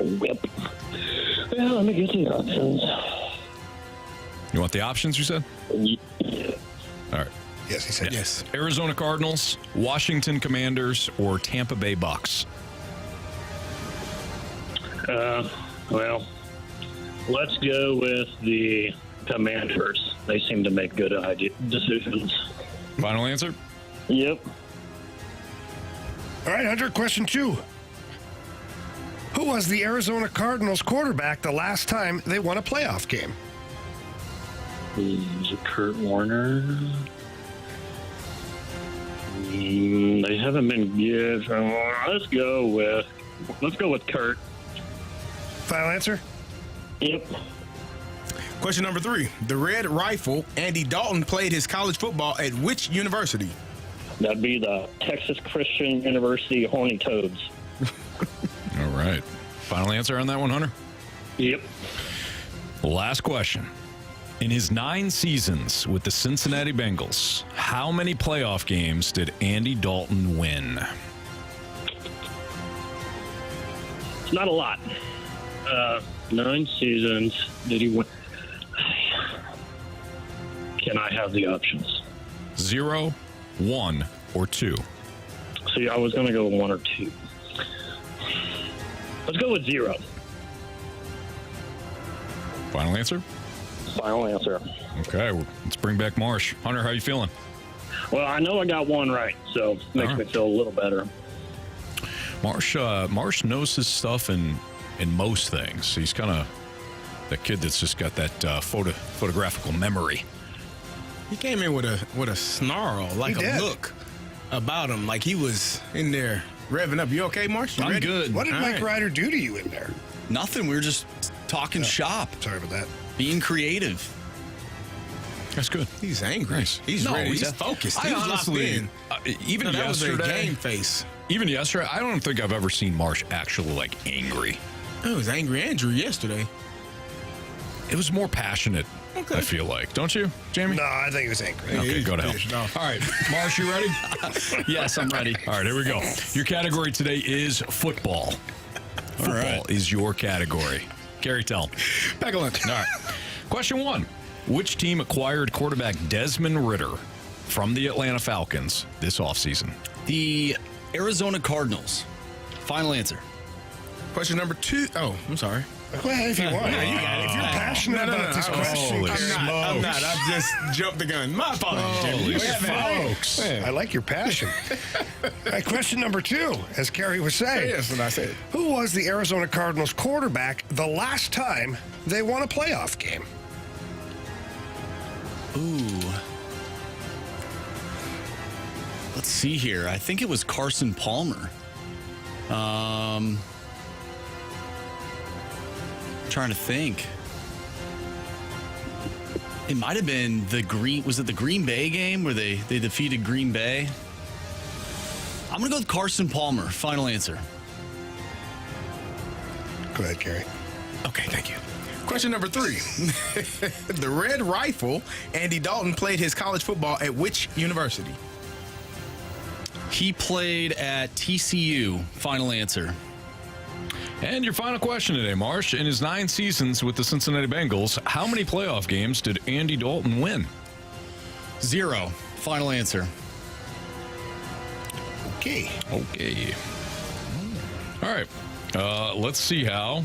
Yep. Well, let me get the options. You want the options, you said? Yeah. All right. Yes, he said yes. Arizona Cardinals, Washington Commanders, or Tampa Bay Bucks? Well, let's go with the Commanders. They seem to make good decisions. Final answer? Yep. All right, Hunter, question 2. Who was the Arizona Cardinals quarterback the last time they won a playoff game? Is it Kurt Warner? They haven't been good. Let's go with Kurt. Final answer? Yep. Question number 3. The Red Rifle, Andy Dalton, played his college football at which university? That'd be the Texas Christian University Horny Toads. All right. Final answer on that one, Hunter? Yep. Last question. In his 9 seasons with the Cincinnati Bengals, how many playoff games did Andy Dalton win? It's not a lot. 9 seasons. Did he win? Can I have the options? 0, 1, or 2? See, I was going to go with 1 or 2. Let's go with 0. Final answer? Final answer. Okay, well, let's bring back Marsh. Hunter, how you feeling? Well, I know I got 1 right, so it makes me feel a little better. Marsh knows his stuff in most things. He's kind of the kid that's just got that photographical memory. He came in with a snarl, like a look about him, like he was in there revving up. You okay, Marsh? You I'm ready? good. What did All Mike right. Ryder do to you in there? Nothing. We were just talking shop, Sorry about that. being creative. That's good. He's angry. Nice. He's No, ready. he's- He's focused. I He's honestly, locked in. even No, that was a yesterday, game face. even yesterday, I don't think I've ever seen Marsh actually angry. It was Angry Andrew yesterday. It was more passionate. Okay. I feel like, don't you, Jamie? No, I think he was angry. Okay, go to pissed hell. off. All right, Marsh, you ready? Yes, I'm ready. All right, here we go. Your category today is football. Football is your category. Carey, tell. Pack a lunch. All right. Question 1. Which team acquired quarterback Desmond Ridder from the Atlanta Falcons this offseason? The Arizona Cardinals. Final answer. Question number 2. Oh, I'm sorry. Go ahead if you want. If you're passionate about this question, I'm not. I just jumped the gun. My apologies, Jimmy. Folks, I like your passion. All right, question number 2, as Carey was saying. Yes, what I said. Who was the Arizona Cardinals quarterback the last time they won a playoff game? Ooh. Let's see here. I think it was Carson Palmer. Trying to think. It might have been the Green Bay game where they defeated Green Bay? I'm going to go with Carson Palmer. Final answer. Go ahead, Carey. Okay, thank you. Question number 3. The Red Rifle, Andy Dalton, played his college football at which university? He played at TCU. Final answer. And your final question today, Marsh. In his 9 seasons with the Cincinnati Bengals, how many playoff games did Andy Dalton win? 0. Final answer. Okay. All right. Let's see how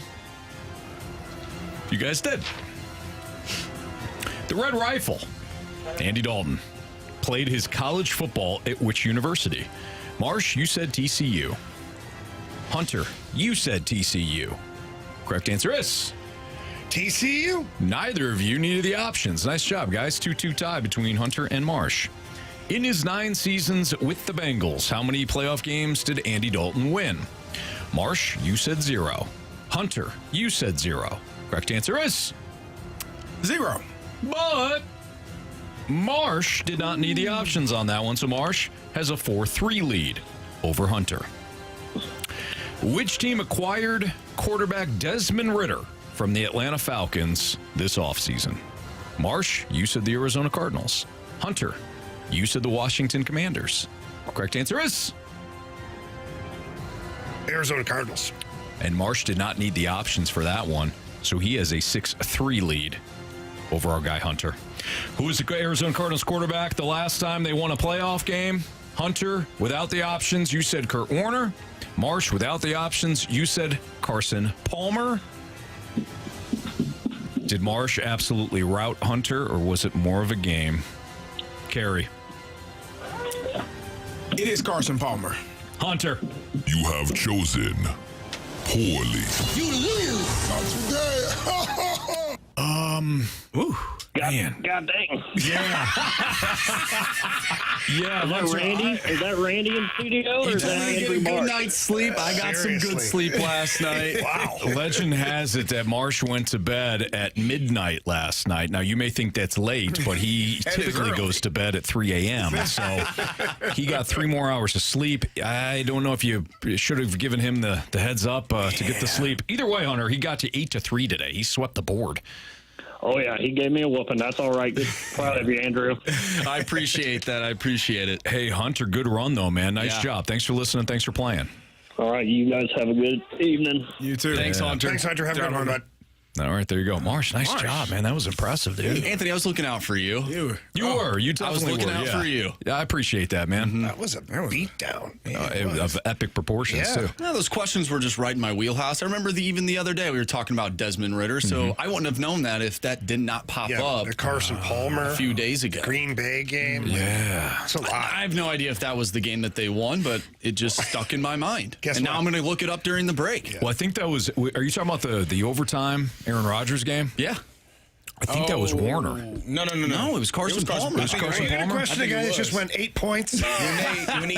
you guys did. The Red Rifle, Andy Dalton, played his college football at which university? Marsh, you said TCU. Hunter, you said TCU. Correct answer is TCU. Neither of you needed the options. Nice job, guys. 2-2 tie between Hunter and Marsh. In his 9 seasons with the Bengals, how many playoff games did Andy Dalton win? Marsh, you said 0. Hunter, you said 0. Correct answer is 0. But Marsh did not need the options on that one, so Marsh has a 4-3 lead over Hunter. Which team acquired quarterback Desmond Ridder from the Atlanta Falcons this offseason? Marsh, you said the Arizona Cardinals. Hunter, you said the Washington Commanders. Correct answer is Arizona Cardinals. And Marsh did not need the options for that one, so he has a 6-3 lead over our guy Hunter. Who was the Arizona Cardinals quarterback the last time they won a playoff game? Hunter, without the options, you said Kurt Warner. Marsh, without the options, you said Carson Palmer. Did Marsh absolutely rout Hunter, or was it more of a game? Carey. It is Carson Palmer. Hunter. You have chosen poorly. You lose. Not today. Man. God dang. Yeah. Yeah. Is that Randy in studio? Or is that Andrew Good Marsh? night's sleep. I got some good sleep last night. Wow. Legend has it that Marsh went to bed at midnight last night. Now, you may think that's late, but he typically goes to bed at 3 a.m. So he got 3 more hours of sleep. I don't know if you should have given him the heads up to get the sleep. Either way, Hunter, he got to 8-3 today. He swept the board. Oh, yeah. He gave me a whooping. That's all right. Good. Proud of you, Andrew. I appreciate that. I appreciate it. Hey, Hunter, good run, though, man. Nice job. Thanks for listening. Thanks for playing. All right. You guys have a good evening. You too. Thanks, Hunter. Thanks, Hunter. Have a good one, bud. All right, there you go. Marsh, nice job, man. That was impressive, dude. Anthony, I was looking out for you. You were. You definitely I was looking were, out for you. Yeah, I appreciate that, man. That was a beatdown. Of epic proportions, too. Yeah, those questions were just right in my wheelhouse. I remember even the other day we were talking about Desmond Ridder, so I wouldn't have known that if that did not pop up the Carson Palmer a few days ago. Green Bay game. Yeah. It's a lot. I have no idea if that was the game that they won, but it just stuck in my mind. Now I'm going to look it up during the break. Well, I think that was. Are you talking about the overtime Aaron Rodgers game? Yeah. I think that was Warner. No. No, it was Carson Palmer. It was Carson Palmer. Question the guy that just went 8 points. when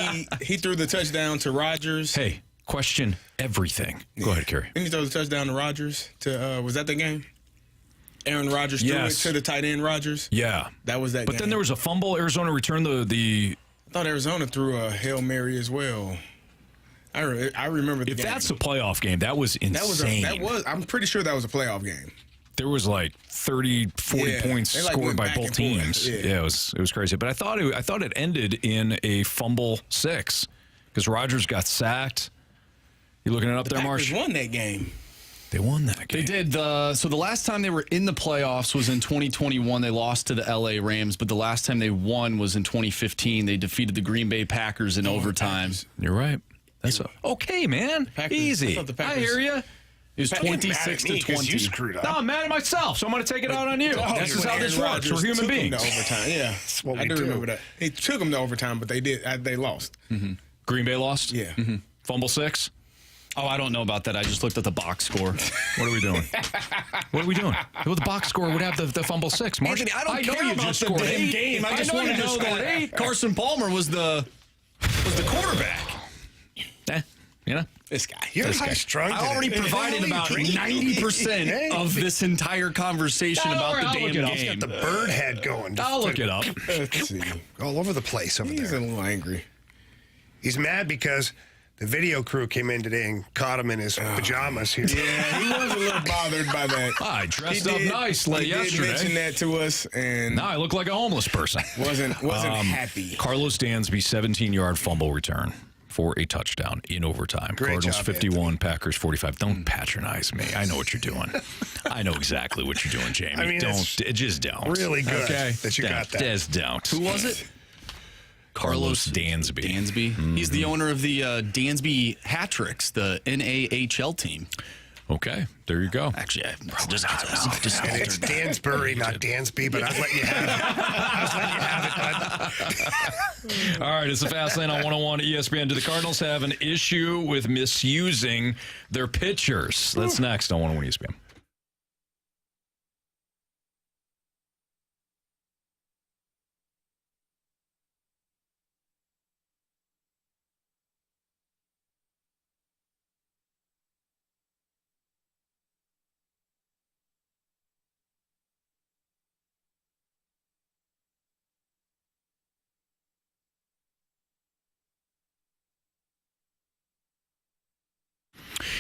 he threw the touchdown to Rodgers. Hey, question everything. Go ahead, Carey. Didn't he throw the touchdown to Rodgers? Was that the game? Aaron Rodgers threw it to the tight end Rodgers? Yeah. That was that game. But then there was a fumble. Arizona returned the I thought Arizona threw a Hail Mary as well. I remember the game. If that's a playoff game, that was insane. I'm pretty sure that was a playoff game. There was like 30, 40 points scored by both teams. Yeah, it was crazy. But I thought it ended in a fumble 6 because Rodgers got sacked. You looking it up there, Marsh? They won that game. They won that game. They did. So the last time they were in the playoffs was in 2021. They lost to the LA Rams, but the last time they won was in 2015. They defeated the Green Bay Packers in overtime. You're right. That's okay, man. Packers, Easy. I thought the Packers, I hear you. It was 26 to 20. You screwed up. No, I'm mad at myself, so I'm going to take it out on you. This is how this works. We're human beings. To overtime. Yeah, what I we do do. remember that. It took them to overtime, but they lost. Green Bay lost? Yeah. Fumble 6? Oh, I don't know about that. I just looked at the box score. What are we doing? What are we doing? Well, the box score would have the fumble 6. Mark, Anthony, I don't know care you about just the scored damn 8. game. I just know want to you know scored that 8. Carson Palmer was the quarterback. You know? This guy. You're high strung. I already provided about 90% of this entire conversation about the damn game. He's got the bird head going. I'll look it up. Let's see. All over the place over He's there. a little angry. He's mad because the video crew came in today and caught him in his pajamas here. Yeah, he was a little bothered by that. I dressed up nicely He yesterday. did mention that to us, and Now I look like a homeless person. wasn't happy. Carlos Dansby, 17-yard fumble return for a touchdown in overtime. Great Cardinals job, 51, Packers 45. Don't patronize me. I know what you're doing. I know exactly what you're doing, Jamie. I mean, just don't. really good okay? that you got that. Just don't. Who was it? Carlos Dansby. Dansby. He's the owner of the Dansby Hat-Tricks, the NAHL team. Okay, there you go. Actually, And it's Dansbury, not Dansby, but I'll let you have it. All right, it's the Fast Lane on 101 ESPN. Do the Cardinals have an issue with misusing their pitchers? That's next on 101 ESPN.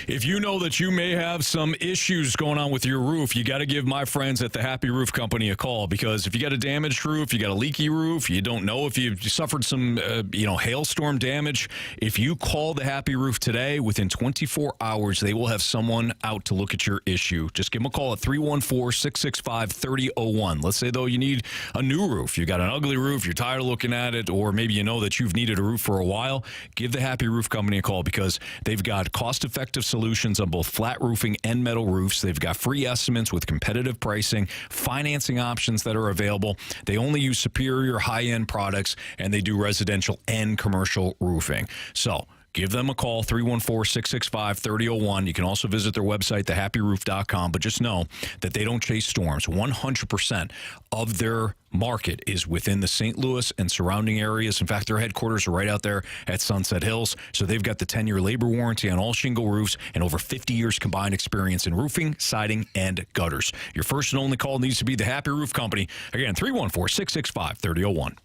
If you know that you may have some issues going on with your roof, you got to give my friends at the Happy Roof Company a call, because if you got a damaged roof, you got a leaky roof, you don't know if you've suffered some hailstorm damage, if you call the Happy Roof today, within 24 hours, they will have someone out to look at your issue. Just give them a call at 314-665-3001. Let's say, though, you need a new roof. You got an ugly roof, you're tired of looking at it, or maybe you know that you've needed a roof for a while. Give the Happy Roof Company a call, because they've got cost-effective solutions on both flat roofing and metal roofs. They've got free estimates with competitive pricing, financing options that are available. They only use superior high-end products, and they do residential and commercial roofing. So give them a call, 314-665-3001. You can also visit their website, thehappyroof.com. But just know that they don't chase storms. 100% of their market is within the St. Louis and surrounding areas. In fact, their headquarters are right out there at Sunset Hills. So they've got the 10-year labor warranty on all shingle roofs and over 50 years combined experience in roofing, siding, and gutters. Your first and only call needs to be the Happy Roof Company. Again, 314-665-3001.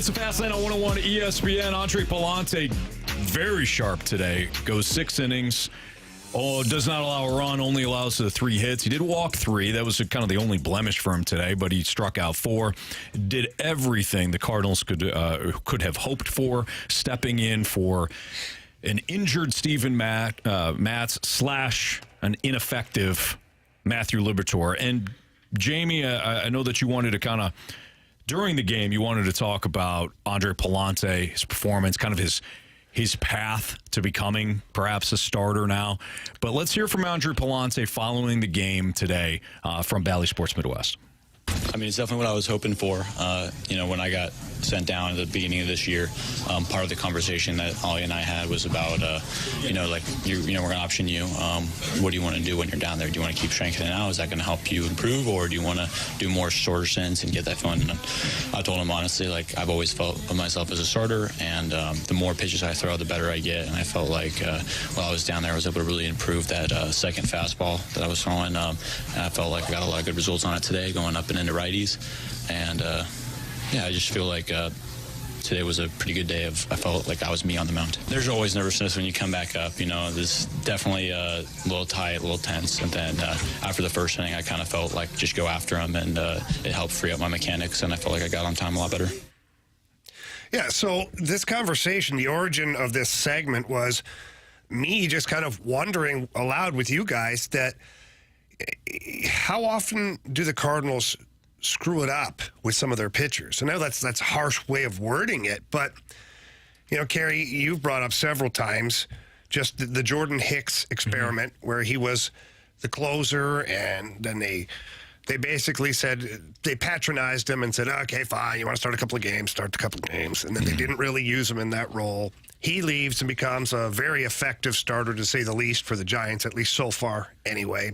It's a Fast Lane on 101 ESPN. Andre Pallante, very sharp today. Goes 6 innings. Does not allow a run, only allows 3 hits. He did walk 3. That was kind of the only blemish for him today, but he struck out 4. Did everything the Cardinals could have hoped for, stepping in for an injured Steven Matz / an ineffective Matthew Liberatore. And Jamie, I know that you wanted to kind of, during the game, you wanted to talk about Andre Pallante, his performance, kind of his path to becoming perhaps a starter now. But let's hear from Andre Pallante following the game today from Bally Sports Midwest. I mean, it's definitely what I was hoping for. When I got sent down at the beginning of this year, part of the conversation that Oli and I had was about, we're going to option you. What do you want to do when you're down there? Do you want to keep strengthening out? Is that going to help you improve, or do you want to do more shorter stints and get that feeling? And I told him honestly, I've always felt of myself as a starter, and the more pitches I throw, the better I get. And I felt like while I was down there, I was able to really improve that second fastball that I was throwing. And I felt like I got a lot of good results on it today, going up and into righties. And I just feel like today was a pretty good day. I felt like I was me on the mound. There's always nervousness when you come back up. This definitely a little tight, a little tense. And then after the first inning, I kind of felt like just go after him, and it helped free up my mechanics, and I felt like I got on time a lot better. Yeah, so this conversation, the origin of this segment was me just kind of wondering aloud with you guys that how often do the Cardinals screw it up with some of their pitchers? I know that's a harsh way of wording it, but, Carey, you've brought up several times just the Jordan Hicks experiment where he was the closer, and then they basically said, they patronized him and said, okay, fine, you want to start a couple of games, start a couple of games, and then they didn't really use him in that role. He leaves and becomes a very effective starter, to say the least, for the Giants, at least so far anyway.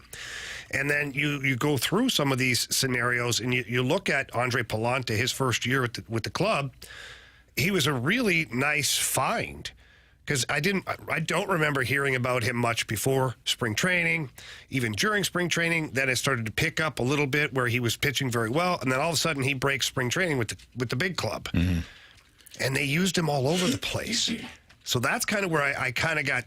And then you go through some of these scenarios, and you look at Andre Pallante, his first year with the club. He was a really nice find, because I don't remember hearing about him much before spring training, even during spring training. Then it started to pick up a little bit where he was pitching very well, and then all of a sudden he breaks spring training with the big club. Mm-hmm. And they used him all over the place. So that's kind of where I kind of got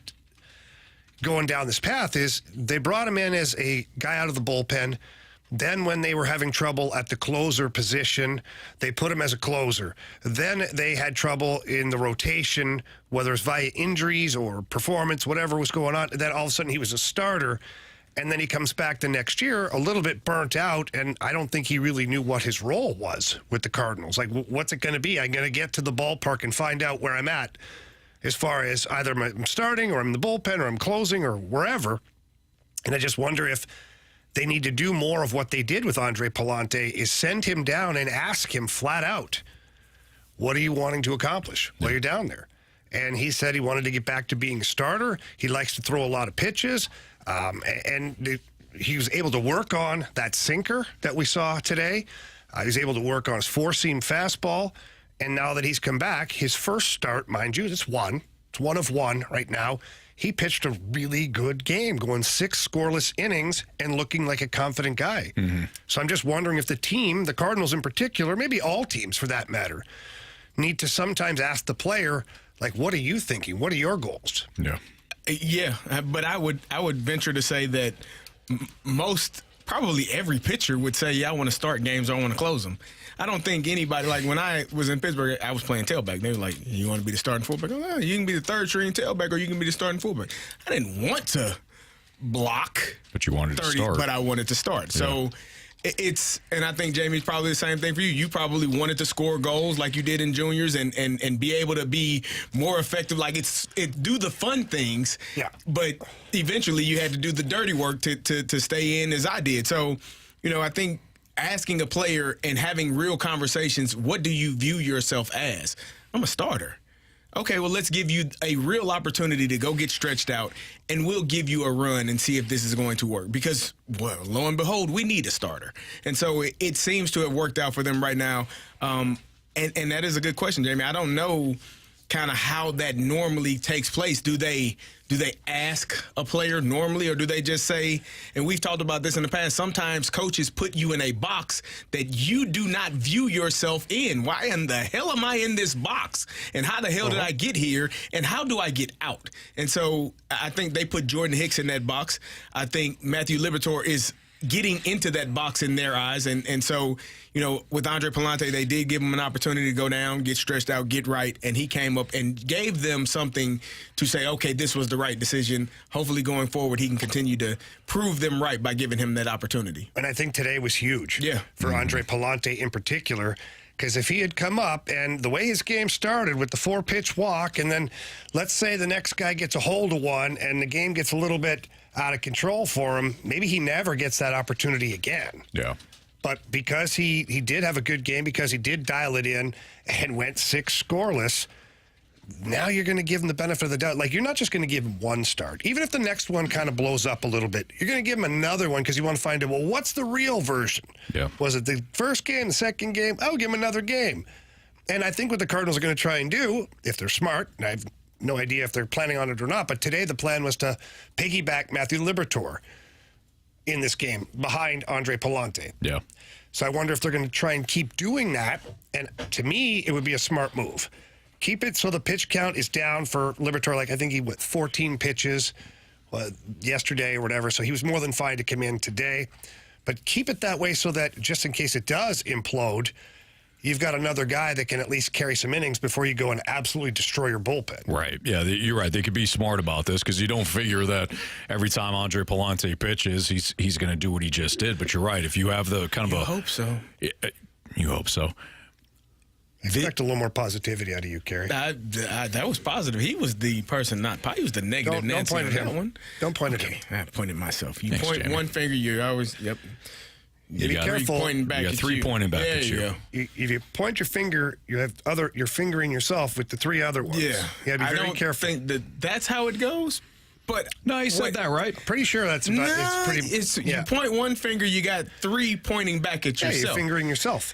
going down this path. Is they brought him in as a guy out of the bullpen. Then when they were having trouble at the closer position, they put him as a closer. Then they had trouble in the rotation, whether it's via injuries or performance, whatever was going on. Then all of a sudden he was a starter. And then he comes back the next year a little bit burnt out, and I don't think he really knew what his role was with the Cardinals. Like, what's it going to be? I'm going to get to the ballpark and find out where I'm at as far as either I'm starting or I'm in the bullpen or I'm closing or wherever. And I just wonder if they need to do more of what they did with Andre Pallante, is send him down and ask him flat out, what are you wanting to accomplish while you're down there? And he said he wanted to get back to being a starter. He likes to throw a lot of pitches. And he was able to work on that sinker that we saw today. He was able to work on his four-seam fastball. And now that he's come back, his first start, mind you, it's one of one right now. He pitched a really good game, going 6 scoreless innings and looking like a confident guy. Mm-hmm. So I'm just wondering if the team, the Cardinals in particular, maybe all teams for that matter, need to sometimes ask the player, like, what are you thinking? What are your goals? Yeah. Yeah, but I would venture to say that probably every pitcher would say, yeah, I want to start games, I want to close them. I don't think anybody, like when I was in Pittsburgh, I was playing tailback. They were like, you want to be the starting fullback? Oh, you can be the third string tailback, or you can be the starting fullback. I didn't want to block. But you wanted 30, to start. But I wanted to start. Yeah. So and I think, Jamie, it's probably the same thing for you. You probably wanted to score goals like you did in juniors and be able to be more effective. Like do the fun things. Yeah. But eventually you had to do the dirty work to stay in, as I did. So, I think asking a player and having real conversations, what do you view yourself as? I'm a starter. Okay, well, let's give you a real opportunity to go get stretched out, and we'll give you a run and see if this is going to work. Because, well, lo and behold, we need a starter. And so it seems to have worked out for them right now. And that is a good question, Jamie. I don't know kind of how that normally takes place. Do they do they ask a player normally, or do they just say, and we've talked about this in the past, sometimes coaches put you in a box that you do not view yourself in. Why in the hell am I in this box? And how the hell did I get here? And how do I get out? And so I think they put Jordan Hicks in that box. I think Matthew Liberatore is getting into that box in their eyes. And so, with Andre Pallante, they did give him an opportunity to go down, get stretched out, get right, and he came up and gave them something to say, okay, this was the right decision. Hopefully going forward, he can continue to prove them right by giving him that opportunity. And I think today was huge for Andre Pallante in particular, because if he had come up and the way his game started with the 4-pitch walk, and then let's say the next guy gets a hold of one and the game gets a little bit out of control for him, maybe he never gets that opportunity again. Yeah. But because he did have a good game, because he did dial it in and went 6 scoreless, now you're going to give him the benefit of the doubt. Like, you're not just going to give him one start. Even if the next one kind of blows up a little bit, you're going to give him another one because you want to find out, well, what's the real version? Yeah. Was it the first game, the second game? I'll give him another game. And I think what the Cardinals are going to try and do, if they're smart, and I have no idea if they're planning on it or not, but today the plan was to piggyback Matthew Liberatore in this game behind Andre Pallante. Yeah. So I wonder if they're going to try and keep doing that. And to me, it would be a smart move. Keep it so the pitch count is down for Liberatore. Like, I think he went 14 pitches yesterday or whatever, so he was more than fine to come in today. But keep it that way so that just in case it does implode, you've got another guy that can at least carry some innings before you go and absolutely destroy your bullpen. Right. Yeah, you're right. They could be smart about this because you don't figure that every time Andre Pallante pitches, he's going to do what he just did. But you're right. If you have the kind of I hope so. You hope so. I expect a little more positivity out of you, Carey. That was positive. He was the person, he was the negative Nancy don't point at that him. one. Don't point at him. I pointed myself. You Thanks, point Jamie. one finger, you're always, You be got careful. pointing back you got at 3 you. pointing back There at you you. go. If you point your finger, you're fingering yourself with the 3 other ones. Yeah. You got to be I very don't careful. think that's how it goes. But No, he said that right. Pretty sure that's about, it's pretty. You point one finger, you got 3 pointing back at Yeah, yourself. you're fingering yourself.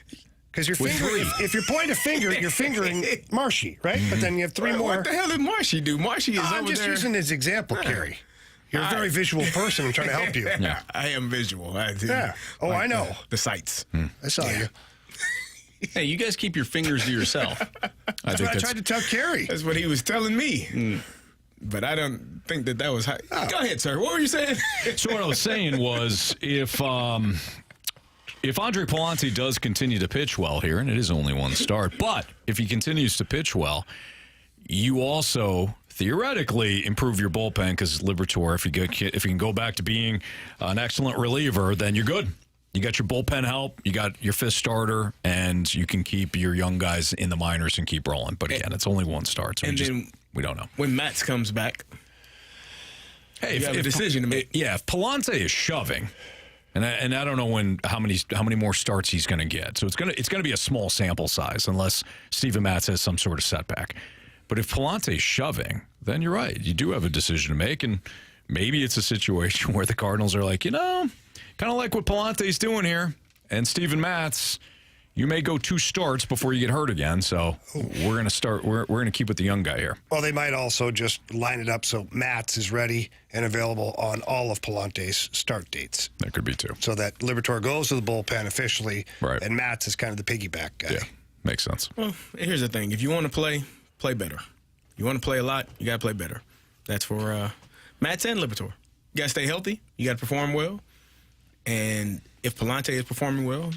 Because you're fingering, if you point a finger, you're fingering Marshy, right? But then you have 3 more. What the hell did Marshy do? Marshy is I'm over just there. using his example, Carey. You're a very visual person. I'm trying to help you. Yeah. I am visual. Yeah. Oh, I know. The sights. I saw you. Hey, you guys keep your fingers to yourself. That's what I tried to tell Carey. That's what he was telling me. But I don't think that was how. Go ahead, sir. What were you saying? So what I was saying was if Andre Pallante does continue to pitch well here, and it is only 1 start, but if he continues to pitch well, you also theoretically improve your bullpen because Liberatore, if he can go back to being an excellent reliever, then you're good. You got your bullpen help, you got your 5th starter, and you can keep your young guys in the minors and keep rolling. But again, it's only 1 start, so we don't know. When Matz comes back, hey, you have a decision to make. If Pallante is shoving, and I don't know how many more starts he's going to get, so it's going to be a small sample size unless Steven Matz has some sort of setback. But if Pallante's shoving, then you're right. You do have a decision to make, and maybe it's a situation where the Cardinals are like, kind of like what Pallante's doing here, and Steven Matz, you may go 2 starts before you get hurt again. So we're going to start. We're going to keep with the young guy here. Well, they might also just line it up so Matz is ready and available on all of Pallante's start dates. That could be too. So that Liberatore goes to the bullpen officially, right? And Matz is kind of the piggyback guy. Yeah, makes sense. Well, here's the thing: if you want to play better. You want to play a lot, you got to play better. That's for Matz and Liberatore. You got to stay healthy. You got to perform well. And if Pallante is performing well,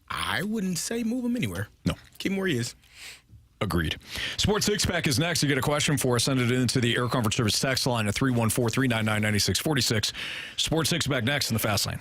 I wouldn't say move him anywhere. No. Keep him where he is. Agreed. Sports Six Pack is next. You get a question for us. Send it into the Air Comfort Service text line at 314-399-9646. Sports Six Pack next in the Fast Lane.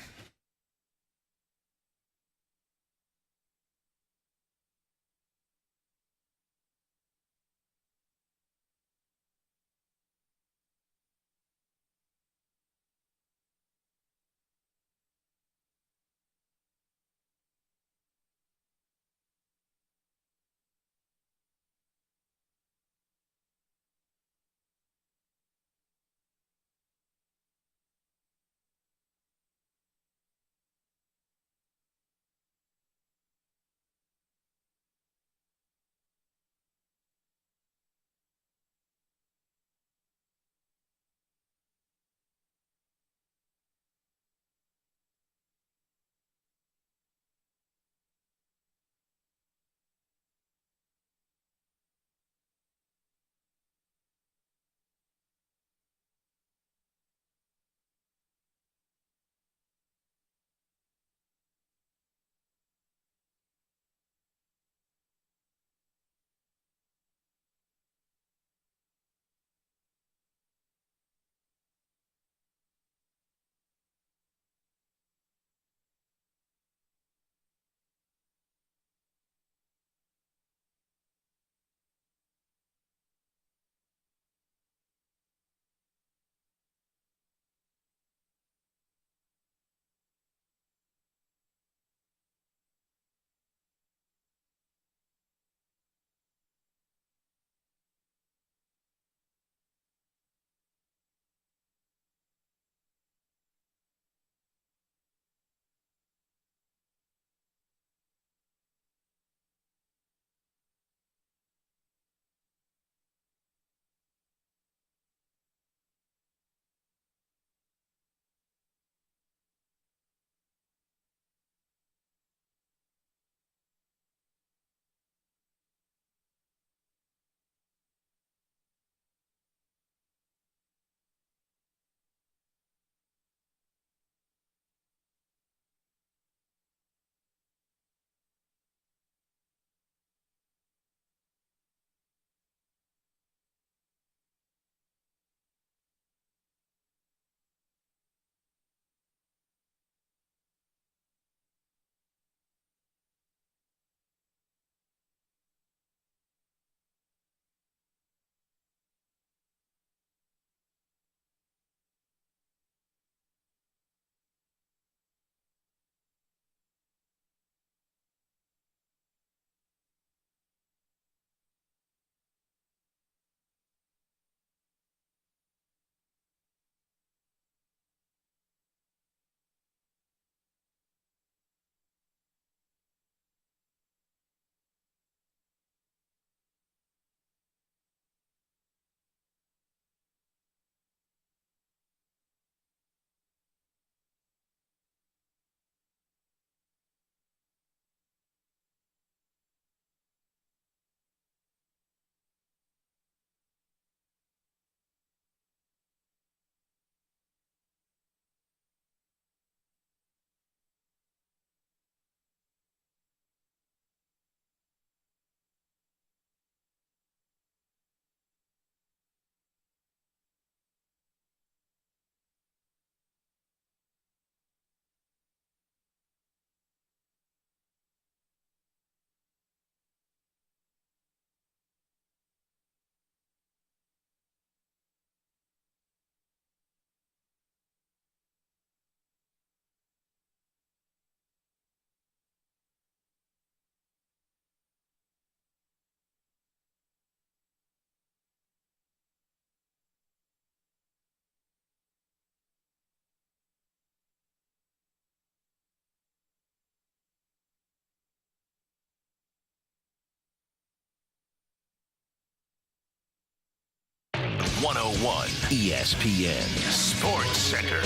101 ESPN Sports Center.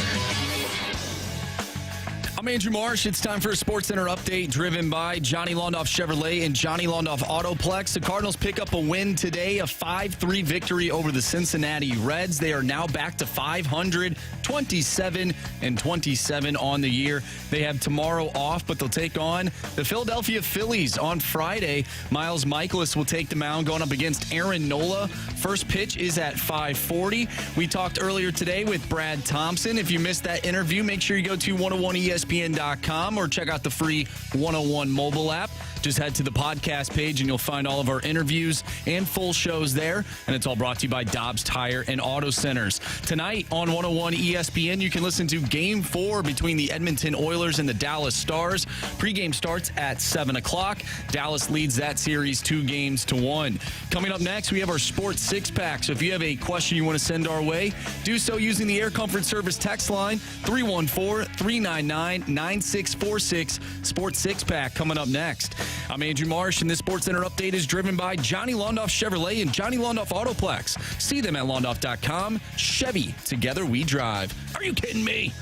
I'm Andrew Marsh. It's time for a Sports Center update driven by Johnny Londoff Chevrolet and Johnny Londoff Autoplex. The Cardinals pick up a win today, a 5-3 victory over the Cincinnati Reds. They are now back to 500, 27-27 on the year. They have tomorrow off, but they'll take on the Philadelphia Phillies on Friday. Miles Michaelis will take the mound going up against Aaron Nola. First pitch is at 5:40. We talked earlier today with Brad Thompson. If you missed that interview, make sure you go to 101ESPN.com or check out the free 101 mobile app. Just head to the podcast page and you'll find all of our interviews and full shows there. And it's all brought to you by Dobbs Tire and Auto Centers. Tonight on 101 ESPN, you can listen to Game 4 between the Edmonton Oilers and the Dallas Stars. Pre-game starts at 7 o'clock. Dallas leads that series 2-1. Coming up next, we have our Sports Six-Pack. So if you have a question you want to send our way, do so using the Air Comfort Service text line 314-399-9646. Sports Six-Pack coming up next. I'm Andrew Marsh, and this Sports Center update is driven by Johnny Londoff Chevrolet and Johnny Londoff Autoplex. See them at londoff.com. Chevy, together we drive. Are you kidding me?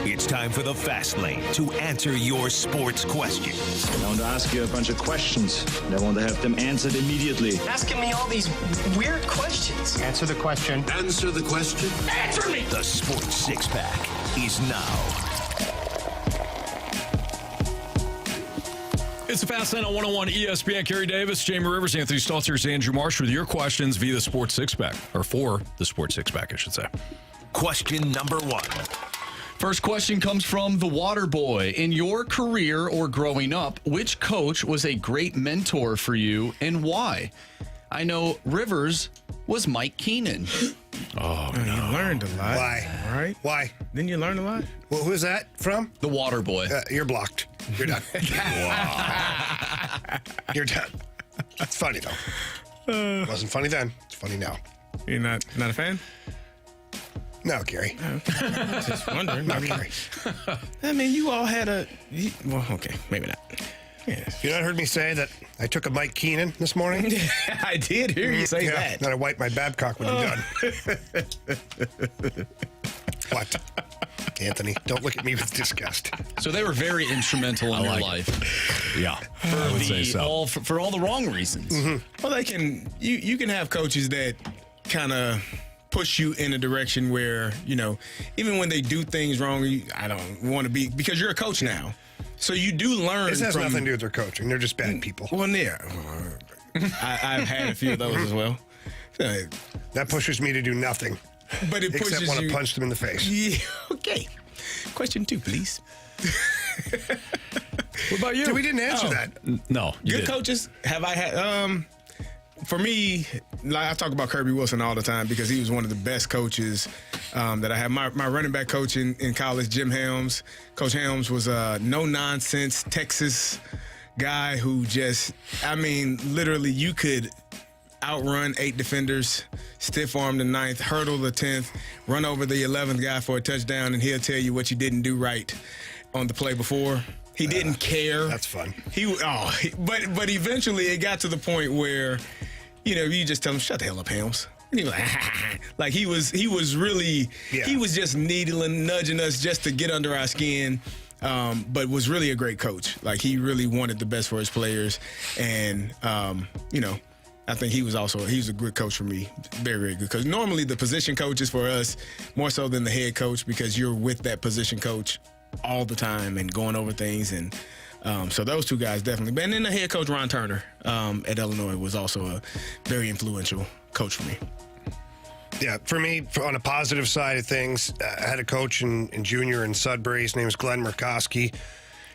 It's time for the Fast Lane to answer your sports questions. I want to ask you a bunch of questions, and I want to have them answered immediately. Asking me all these weird questions. Answer the question. Answer the question. Answer me! The Sports Six-Pack is now. It's the Fast Lane on 101 ESPN. Carey Davis, Jamie Rivers, Anthony Stalter, Andrew Marsh with your questions via the Sports Six-Pack, or for the Sports Six-Pack, I should say. Question number 1. First question comes from the Water Boy. In your career or growing up, which coach was a great mentor for you and why? I know Rivers was Mike Keenan. Oh, no. You learned a lot. Why? Right? Why? Didn't you learn a lot? Well, who's that from? The Water Boy. You're blocked. You're done. You're done. It's funny, though. It wasn't funny then. It's funny now. You're not a fan? No, Gary. Just wondering. No, Gary. I mean, you all had well, okay, maybe not. Yeah. You not heard me say that I took a Mike Keenan this morning? I did hear you say that. And then I wiped my Babcock when you're done. What? Anthony, don't look at me with disgust. So they were very instrumental in your life. Yeah, I would say so. For all the wrong reasons. Mm-hmm. Well, they can. You can have coaches that kind of push you in a direction where, even when they do things wrong, I don't want to be, because you're a coach now. So you do learn. This has nothing to do with their coaching. They're just bad people. Well, yeah. I've had a few of those as well. That pushes me to do nothing. But it pushes except want you. to punch them in the face. Yeah, okay. Question 2, please. What about you? We didn't answer that. No. Good coaches have I had? For me, I talk about Kirby Wilson all the time because he was one of the best coaches that I had. My running back coach in college, Jim Helms. Coach Helms was a no-nonsense Texas guy who just, literally you could outrun 8 defenders, stiff arm the 9th, hurdle the 10th, run over the 11th guy for a touchdown, and he'll tell you what you didn't do right on the play before. He didn't care. That's fun. But eventually it got to the point where, you just tell him, shut the hell up, Helms. And he was like he was really, he was just needling, nudging us just to get under our skin. But was really a great coach. Like, he really wanted the best for his players. And, I think he was a good coach for me. Very, very good. Because normally the position coach is for us more so than the head coach, because you're with that position coach all the time and going over things. And so those two guys definitely. And then the head coach, Ron Turner, at Illinois, was also a very influential coach for me. Yeah, for me, on a positive side of things, I had a coach in junior in Sudbury. His name was Glenn Murkowski.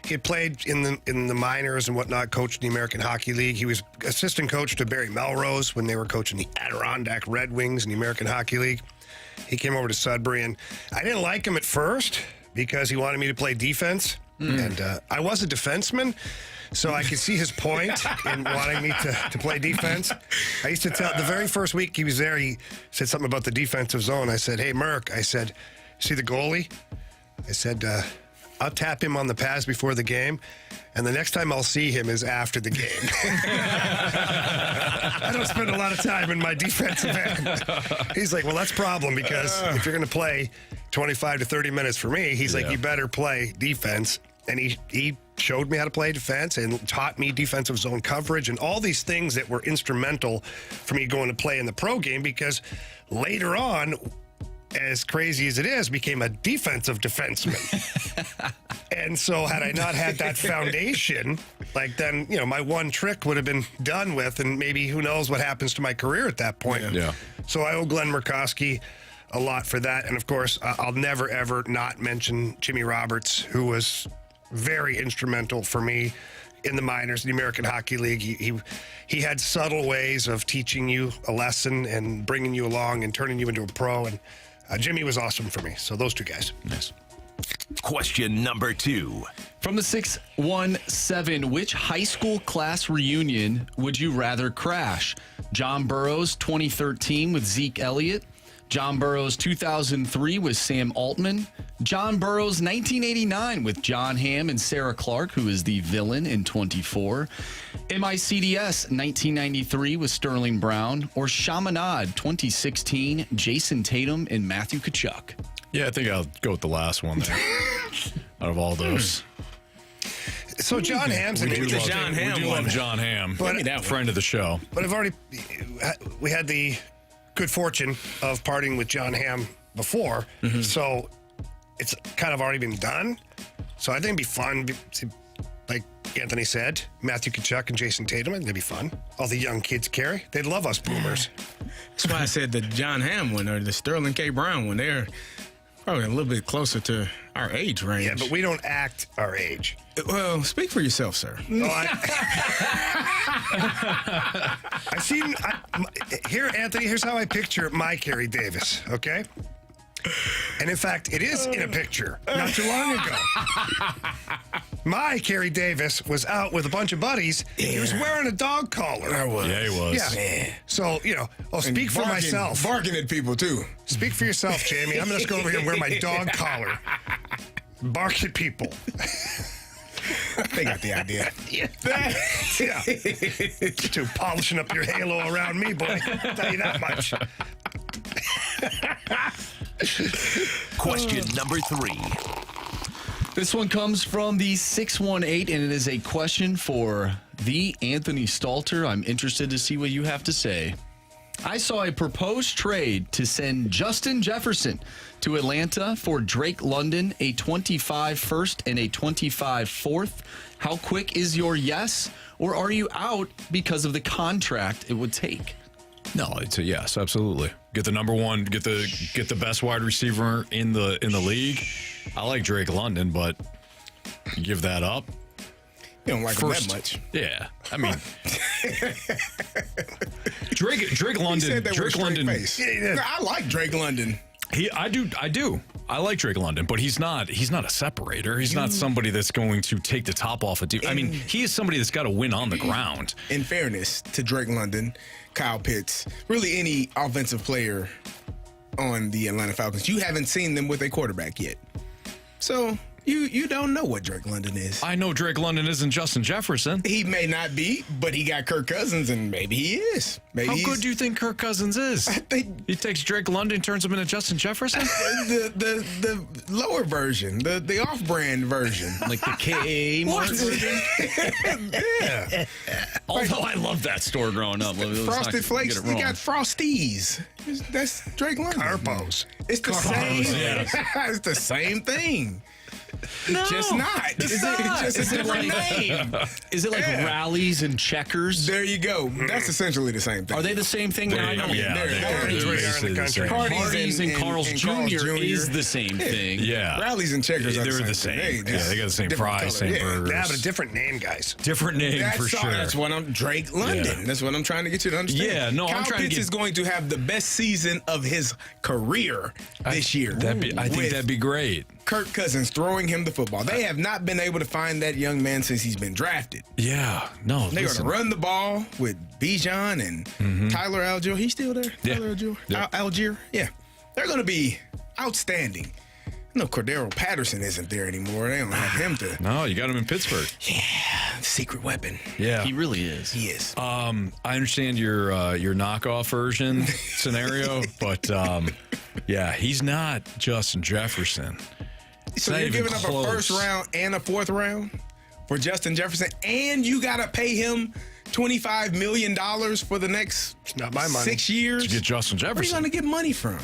He had played in the minors and whatnot, coached in the American Hockey League. He was assistant coach to Barry Melrose when they were coaching the Adirondack Red Wings in the American Hockey League. He came over to Sudbury, and I didn't like him at first because he wanted me to play defense. And I was a defenseman, so I could see his point in wanting me to play defense. I used to tell, the very first week he was there, he said something about the defensive zone. I said, hey, Merk, I said, see the goalie? I said, I'll tap him on the pads before the game, and the next time I'll see him is after the game. I don't spend a lot of time in my defensive end. He's like, well, that's a problem because if you're going to play 25 to 30 minutes for me, he's like, you better play defense. And he showed me how to play defense and taught me defensive zone coverage and all these things that were instrumental for me going to play in the pro game, because later on, as crazy as it is, became a defensive defenseman. And so had I not had that foundation, like then, my one trick would have been done with, and maybe who knows what happens to my career at that point. Yeah. So I owe Glenn Murkowski a lot for that. And of course, I'll never, ever not mention Jimmy Roberts, who was very instrumental for me in the minors, in the American Hockey League. He had subtle ways of teaching you a lesson and bringing you along and turning you into a pro. And Jimmy was awesome for me. So those two guys. Nice. Question number 2. From the 617, which high school class reunion would you rather crash? John Burroughs 2013 with Zeke Elliott, John Burroughs 2003 with Sam Altman, John Burroughs 1989 with John Hamm and Sarah Clark, who is the villain in 24, MICDS 1993 with Sterling Brown, or Chaminade 2016, Jason Tatum and Matthew Tkachuk. Yeah, I think I'll go with the last one there. Out of all those. So John Hamm's an interesting. John Hamm We do one. love John Hamm, But- friend of the show. But we had the good fortune of partying with John Hamm before, so it's kind of already been done. So I think it'd be fun, like Anthony said, Matthew Tkachuk and Jason Tatum, it'd be fun. All the young kids, Carey, they'd love us boomers. That's why I said the John Hamm one or the Sterling K. Brown one. They're probably a little bit closer to our age range. Yeah, but we don't act our age. Well, speak for yourself, sir. No, I've seen here, Anthony. Here's how I picture my Carey Davis. Okay, and in fact, it is in a picture not too long ago. My Carey Davis was out with a bunch of buddies. He was wearing a dog collar. I was. Yeah, he was. Yeah. Man. So I'll speak for myself. Barking at people too. Speak for yourself, Jamie. I'm just going over here and wear my dog collar. Bark at people. They got the idea. Yeah. You're polishing up your halo around me, boy. I'll tell you that much. Question number 3. This one comes from the 618, and it is a question for the Anthony Stalter. I'm interested to see what you have to say. I saw a proposed trade to send Justin Jefferson to Atlanta for Drake London, a 25 first and a 25 fourth. How quick is your yes, or are you out because of the contract it would take? No, it's a yes, absolutely. Get the number one, get the best wide receiver in the league. I like Drake London, but you give that up. You don't like him that much. Yeah, I mean, Drake London. He said that Drake with a straight London. face. I like Drake London. I do. I like Drake London, but he's not a separator. He's not somebody that's going to take the top off a team. I mean, he is somebody that's got to win on the ground. In fairness to Drake London, Kyle Pitts, really any offensive player on the Atlanta Falcons, you haven't seen them with a quarterback yet. So you don't know what Drake London is. I know Drake London isn't Justin Jefferson. He may not be, but he got Kirk Cousins, and maybe he is. Maybe How good do you think Kirk Cousins is? I think he takes Drake London, turns him into Justin Jefferson. the lower version, the off-brand version, like the KA Mart version. Yeah. Although I loved that store growing up. Frosted Flakes. You got Frosties. That's Drake London. Carpos. It's the same. Yeah. It's the same thing. No, just not. It's just a different name. Is it like rallies and checkers? There you go. That's essentially the same thing. Are they the same thing now? Hardee's and Carl's Jr. is the same thing. Yeah. Rallies and checkers are the same. Yeah, they got the same fries, same burgers. They have a different name, guys. Different name for sure. That's what I'm Drake London. Yeah. That's what I'm trying to get you to understand. Yeah, no, Kyle I'm trying Pitts to is going to have the best season of his career this year. I think that'd be great. Kirk Cousins throwing him the football. They have not been able to find that young man since he's been drafted. Yeah, no. They're going to run the ball with Bijan and Tyler Algier. He's still there? Yeah. Tyler Algier? Yeah. Algier? Yeah. They're going to be outstanding. No, Cordero Patterson isn't there anymore. They don't have him to. No, you got him in Pittsburgh. Yeah, secret weapon. Yeah, he really is. He is. I understand your knockoff version scenario, but yeah, he's not Justin Jefferson. It's So not you're even giving up close. a first round and a fourth round for Justin Jefferson, and you got to pay him $25 million for the next It's not my money. 6 years. to get Justin Where are you Jefferson. going to get money from?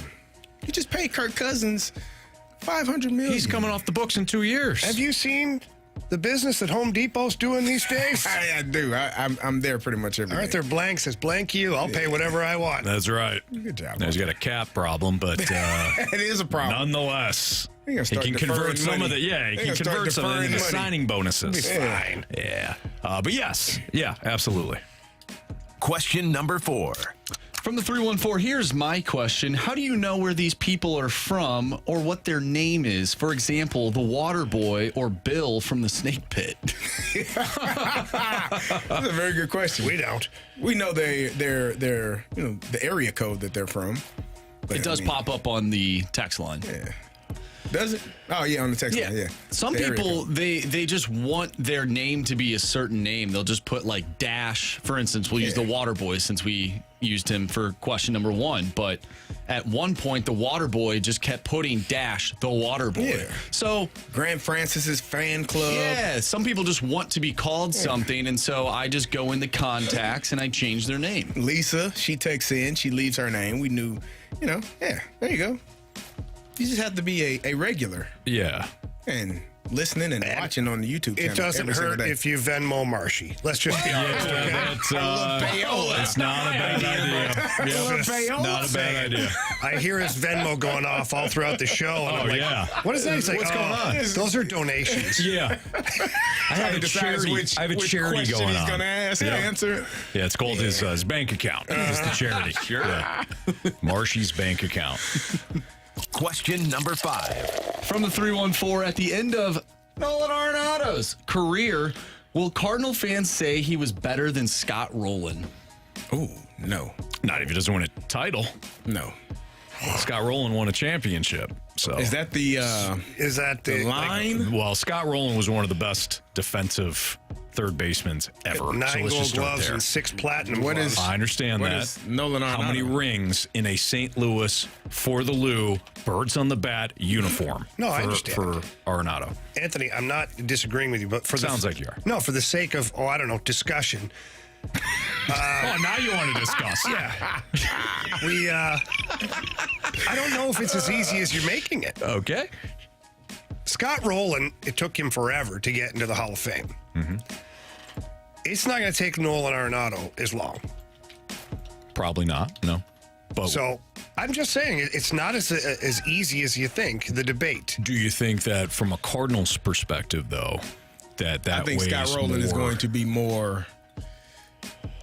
You just paid Kirk Cousins $500 million. He's coming off the books in 2 years. Have you seen the business that Home Depot's doing these days? I do. I'm there pretty much every All right, day. their blank says blank you. I'll pay whatever I want. That's right. Good job. Now, he's got a cap problem, but It is a problem. nonetheless, They're gonna he start can convert deferring some money. of the. Yeah, he They're can gonna start convert some of it deferring into money. signing bonuses. It's fine. Yeah, but yes, yeah, absolutely. Question number 4. From the 314, here's my question. How do you know where these people are from or what their name is? For example, the water boy or Bill from the snake pit. That's a very good question. We don't. We know they're the area code that they're from. But It does pop up on the text line. Yeah. Does it? Oh yeah, on the text line. Yeah. Some The area people code. they just want their name to be a certain name. They'll just put like dash. For instance, we'll use the water boy since we used him for question number 1. But at one point, the water boy just kept putting dash the water boy. Yeah. So Grant Francis's fan club. yeah, some people just want to be called something, and so I just go in the contacts and I change their name. Lisa, she takes in, she leaves her name. We knew, yeah, there you go. You just have to be a regular Yeah. and listening and watching on the YouTube channel. It doesn't every single hurt day. if you Venmo Marshy. Let's just be honest. Okay? It's not a bad idea. Payola. Not a bad idea. I hear his Venmo going off all throughout the show. And I'm like, yeah. What is that? He's like, What's going on? Those are donations. Yeah. I have a charity. I have a charity question going he's on. going to ask and answer. Yeah, it's called his bank account. It's the charity. Sure. Yeah. Marshy's bank account. Question number 5. From the 314, at the end of Nolan Arenado's career, will Cardinal fans say he was better than Scott Rowland? Oh, no. Not if he doesn't win a title. No. Scott Rowland won a championship. So Is that the line? well, Scott Rowland was one of the best defensive third basemen ever. 9 so let's gold just start gloves there. and 6 platinum What gloves. is- I understand What that. is Nolan How many Arenado? rings in a St. Louis for the Lou birds on the bat uniform? No, I for, understand. for Arenado. Anthony, I'm not disagreeing with you, but Sounds like you are. No, for the sake of, discussion. Oh, now you want to discuss? Yeah. I don't know if it's as easy as you're making it. Okay. Scott Rowland, it took him forever to get into the Hall of Fame. Mm-hmm. It's not going to take Nolan Arenado as long. Probably not. No. But So I'm just saying it's not as easy as you think, the debate. do you think that from a Cardinals perspective, though, that I think weighs Scott Rowland is more? going to be more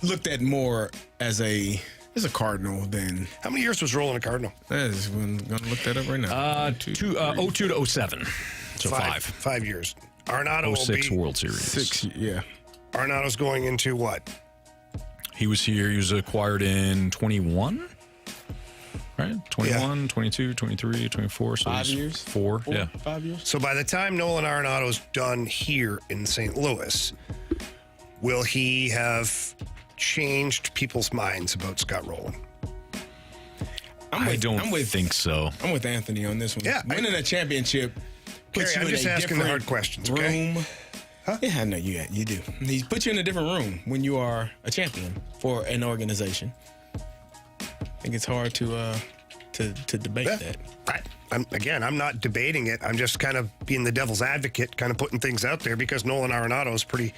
looked at more as a Cardinal than. How many years was Rowland a Cardinal? I'm going to look that up right now. 02 to 07. So 5. 5 years. Arenado will 06 be World Series. 6, yeah. Arenado's going into what? He was here. He was acquired in 21, right? 21, 22, 23, 24. So 5 he's years? 4. Yeah. 5 years? So by the time Nolan Arenado's done here in St. Louis, will he have changed people's minds about Scott Rowland? I don't think so. I'm with Anthony on this one. Yeah, Winning a championship puts Carey, you I'm in just a asking the different hard questions, okay? room. Huh? Yeah, I know you do. He puts you in a different room when you are a champion for an organization. I think it's hard to debate that. I'm not debating it. I'm just kind of being the devil's advocate, kind of putting things out there because Nolan Arenado is pretty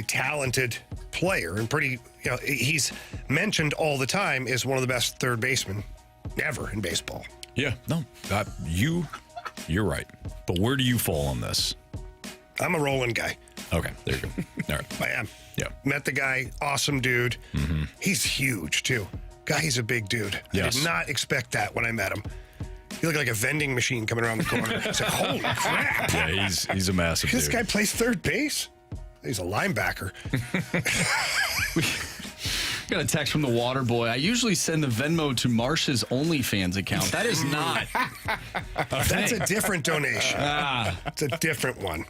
talented player and he's mentioned all the time as one of the best third basemen ever in baseball. Yeah. No. You're right. But where do you fall on this? I'm a Rowland guy. Okay. There you go. All right. I am. Yeah. Met the guy, awesome dude. Mm-hmm. He's huge too. He's a big dude. Yes. I did not expect that when I met him. He looked like a vending machine coming around the corner. It's like, holy crap. Yeah, he's a massive This dude. guy plays third base? He's a linebacker. Got a text from the water boy. I usually send the Venmo to Marsh's OnlyFans account. That is not. That's a different donation. It's a different one.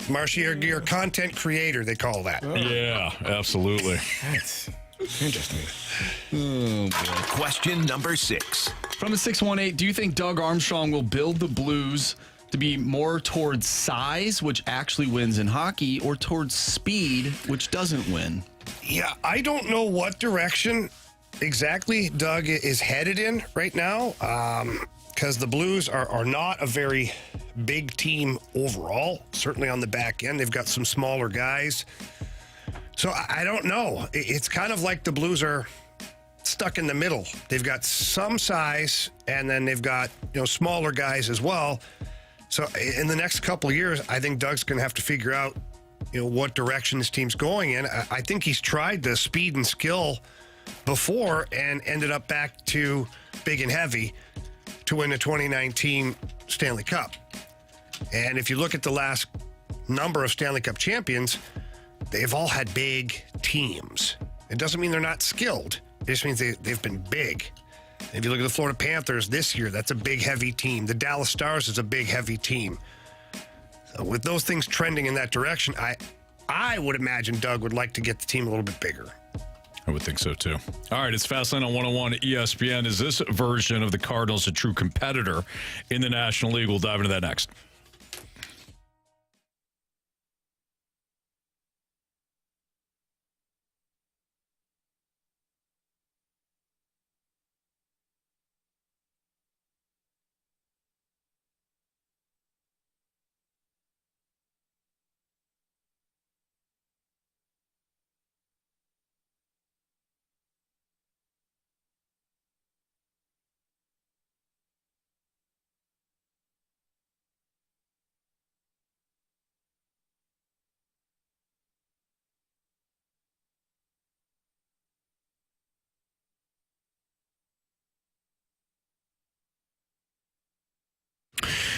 Marsh, you're a content creator, they call that. Yeah, absolutely. That's interesting. Oh, boy. Question number 6. From the 618, do you think Doug Armstrong will build the Blues to be more towards size, which actually wins in hockey, or towards speed, which doesn't win? Yeah, I don't know what direction exactly Doug is headed in right now, because the Blues are not a very big team overall, certainly on the back end. They've got some smaller guys. So I don't know. It's kind of like the Blues are stuck in the middle. They've got some size, and then they've got smaller guys as well. So in the next couple of years, I think Doug's going to have to figure out what direction this team's going in. I think he's tried the speed and skill before and ended up back to big and heavy to win the 2019 Stanley Cup. And if you look at the last number of Stanley Cup champions, they've all had big teams. It doesn't mean they're not skilled. It just means they've been big. If you look at the Florida Panthers this year, that's a big, heavy team. The Dallas Stars is a big, heavy team. So with those things trending in that direction, I would imagine Doug would like to get the team a little bit bigger. I would think so, too. All right, it's Fastlane on 101 ESPN. Is this version of the Cardinals a true competitor in the National League? We'll dive into that next.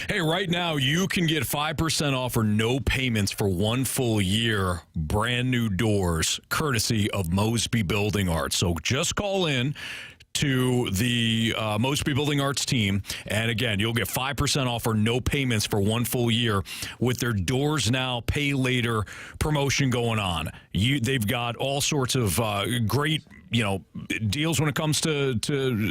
Hey, right now you can get 5% off or no payments for 1 full year, brand new doors, courtesy of Mosby Building Arts. So just call in to the Mosby Building Arts team. And again, you'll get 5% off or no payments for 1 full year with their Doors Now, Pay Later promotion going on. They've got all sorts of great deals when it comes to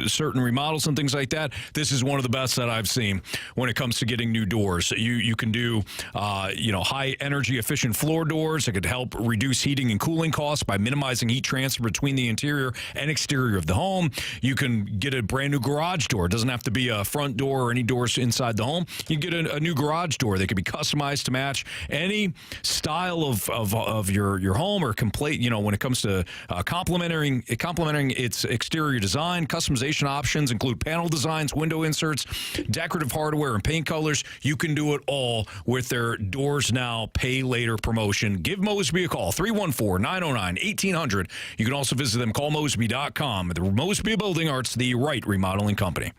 certain remodels and things like that. This is one of the best that I've seen when it comes to getting new doors. You can do high energy efficient floor doors that could help reduce heating and cooling costs by minimizing heat transfer between the interior and exterior of the home. You can get a brand new garage door. It doesn't have to be a front door or any doors inside the home. You can get a new garage door that can be customized to match any style of your home or complete. When it comes to complementing its exterior design. Customization options include panel designs, window inserts, decorative hardware, and paint colors. You can do it all with their Doors Now, Pay Later promotion. Give Mosby a call, 314-909-1800. You can also visit them, callmosby.com. The Mosby Building Arts, the right remodeling company.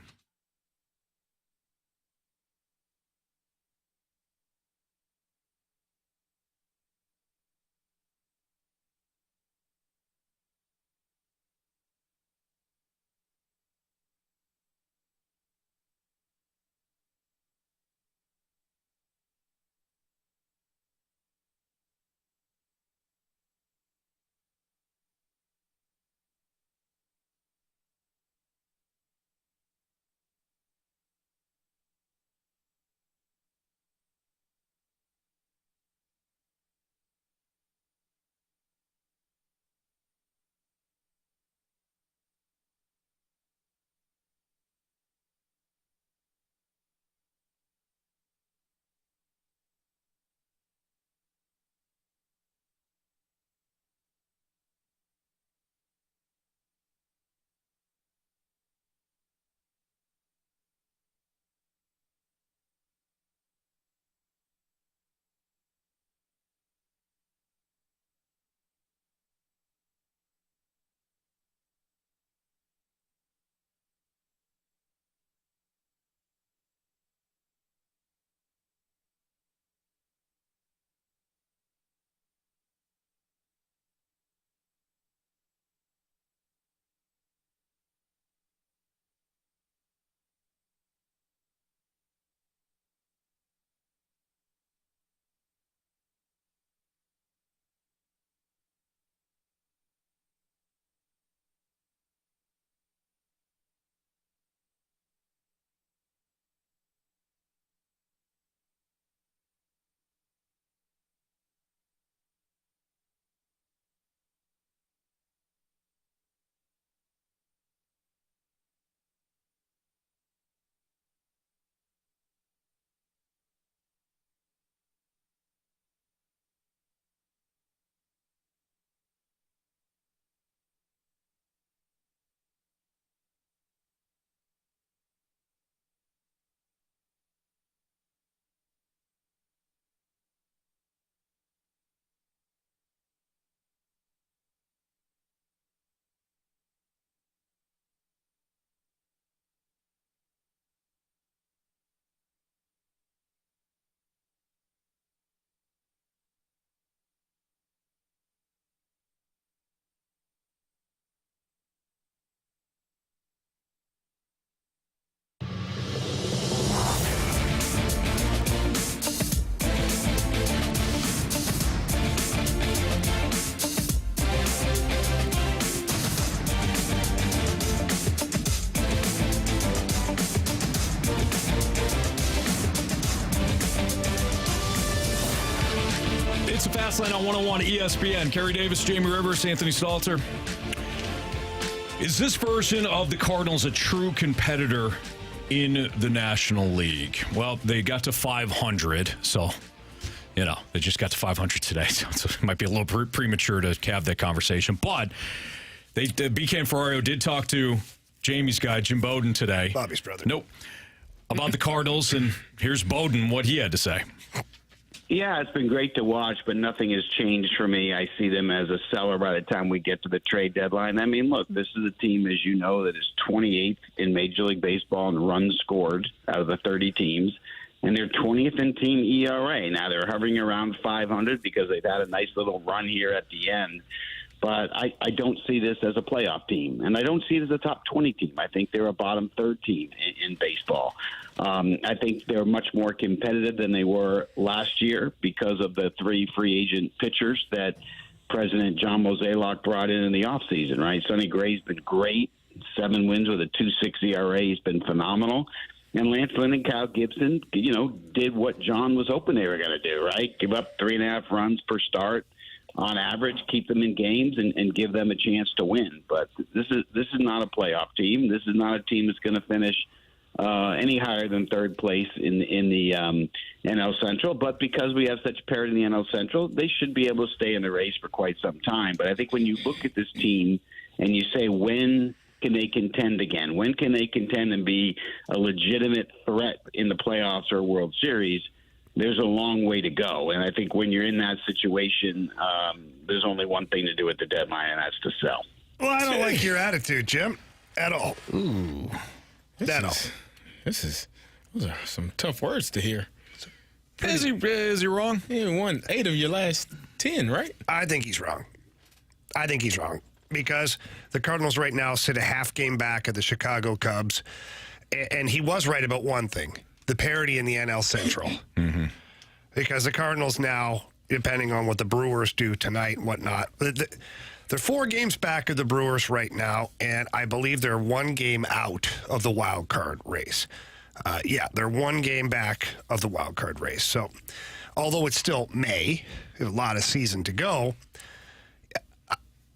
Fastlane on 101 ESPN. Carey Davis, Jamie Rivers, Anthony Stalter. Is this version of the Cardinals a true competitor in the National League? Well, they got to 500, so, they just got to 500 today, so it might be a little premature to have that conversation. But BK and Ferrario did talk to Jamie's guy, Jim Bowden, today. Bobby's brother. Nope. About the Cardinals, and here's Bowden, what he had to say. Yeah, it's been great to watch, but nothing has changed for me. I see them as a seller by the time we get to the trade deadline. I mean, look, this is a team, as you know, that is 28th in Major League Baseball in runs scored out of the 30 teams, and they're 20th in team ERA. Now, they're hovering around 500 because they've had a nice little run here at the end. But I don't see this as a playoff team, and I don't see it as a top 20 team. I think they're a bottom third team in baseball. I think they're much more competitive than they were last year because of the 3 free agent pitchers that President John Mozeliak brought in the offseason, right? Sonny Gray's been great, 7 wins with a 2.6 ERA. He's been phenomenal. And Lance Lynn and Kyle Gibson, did what John was hoping they were going to do, right? Give up 3.5 runs per start on average, keep them in games and give them a chance to win. But this is not a playoff team. This is not a team that's going to finish any higher than third place in the NL Central. But because we have such parity in the NL Central, they should be able to stay in the race for quite some time. But I think when you look at this team and you say, when can they contend again? When can they contend and be a legitimate threat in the playoffs or World Series? There's a long way to go. And I think when you're in that situation, there's only one thing to do at the deadline, and that's to sell. Well, I don't like your attitude, Jim, at all. Ooh. Those are some tough words to hear. Is he wrong? You won 8 of your last 10, right? I think he's wrong. Because the Cardinals right now sit a half game back of the Chicago Cubs, and he was right about one thing. The parity in the NL Central. Mm-hmm. Because the Cardinals now, depending on what the Brewers do tonight and whatnot, they're 4 games back of the Brewers right now, and I believe they're 1 game out of the wild card race. They're 1 game back of the wild card race. So, although it's still May, a lot of season to go,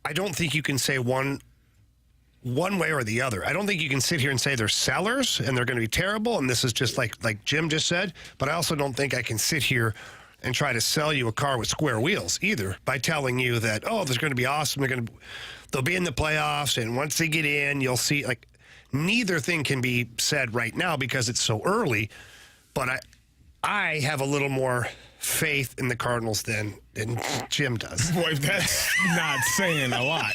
I don't think you can say one way or the other. I don't think you can sit here and say they're sellers and they're going to be terrible, and this is just like Jim just said, but I also don't think I can sit here and try to sell you a car with square wheels either by telling you that, there's going to be awesome, they'll be in the playoffs, and once they get in, you'll see. Neither thing can be said right now because it's so early, but I have a little more faith in the Cardinals than Jim does. Boy, that's not saying a lot.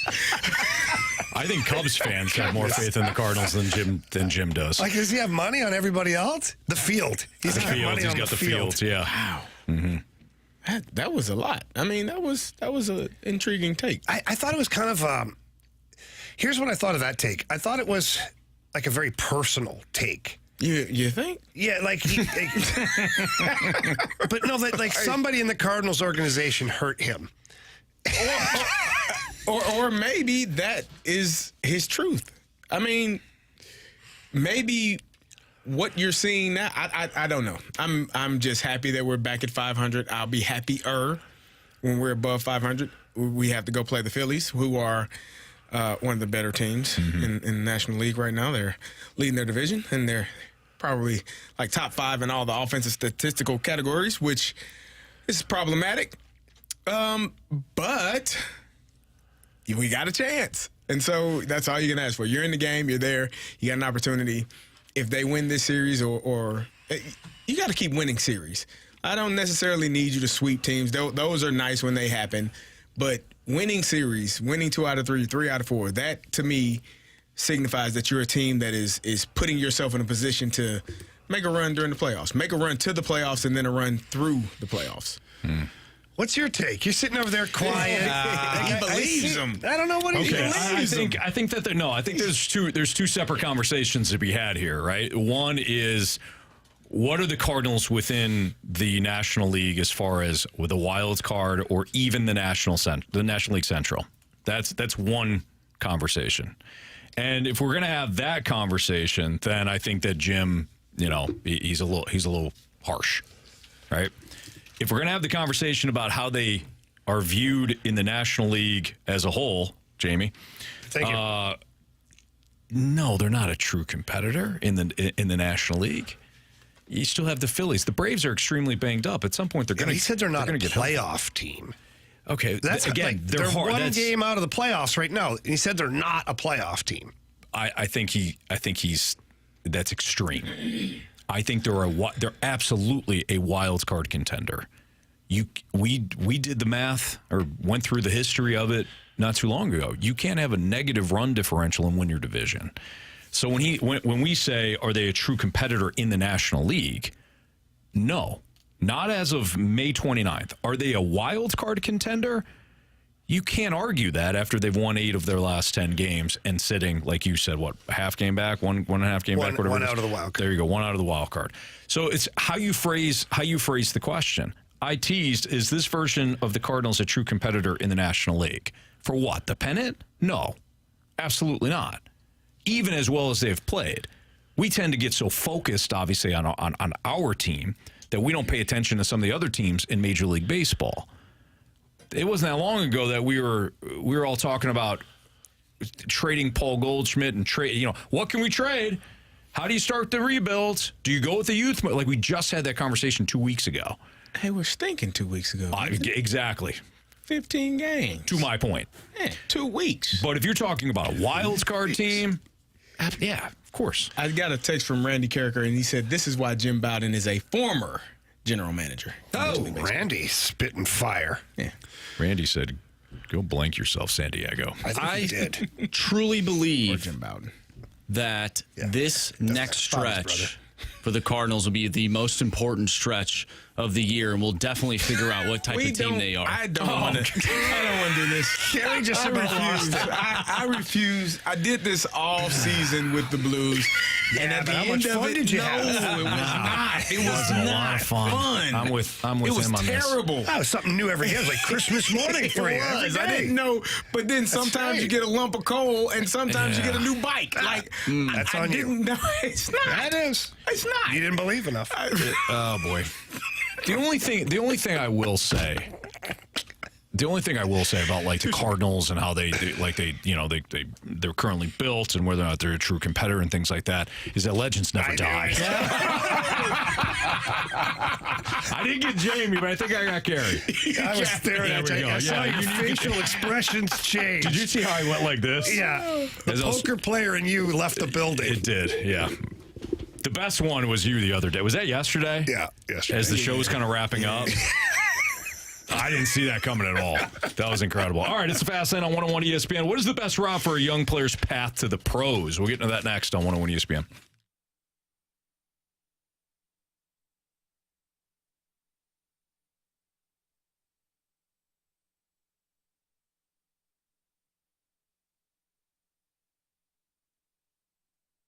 I think Cubs fans have more faith in the Cardinals than Jim does. Does he have money on everybody else? The field. He's got money on the field. Yeah. Wow. Mm-hmm. That was a lot. I mean, that was an intriguing take. I thought it was kind of. Here's what I thought of that take. I thought it was like a very personal take. You think? Yeah, but no, somebody in the Cardinals organization hurt him. Or maybe that is his truth. I mean, maybe what you're seeing now, I don't know. I'm just happy that we're back at 500. I'll be happier when we're above 500. We have to go play the Phillies, who are one of the better teams in the National League right now. They're leading their division, and they're probably like top 5 in all the offensive statistical categories, which is problematic. But we got a chance. And so that's all you can ask for. You're in the game. You're there. You got an opportunity. If they win this series or you got to keep winning series. I don't necessarily need you to sweep teams. Those are nice when they happen. But winning series, winning 2 out of 3, 3 out of 4, that to me signifies that you're a team that is putting yourself in a position to make a run during the playoffs, make a run to the playoffs, and then a run through the playoffs. What's your take? You're sitting over there quiet. He believes him. I don't know what he believes. I think there's two separate conversations to be had here, right? One is, what are the Cardinals within the National League as far as with a wild card or even the National League Central? That's one conversation. And if we're going to have that conversation, then I think that Jim, he's a little harsh, right? If we're going to have the conversation about how they are viewed in the National League as a whole, Jamie. Thank you. No, they're not a true competitor in the National League. You still have the Phillies. The Braves are extremely banged up. At some point, they're going to. He said they're not a get playoff team. Okay, that's again. They're hard. one game out of the playoffs right now. He said they're not a playoff team. I think he's. That's extreme. I think they're absolutely a wild card contender. We did the math or went through the history of it not too long ago. You can't have a negative run differential and win your division. So when we say, are they a true competitor in the National League? No, not as of May 29th. Are they a wild card contender? You can't argue that after they've won 8 of their last 10 games and sitting, like you said, what, half game back, one and a half game back, whatever. One out of the wild card. There you go, one out of the wild card. So it's how you phrase the question. I teased, is this version of the Cardinals a true competitor in the National League? For what, the pennant? No, absolutely not. Even as well as they've played. We tend to get so focused, obviously, on our team that we don't pay attention to some of the other teams in Major League Baseball. It wasn't that long ago that we were all talking about trading Paul Goldschmidt and what can we trade? How do you start the rebuilds? Do you go with the youth? Like we just had that conversation 2 weeks ago. Hey, we're stinking 2 weeks ago. Exactly. 15 games. To my point. 2 weeks. But if you're talking about a wild card team, yeah, of course. I got a text from Randy Carricker, and he said, this is why Jim Bowden is a former general manager. Oh, Randy spitting fire. Yeah. Randy said, go blank yourself, San Diego. I think he did. Truly believe Jim Bowden. that this next stretch for the Cardinals will be the most important stretch of the year, and we'll definitely figure out what type of team they are. I don't want to do this. Carey just about lost it. I refuse. I did this all season with the Blues. Yeah, and at the how end much of fun it, did you no, have? it was not. It was a not lot of fun. I'm with it was him on this. terrible. That was something new every day. It was like Christmas morning for you. It was. Every I day. didn't know. But then sometimes you get a lump of coal, and sometimes you get a new bike. Like That's I on you. didn't know. It's not. That is. It's not. You didn't believe enough. Oh boy. The only thing I will say about like the Cardinals and how they're currently built and whether or not they're a true competitor and things like that is that legends never die. I didn't get Jamie, but I think I got Carey. I was staring at you. I saw your facial expressions change. Did you see how I went like this? Yeah. The poker player and you left the building. It did, yeah. The best one was you the other day. Was that yesterday? Yeah, yesterday. As the show was kind of wrapping up. I didn't see that coming at all. That was incredible. All right, it's the Fast Lane on 101 ESPN. What is the best route for a young player's path to the pros? We'll get into that next on 101 ESPN.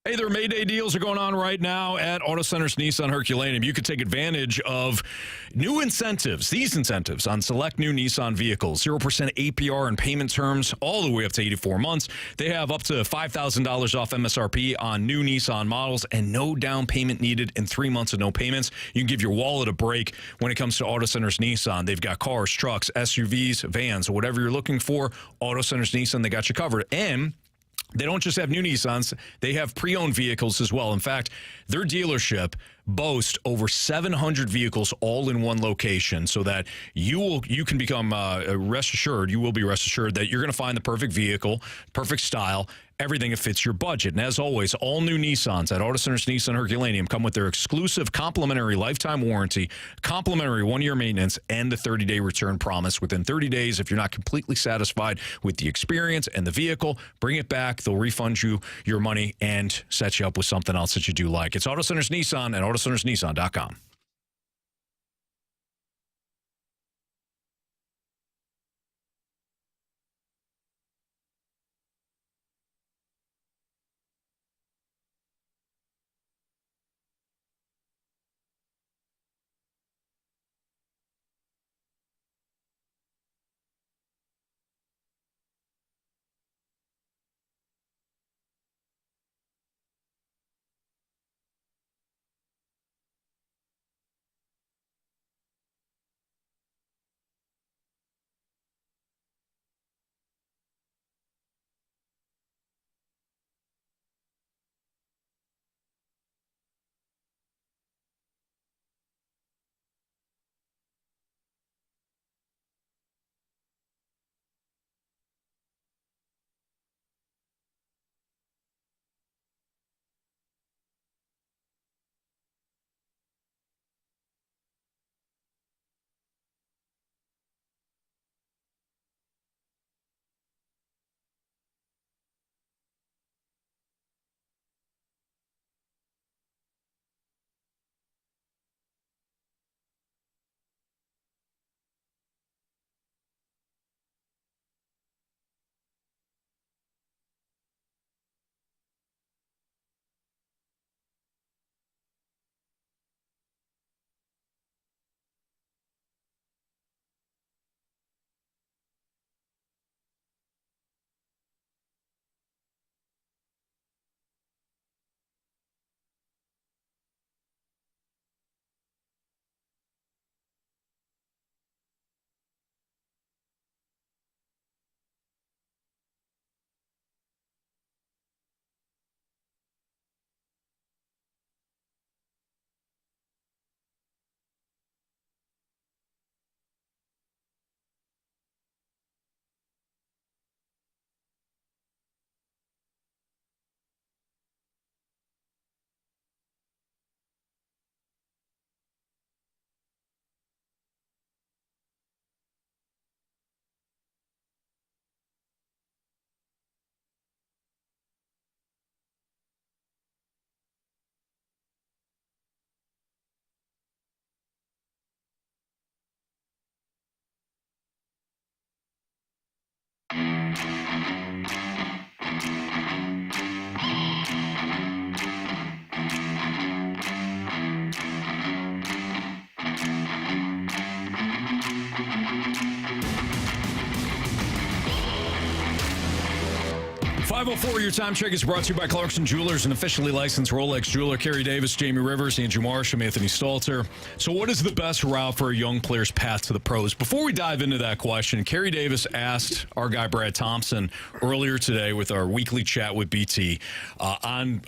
Hey, their May Day deals are going on right now at Auto Centers Nissan Herculaneum. You could take advantage of new incentives, these incentives on select new Nissan vehicles. 0% APR and payment terms all the way up to 84 months. They have up to $5,000 off MSRP on new Nissan models and no down payment needed in 3 months of no payments. You can give your wallet a break when it comes to Auto Centers Nissan. They've got cars, trucks, SUVs, vans, whatever you're looking for. Auto Centers Nissan, they got you covered. And they don't just have new Nissans, they have pre-owned vehicles as well. In fact, their dealership boasts over 700 vehicles all in one location so that you can become you will be rest assured that you're going to find the perfect vehicle, perfect style, everything that fits your budget. And as always, all new Nissans at Auto Centers Nissan Herculaneum come with their exclusive complimentary lifetime warranty, complimentary 1-year maintenance, and the 30-day return promise. Within 30 days, if you're not completely satisfied with the experience and the vehicle, bring it back. They'll refund you your money and set you up with something else that you do like. It's Auto Centers Nissan at AutoCentersNissan.com. .504, your time check is brought to you by Clarkson Jewelers, an officially licensed Rolex jeweler. Carey Davis, Jamie Rivers, Andrew Marsh, and Anthony Stalter. So what is the best route for a young player's path to the pros? Before we dive into that question, Carey Davis asked our guy Brad Thompson earlier today with our weekly chat with BT on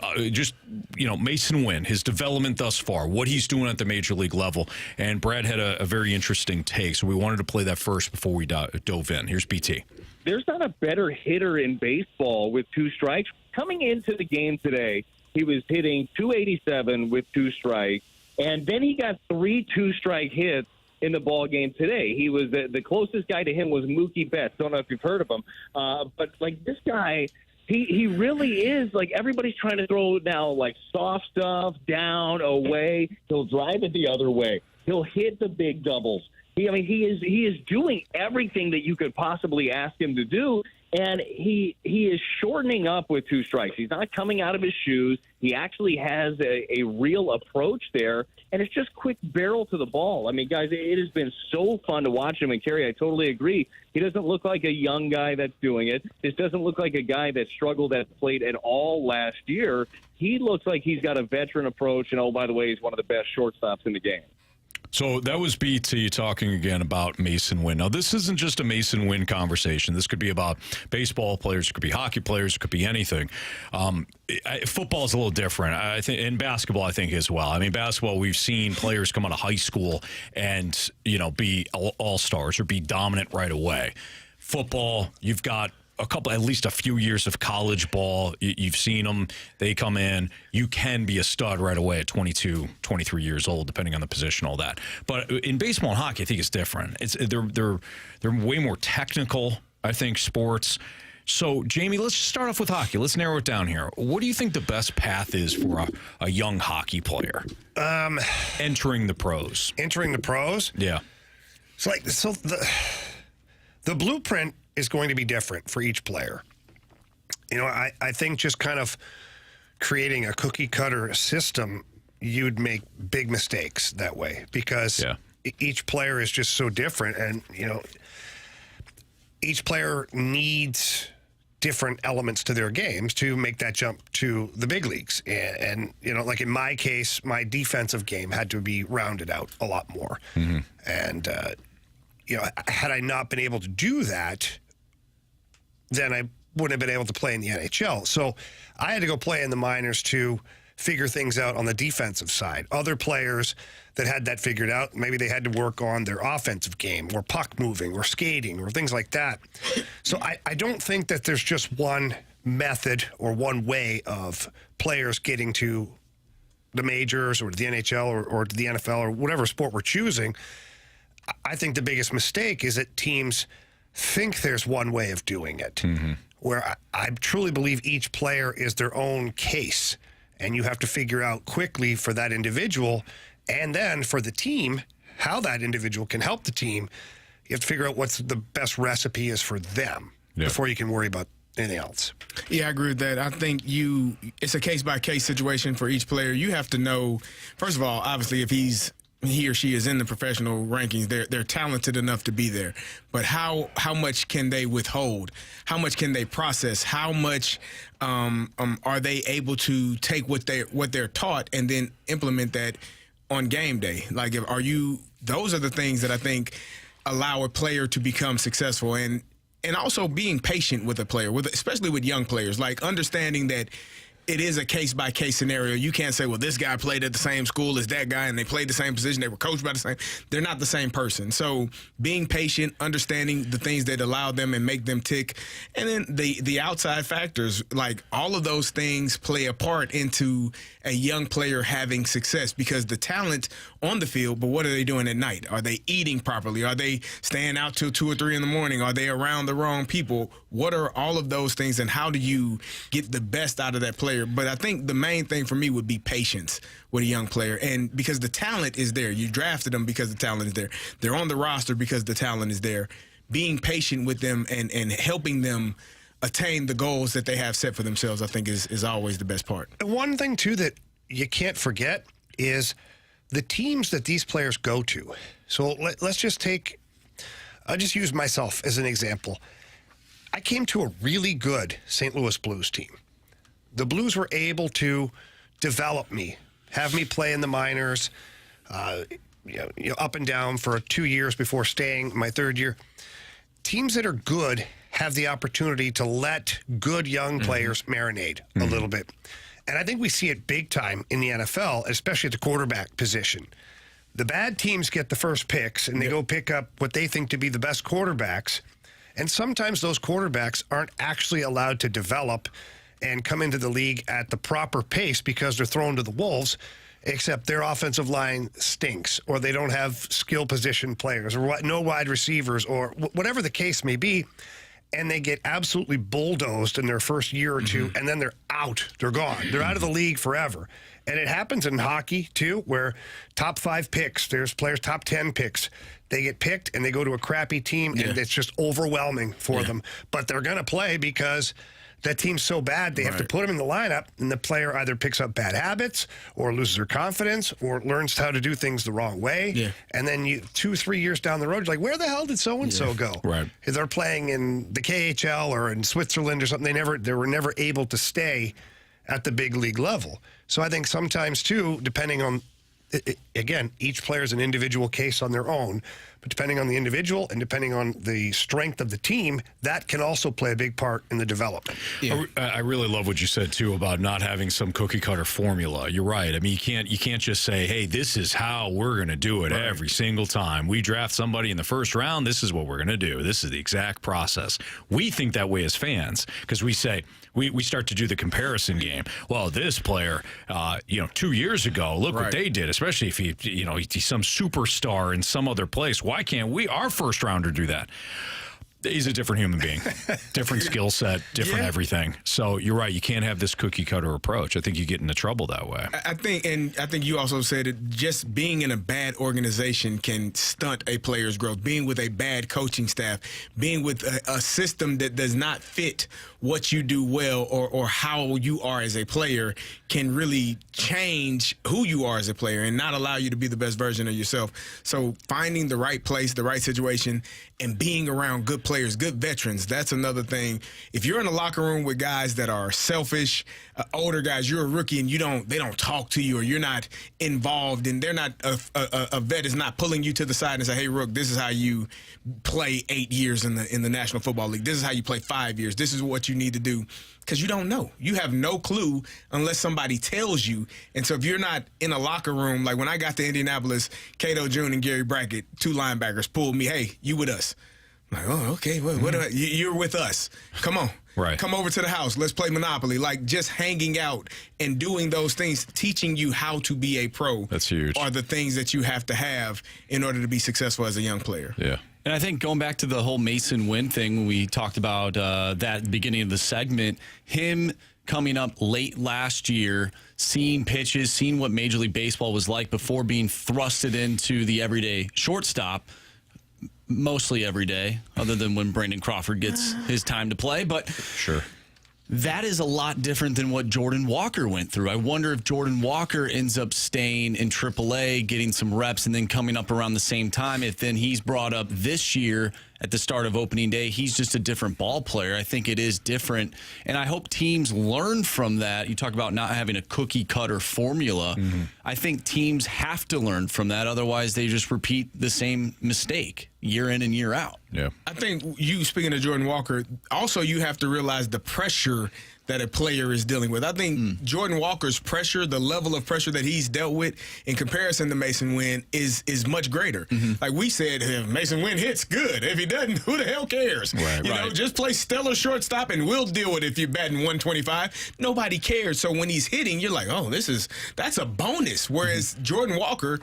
Mason Wynn, his development thus far, what he's doing at the major league level. And Brad had a very interesting take, so we wanted to play that first before we dove in. Here's BT. There's not a better hitter in baseball with 2 strikes. Coming into the game today, he was hitting .287 with 2 strikes, and then he got 3 2-strike hits in the ball game today. He was the closest guy to him was Mookie Betts. Don't know if you've heard of him, but like this guy, he really is like everybody's trying to throw now like soft stuff down away. He'll drive it the other way. He'll hit the big doubles. He is doing everything that you could possibly ask him to do, and he is shortening up with 2 strikes. He's not coming out of his shoes. He actually has a real approach there, and it's just quick barrel to the ball. I mean, guys, it has been so fun to watch him. And Carey, I totally agree. He doesn't look like a young guy that's doing it. This doesn't look like a guy that struggled at the plate at all last year. He looks like he's got a veteran approach, and oh, by the way, he's one of the best shortstops in the game. So that was BT talking again about Mason Wynn. Now, this isn't just a Mason Wynn conversation. This could be about baseball players. It could be hockey players. It could be anything. Football is a little different, I think, and basketball, I think, as well. I mean, basketball, we've seen players come out of high school and, be all-stars or be dominant right away. Football, you've got at least a few years of college ball. You've seen them. They come in. You can be a stud right away at 22, 23 years old, depending on the position, all that. But in baseball and hockey, I think it's different. They're way more technical, I think, sports. So, Jamie, let's just start off with hockey. Let's narrow it down here. What do you think the best path is for a young hockey player entering the pros? Entering the pros? Yeah. So the blueprint is going to be different for each player. I think just kind of creating a cookie cutter system, you'd make big mistakes that way because each player is just so different. And, each player needs different elements to their games to make that jump to the big leagues. And like in my case, my defensive game had to be rounded out a lot more. Mm-hmm. And, had I not been able to do that, then I wouldn't have been able to play in the NHL. So I had to go play in the minors to figure things out on the defensive side. Other players that had that figured out, maybe they had to work on their offensive game or puck moving or skating or things like that. So I don't think that there's just one method or one way of players getting to the majors or to the NHL or to the NFL or whatever sport we're choosing. I think the biggest mistake is that teams think there's one way of doing it, where I truly believe each player is their own case, and you have to figure out quickly for that individual and then for the team how that individual can help the team. You have to figure out what's the best recipe is for them before you can worry about anything else. Yeah, I agree with that. I think it's a case-by-case situation for each player. You have to know, first of all, obviously, if he or she is in the professional rankings, they're talented enough to be there. But how much can they withhold? How much can they process? How much are they able to take what they're taught and then implement that on game day? Like, those are the things that I think allow a player to become successful, and also being patient with a player, especially with young players, like understanding that it is a case-by-case scenario. You can't say, well, this guy played at the same school as that guy and they played the same position. They were coached by the same. They're not the same person. So being patient, understanding the things that allow them and make them tick, and then the outside factors, like all of those things play a part into a young player having success, because the talent on the field, but what are they doing at night? Are they eating properly? Are they staying out till 2 or 3 in the morning? Are they around the wrong people? What are all of those things, and how do you get the best out of that player? But I think the main thing for me would be patience with a young player, and because the talent is there. You drafted them because the talent is there. They're on the roster because the talent is there. being patient with them and helping them attain the goals that they have set for themselves, I think is always the best part. And one thing, too, that you can't forget is the teams that these players go to. So let's just I'll just use myself as an example. I came to a really good St. Louis Blues team. The Blues were able to develop me, have me play in the minors, up and down for 2 years before staying my third year. Teams that are good have the opportunity to let good young players marinate a little bit. And I think we see it big time in the NFL, especially at the quarterback position. The bad teams get the first picks, and they go pick up what they think to be the best quarterbacks. And sometimes those quarterbacks aren't actually allowed to develop and come into the league at the proper pace because they're thrown to the wolves, except their offensive line stinks, or they don't have skill position players, or no wide receivers, or whatever the case may be. And they get absolutely bulldozed in their first year or two, and then they're out. They're gone. They're out of the league forever. And it happens in hockey, too, where top 5 picks, there's players, top 10 picks, they get picked and they go to a crappy team, and it's just overwhelming for them. But they're going to play because that team's so bad, they have to put them in the lineup, and the player either picks up bad habits or loses their confidence or learns how to do things the wrong way. Yeah. And then 2-3 years down the road, you're like, where the hell did so-and-so go? Right. They're playing in the KHL or in Switzerland or something. They were never able to stay at the big league level. So I think sometimes, too, depending on, again, each player is an individual case on their own, but depending on the individual and depending on the strength of the team, that can also play a big part in the development. Yeah. I really love what you said, too, about not having some cookie-cutter formula. You're right. I mean, you can't just say, hey, this is how we're going to do it every single time. We draft somebody in the first round, this is what we're going to do. This is the exact process. We think that way as fans because we say, we start to do the comparison game. Well, this player, 2 years ago, look what they did, especially if he's some superstar in some other place. Why can't our first rounder do that? He's a different human being, different skill set, different everything. So you're right. You can't have this cookie cutter approach. I think you get into trouble that way. I think you also said that just being in a bad organization can stunt a player's growth. Being with a bad coaching staff, being with a system that does not fit what you do well or how you are as a player can really change who you are as a player and not allow you to be the best version of yourself. So finding the right place, the right situation, and being around good players, good veterans, that's another thing. If you're in a locker room with guys that are selfish, older guys, you're a rookie and they don't talk to you or you're not involved and they're not a vet is not pulling you to the side and say, hey, Rook, this is how you play 8 years in the National Football League. This is how you play 5 years. This is what you need to do. Because you don't know. You have no clue unless somebody tells you. And so if you're not in a locker room, like when I got to Indianapolis, Cato June and Gary Brackett, 2 linebackers, pulled me, hey, you with us. I'm like, oh, okay, you're with us. Come on. Right. Come over to the house. Let's play Monopoly. Like just hanging out and doing those things, teaching you how to be a pro. That's huge. Are the things that you have to have in order to be successful as a young player. Yeah. And I think going back to the whole Mason Wynn thing, when we talked about that at the beginning of the segment, him coming up late last year, seeing pitches, seeing what Major League Baseball was like before being thrusted into the everyday shortstop, mostly every day, other than when Brandon Crawford gets his time to play. But sure. That is a lot different than what Jordan Walker went through. I wonder if Jordan Walker ends up staying in AAA, getting some reps, and then coming up around the same time. If then he's brought up this year at the start of opening day, he's just a different ball player. I think it is different. And I hope teams learn from that. You talk about not having a cookie cutter formula. Mm-hmm. I think teams have to learn from that. Otherwise, they just repeat the same mistake year in and year out. Yeah. I think you, speaking of Jordan Walker, also you have to realize the pressure that a player is dealing with. I think Jordan Walker's pressure, the level of pressure that he's dealt with in comparison to Mason Wynn is much greater. Mm-hmm. Like we said, if Mason Wynn hits, good. If he doesn't, who the hell cares? Right, you know, just play stellar shortstop and we'll deal with it if you're batting 125. Nobody cares. So when he's hitting, you're like, oh, that's a bonus. Whereas Jordan Walker,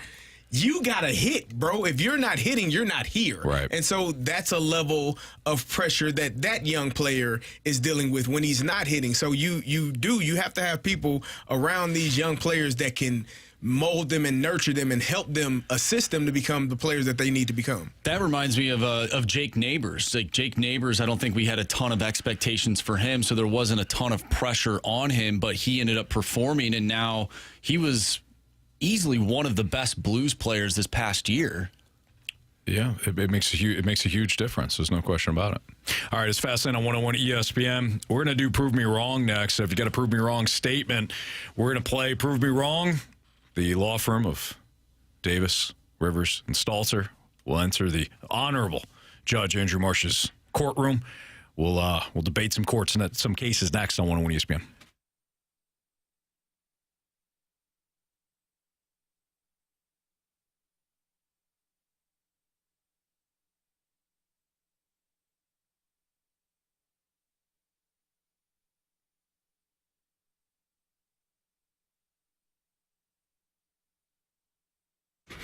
you got to hit, bro. If you're not hitting, you're not here. Right. And so that's a level of pressure that young player is dealing with when he's not hitting. So you have to have people around these young players that can mold them and nurture them and help them, assist them to become the players that they need to become. That reminds me of Jake Neighbors. Like Jake Neighbors, I don't think we had a ton of expectations for him, so there wasn't a ton of pressure on him, but he ended up performing, and now he was easily one of the best Blues players this past year. Yeah, it makes a huge difference. There's no question about it. All right, it's Fastlane on 101 ESPN. We're going to do Prove Me Wrong next. If you got a Prove Me Wrong statement, we're going to play Prove Me Wrong. The law firm of Davis, Rivers, and Stalter will enter the Honorable Judge Andrew Marsh's courtroom. We'll debate some courts and some cases next on 101 ESPN.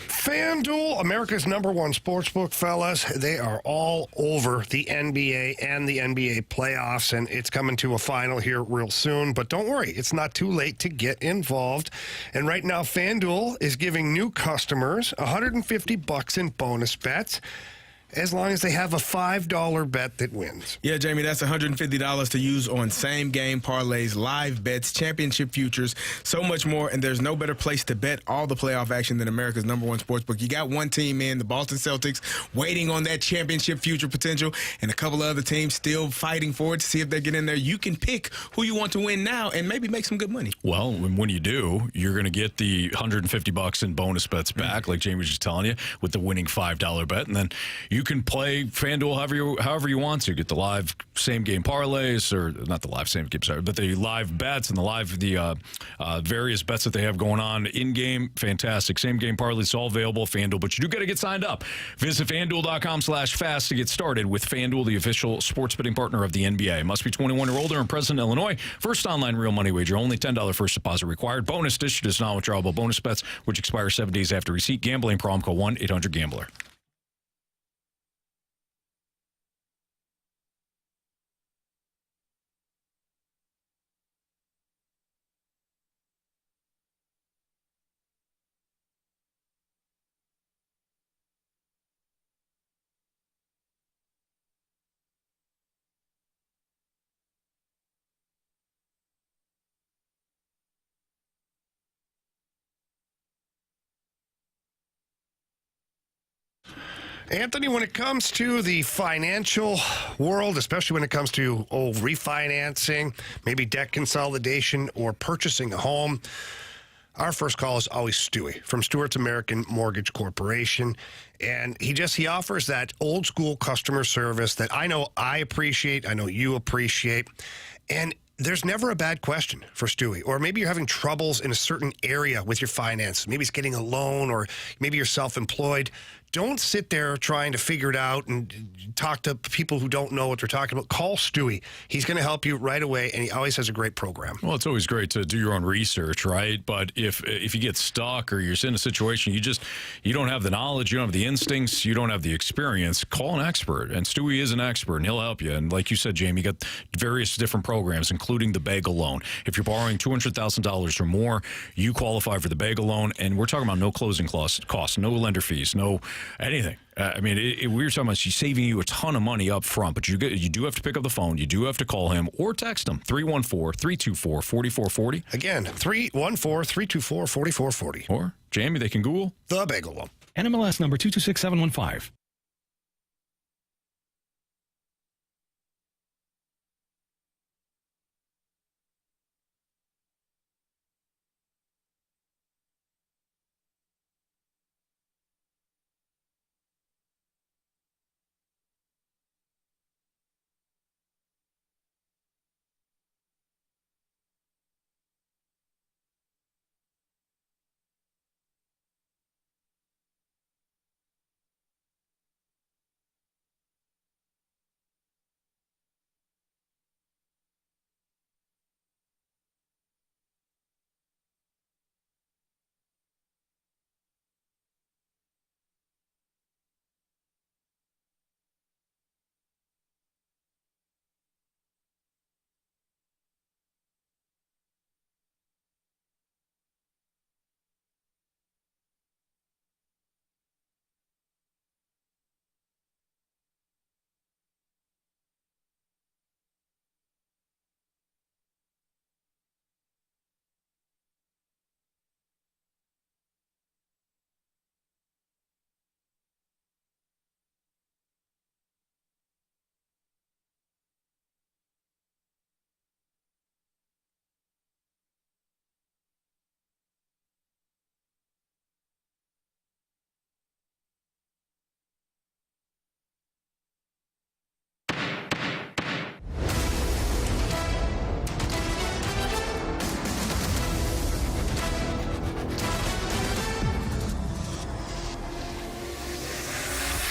FanDuel, America's #1 sportsbook, fellas. They are all over the NBA and the NBA playoffs, and it's coming to a final here real soon. But don't worry, it's not too late to get involved. And right now, FanDuel is giving new customers $150 in bonus bets, as long as they have a $5 bet that wins. Yeah, Jamie, that's $150 to use on same-game parlays, live bets, championship futures, so much more, and there's no better place to bet all the playoff action than America's #1 sportsbook. You got one team in, the Boston Celtics, waiting on that championship future potential, and a couple of other teams still fighting for it to see if they get in there. You can pick who you want to win now and maybe make some good money. Well, when you do, you're going to get the $150 in bonus bets back, like Jamie was just telling you, with the winning $5 bet, and then you can play FanDuel however you want to. Get the live same-game parlays, or not the live same-game, sorry, but the live bets and the various bets that they have going on in-game. Fantastic. Same-game parlays, all available at FanDuel, but you do got to get signed up. Visit FanDuel.com/fast to get started with FanDuel, the official sports betting partner of the NBA. Must be 21 or older and present in Illinois. First online real money wager. Only $10 first deposit required. Bonus district is non-withdrawable bonus bets, which expire 7 days after receipt. Gambling problem, call 1-800-GAMBLER. Anthony, when it comes to the financial world, especially when it comes to refinancing, maybe debt consolidation or purchasing a home, our first call is always Stewie from Stewart's American Mortgage Corporation. And he offers that old school customer service that I know I appreciate, I know you appreciate. And there's never a bad question for Stewie. Or maybe you're having troubles in a certain area with your finances. Maybe it's getting a loan, or maybe you're self-employed. Don't sit there trying to figure it out and talk to people who don't know what they're talking about. Call Stewie. He's going to help you right away, and he always has a great program. Well, it's always great to do your own research, right? But if you get stuck or you're in a situation you don't have the knowledge, you don't have the instincts, you don't have the experience, call an expert. And Stewie is an expert, and he'll help you. And like you said, Jamie, you got various different programs, including the bagel loan. If you're borrowing $200,000 or more, you qualify for the bagel loan. And we're talking about no closing costs, no lender fees, no anything. We were talking about saving you a ton of money up front, but you do have to pick up the phone. You do have to call him or text him, 314-324-4440. Again, 314-324-4440. Or, Jamie, they can Google the bagel loan. NMLS number 226715.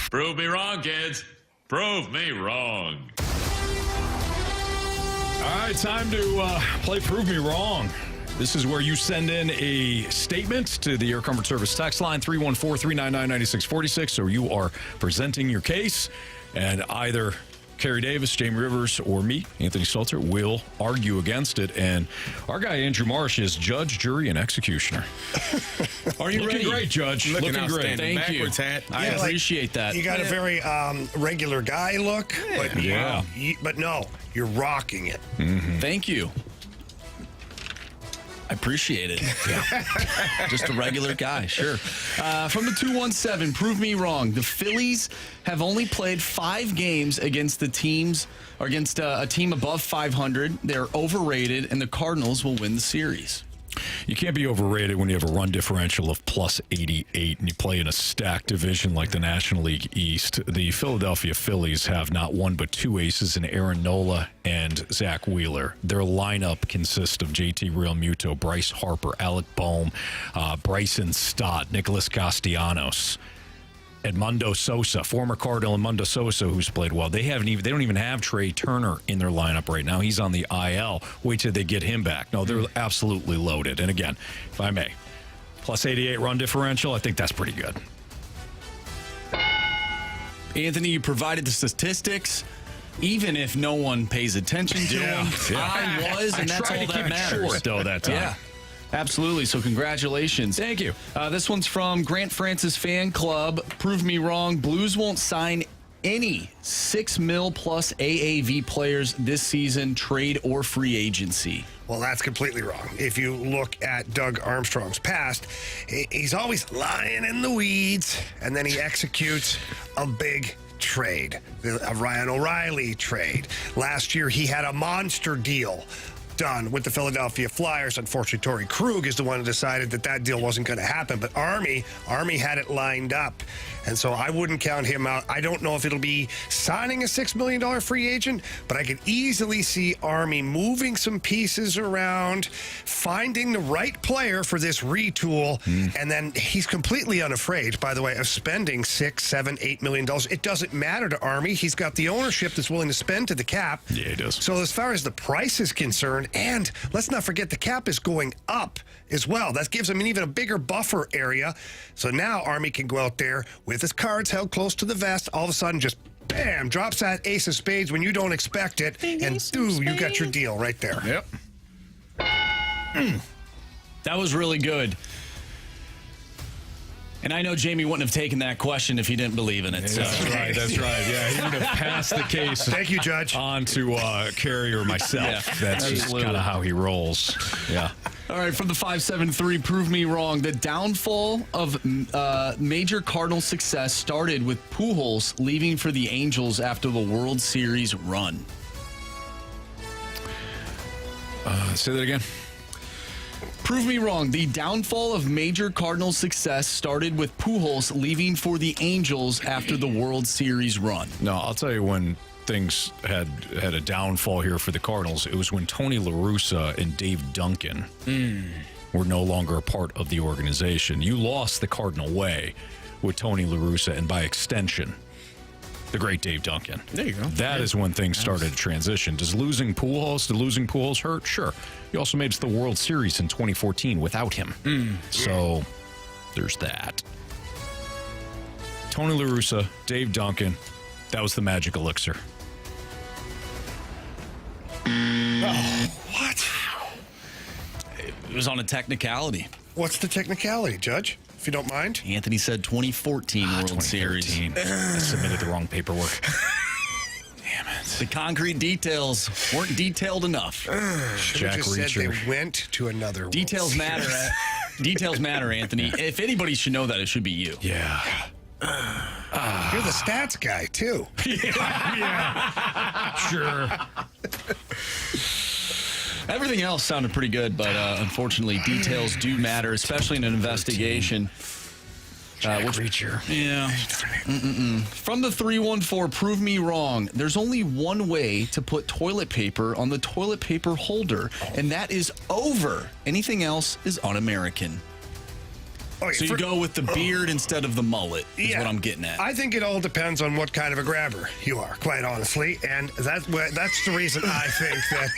Prove me wrong, kids. Prove me wrong. All right, time to play Prove Me Wrong. This is where you send in a statement to the Air Comfort Service text line 314-399-9646. So you are presenting your case, and either Carey Davis, Jamie Rivers, or me, Anthony Stalter, will argue against it. And our guy, Andrew Marsh, is judge, jury, and executioner. Are you Looking ready? great, Judge. Looking great. Thank you. I appreciate that. You got a very regular guy look, but Yeah. but no, you're rocking it. Thank you. I appreciate it. Just a regular guy, sure. From the 217, prove me wrong. The Phillies have only played 5 games against a team above 500. They're overrated, and the Cardinals will win the series. You can't be overrated when you have a run differential of plus 88 and you play in a stacked division like the National League East. The Philadelphia Phillies have not one but 2 aces in Aaron Nola and Zach Wheeler. Their lineup consists of JT Realmuto, Bryce Harper, Alec Boehm, Bryson Stott, Nicholas Castellanos, Edmundo Sosa, former Cardinal Edmundo Sosa, who's played well. They don't even have Trey Turner in their lineup right now. He's on the IL. Wait till they get him back. No, they're absolutely loaded. And again, if I may, plus 88 run differential, I think that's pretty good. Anthony, you provided the statistics. Even if no one pays attention to them, I was, and that's all that matters. Short, though, that time. Yeah. Absolutely. So congratulations. Thank you. This one's from Grant Francis Fan Club. Prove me wrong. Blues won't sign any $6 million plus AAV players this season, trade or free agency. Well, that's completely wrong. If you look at Doug Armstrong's past, he's always lying in the weeds, and then he executes a big trade, a Ryan O'Reilly trade. Last year, he had a monster deal done with the Philadelphia Flyers. Unfortunately, Torrey Krug is the one who decided that deal wasn't going to happen, but Army had it lined up, and so I wouldn't count him out. I don't know if it'll be signing a $6 million free agent, but I could easily see Army moving some pieces around, finding the right player for this retool, and then he's completely unafraid, by the way, of spending $6, $7, $8 million. It doesn't matter to Army. He's got the ownership that's willing to spend to the cap. Yeah, he does. So as far as the price is concerned, and let's not forget the cap is going up as well. That gives him an even a bigger buffer area. So now Army can go out there with his cards held close to the vest. All of a sudden, just bam, drops that ace of spades when you don't expect it. And you got your deal right there. Yep. That was really good. And I know Jamie wouldn't have taken that question if he didn't believe in it. So. That's right. Yeah, he would have passed the case. Thank you, Judge. On to Carey or myself. Yeah, that's just kind of how he rolls. Yeah. All right, from the 573, prove me wrong. The downfall of major Cardinal success started with Pujols leaving for the Angels after the World Series run. Say that again. Prove me wrong. The downfall of major Cardinal success started with Pujols leaving for the Angels after the World Series run. No, I'll tell you when things had a downfall here for the Cardinals. It was when Tony La Russa and Dave Duncan were no longer a part of the organization. You lost the Cardinal way with Tony La Russa, and by extension, the great Dave Duncan. There you go. That is when things started to transition. Did losing Pujols hurt? Sure. He also made it to the World Series in 2014 without him. So there's that. Tony La Russa, Dave Duncan, that was the magic elixir. What? It was on a technicality. What's the technicality, Judge? If you don't mind. Anthony said 2014 World Series. I submitted the wrong paperwork. Damn it. The concrete details weren't detailed enough. Jack just said they went to another World Details matter. Series. Details matter, Anthony. If anybody should know that, it should be you. Yeah. You're the stats guy, too. Yeah. Sure. Everything else sounded pretty good, but unfortunately, details do matter, especially in an investigation. Reacher. Yeah. From the 314, prove me wrong. There's only one way to put toilet paper on the toilet paper holder, and that is over. Anything else is un-American. Okay, So you go with the beard instead of the mullet, is what I'm getting at. I think it all depends on what kind of a grabber you are, quite honestly. And that's the reason I think that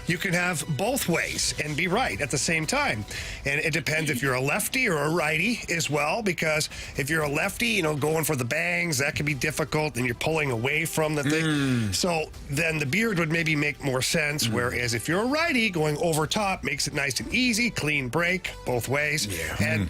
you can have both ways and be right at the same time. And it depends if you're a lefty or a righty as well, because if you're a lefty, going for the bangs, that can be difficult and you're pulling away from the thing. So then the beard would maybe make more sense. Whereas if you're a righty, going over top makes it nice and easy, clean break both ways. And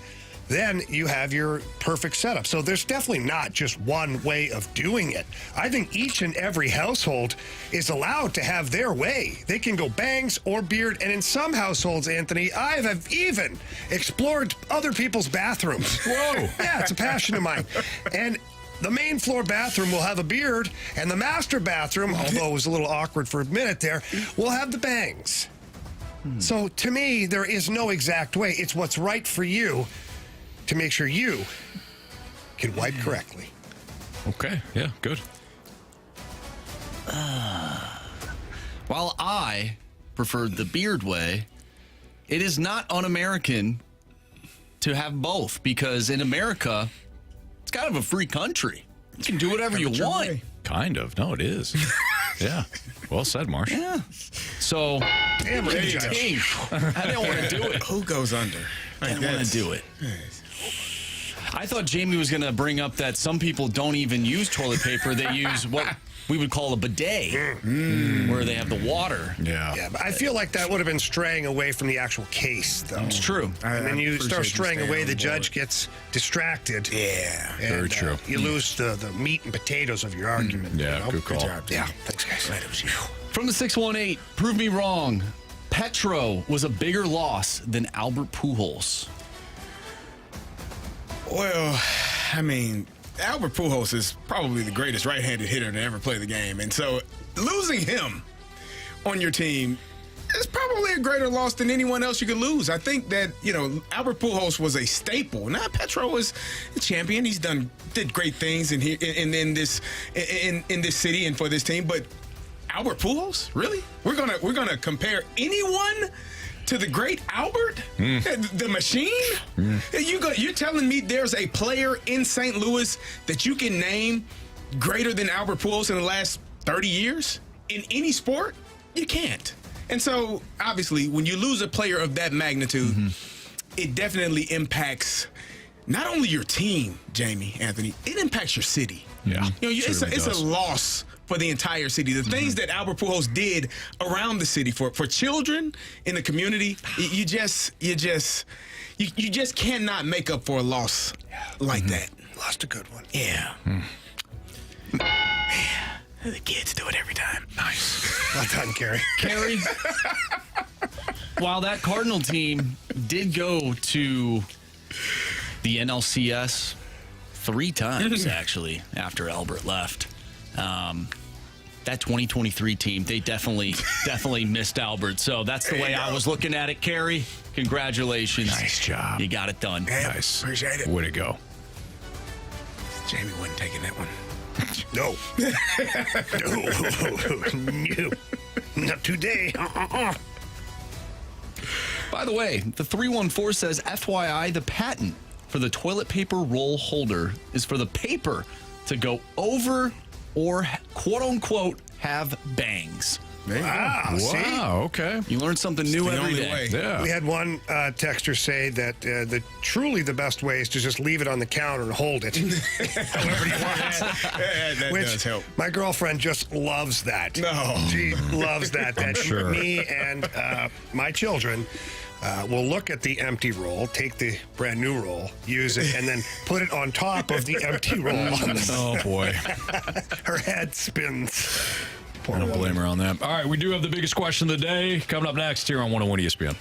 then you have your perfect setup. So there's definitely not just one way of doing it. I think each and every household is allowed to have their way. They can go bangs or beard. And in some households, Anthony, I have even explored other people's bathrooms. Whoa. Yeah, it's a passion of mine. And the main floor bathroom will have a beard, and the master bathroom, although it was a little awkward for a minute there, will have the bangs. So to me, there is no exact way. It's what's right for you to make sure you can wipe correctly. Okay, yeah, good. While I preferred the beard way, it is not un-American to have both, because in America, it's kind of a free country. You can do whatever you want. Kind of. No, it is. Yeah. Well said, Marsh. Yeah. So, damn right, I didn't want to do it. Who goes under? I didn't want to do it. I thought Jamie was going to bring up that some people don't even use toilet paper. They use what we would call a bidet, where they have the water. Yeah, but I feel like that would have been straying away from the actual case, though. It's true. And then you start straying away, the board. judge gets distracted. Yeah. And, very true. You lose the meat and potatoes of your argument. Yeah, good call. Good job, Yeah, thanks, guys. Glad it was you. From the 618, prove me wrong. Petro was a bigger loss than Albert Pujols. Well, I mean, Albert Pujols is probably the greatest right-handed hitter to ever play the game. And so losing him on your team is probably a greater loss than anyone else you could lose. I think that, Albert Pujols was a staple. Now, Petro was a champion. He's did great things in this city and for this team. But Albert Pujols? Really? We're gonna compare anyone to the great Albert? The machine? You're telling me there's a player in St. Louis that you can name greater than Albert Pujols in the last 30 years? In any sport? You can't. And so, obviously, when you lose a player of that magnitude, it definitely impacts not only your team, Jamie, Anthony, it impacts your city. Yeah. It's a loss for the entire city. The things that Albert Pujols did around the city for children in the community, you just cannot make up for a loss like that. Lost a good one. Yeah. The kids do it every time. Nice. Well done, Carey. Carey, while that Cardinal team did go to the NLCS 3 times, actually, after Albert left, that 2023 team, they definitely missed Albert. So that's the way I was looking at it, Carey. Congratulations. Nice job. You got it done. Nice. Appreciate it. Way to go. Jamie wasn't taking that one. No. No. Not today. By the way, the 314 says, FYI, the patent for the toilet paper roll holder is for the paper to go over or quote-unquote have bangs. Wow. See? Wow, okay. You learn something new every day. Yeah. We had one texter say that truly the best way is to just leave it on the counter and hold it. However you want it. That does help. My girlfriend just loves that. No. She loves that. I'm sure. Me and my children will look at the empty roll, take the brand new roll, use it, and then put it on top of the empty roll. Oh, boy. Her head spins. I don't blame her on that. All right, we do have the biggest question of the day coming up next here on 101 ESPN.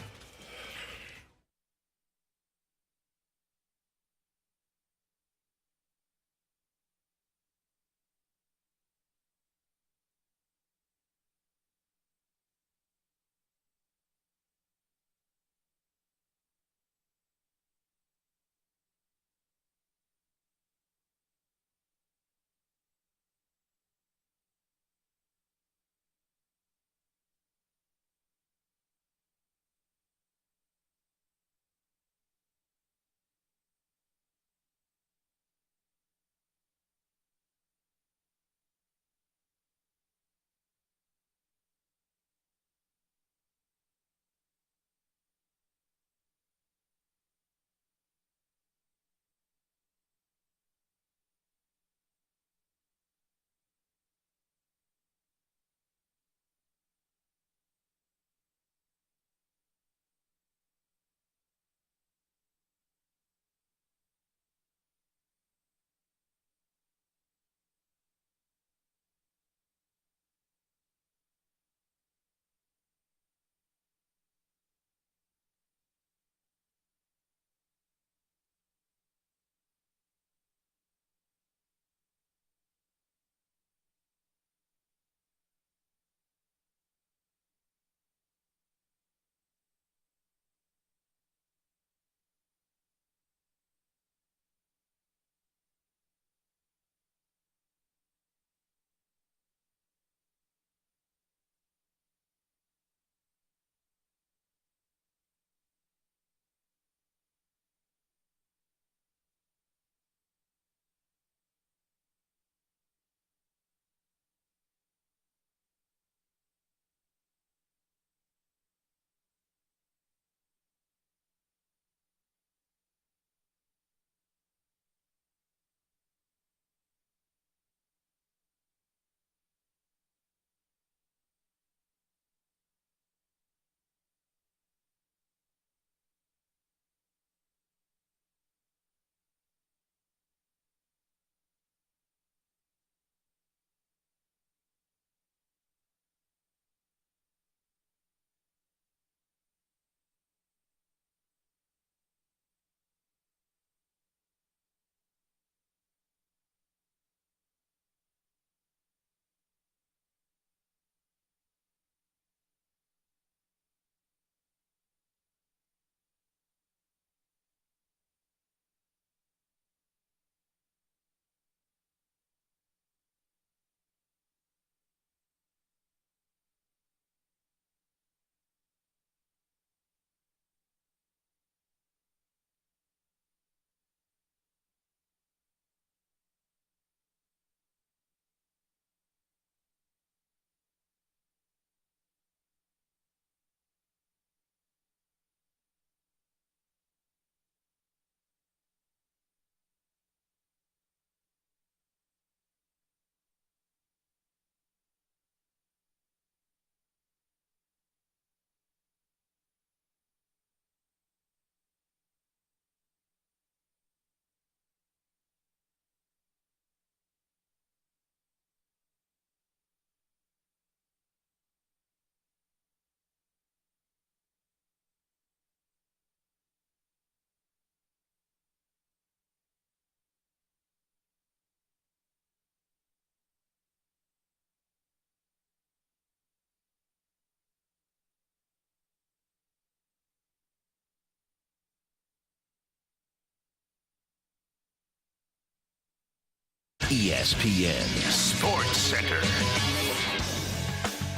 ESPN Sports Center.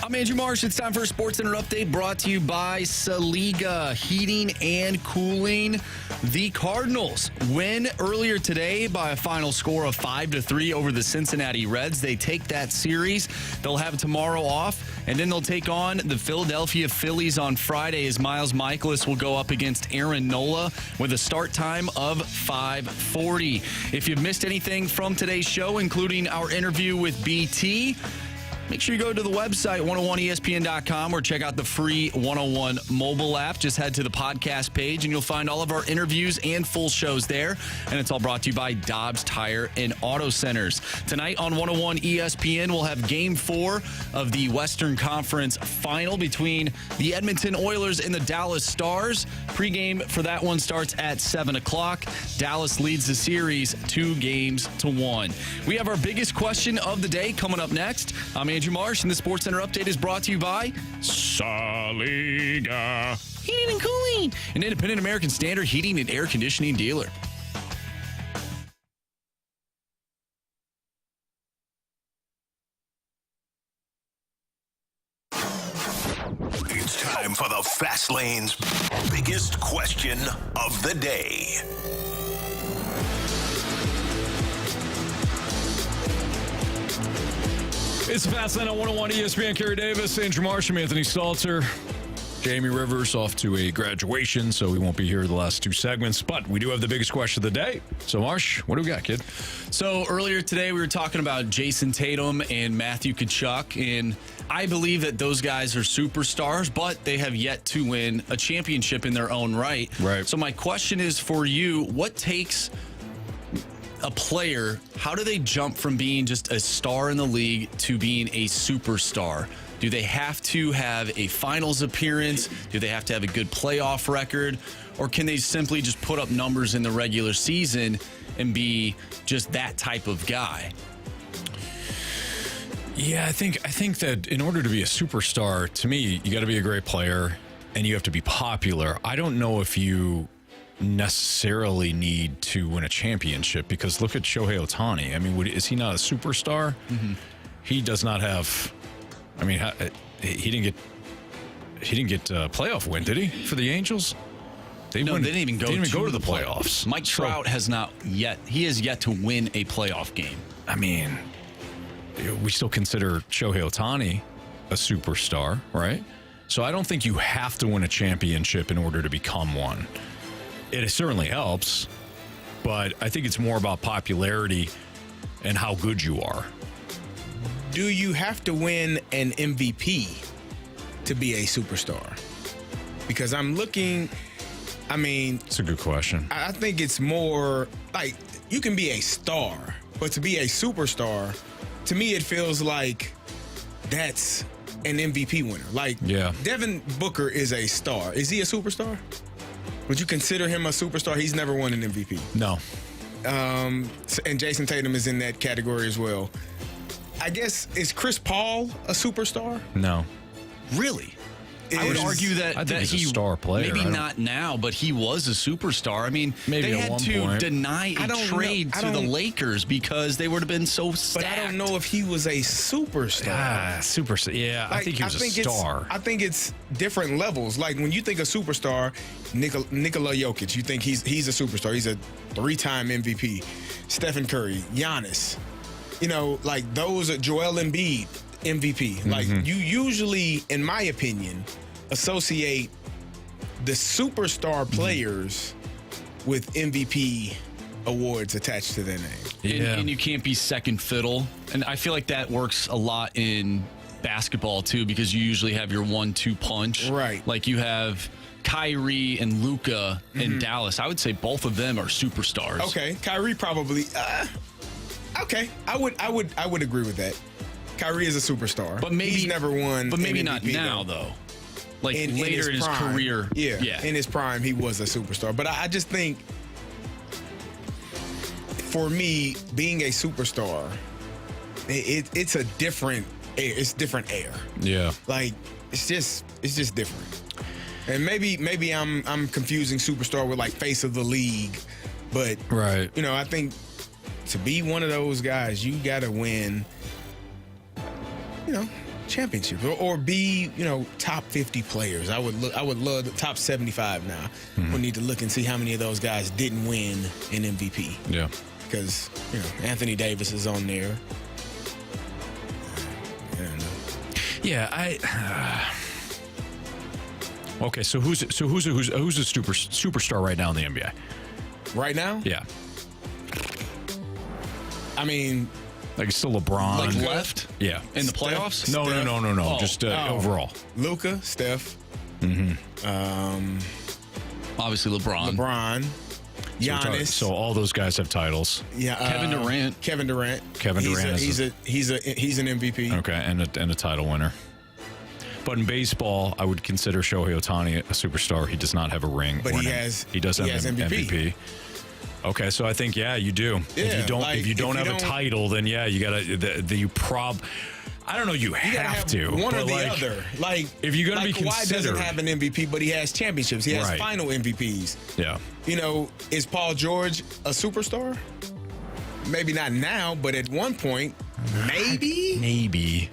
I'm Andrew Marsh. It's time for a Sports Center update brought to you by Saliga Heating and Cooling. The Cardinals win earlier today by a final score of 5-3 over the Cincinnati Reds. They take that series. They'll have tomorrow off, and then they'll take on the Philadelphia Phillies on Friday as Miles Michaelis will go up against Aaron Nola with a start time of 5:40. If you've missed anything from today's show, including our interview with BT, make sure you go to the website, 101ESPN.com, or check out the free 101 mobile app. Just head to the podcast page, and you'll find all of our interviews and full shows there. And it's all brought to you by Dobbs Tire and Auto Centers. Tonight on 101 ESPN, we'll have Game 4 of the Western Conference Final between the Edmonton Oilers and the Dallas Stars. Pre-game for that one starts at 7 o'clock. Dallas leads the series 2-1. We have our biggest question of the day coming up next. I'm Andrew Marsh, and the Sports Center update is brought to you by Saliga Heating and Cooling, an independent American Standard heating and air conditioning dealer. It's time for the Fast Lane's biggest question of the day. It's the Fast Lane on 101 ESPN. Carey Davis, Andrew Marsh, and Anthony Stalter. Jamie Rivers off to a graduation, so we won't be here the last two segments. But we do have the biggest question of the day. So, Marsh, what do we got, kid? So earlier today, we were talking about Jason Tatum and Matthew Tkachuk, and I believe that those guys are superstars, but they have yet to win a championship in their own right. Right. So my question is for you, what takes a player, how do they jump from being just a star in the league to being a superstar? Do they have to have a finals appearance? Do they have to have a good playoff record? Or can they simply just put up numbers in the regular season and be just that type of guy? Yeah, I think that in order to be a superstar, to me, you got to be a great player and you have to be popular. I don't know if you necessarily need to win a championship, because look at Shohei Ohtani. I mean, is he not a superstar? Mm-hmm. He does not have. I mean, he didn't get a playoff win, did he? For the Angels? They didn't even go to the playoffs. Mike Trout has not yet. He has yet to win a playoff game. I mean, we still consider Shohei Ohtani a superstar, right? So I don't think you have to win a championship in order to become one. It certainly helps, but I think it's more about popularity and how good you are. Do you have to win an MVP to be a superstar? Because I'm looking, I mean... It's a good question. I think it's more like you can be a star, but to be a superstar, to me it feels like that's an MVP winner. Like, yeah. Devin Booker is a star. Is he a superstar? Would you consider him a superstar? He's never won an MVP. No. And Jason Tatum is in that category as well. I guess, is Chris Paul a superstar? No. Really? I would argue that he's a star player. Maybe not now, but he was a superstar. I mean, maybe they at had one to point. deny a trade to the Lakers because they would have been so stacked. But I don't know if he was a superstar. Superstar. Yeah, like, I think he was a star. I think it's different levels. Like when you think of superstar, Nikola Jokic, you think he's a superstar. He's a 3-time MVP. Stephen Curry, Giannis. You know, like those are Joel Embiid. MVP. Like you usually, in my opinion, associate the superstar players with MVP awards attached to their name. Yeah. And you can't be second fiddle. And I feel like that works a lot in basketball too, because you usually have your 1-2 punch. Right. Like you have Kyrie and Luka in Dallas. I would say both of them are superstars. Okay. Kyrie probably okay. I would agree with that. Kyrie is a superstar, but maybe he's never won. But maybe MVP not now, though. Like later in his prime, career, yeah, in his prime, he was a superstar. But I just think, for me, being a superstar, it's a different air. It's different air. Yeah, like it's just different. And maybe I'm confusing superstar with like face of the league, but right. You know, I think to be one of those guys, you got to win, championships or be, top 50 players. I would love the top 75 now. Mm-hmm. We need to look and see how many of those guys didn't win an MVP. Yeah. Because, Anthony Davis is on there. Yeah, okay, so who's a superstar right now in the NBA? Right now? Yeah. I mean, like still LeBron. Like left? Yeah. In the playoffs? No. Oh, Just overall. Luka, Steph. Mm-hmm. Obviously LeBron. Giannis. So all those guys have titles. Yeah. Kevin Durant. Kevin Durant. He's an MVP. Okay, and a title winner. But in baseball, I would consider Shohei Ohtani a superstar. He does not have a ring. But he does have MVP. Okay, so I think you do. Yeah, if you don't have a title, then you gotta I don't know. You have to one or the other. Like if you're gonna be Kawhi considered, doesn't have an MVP, but he has championships. He has final MVPs. Yeah. Is Paul George a superstar? Maybe not now, but at one point, maybe. Maybe.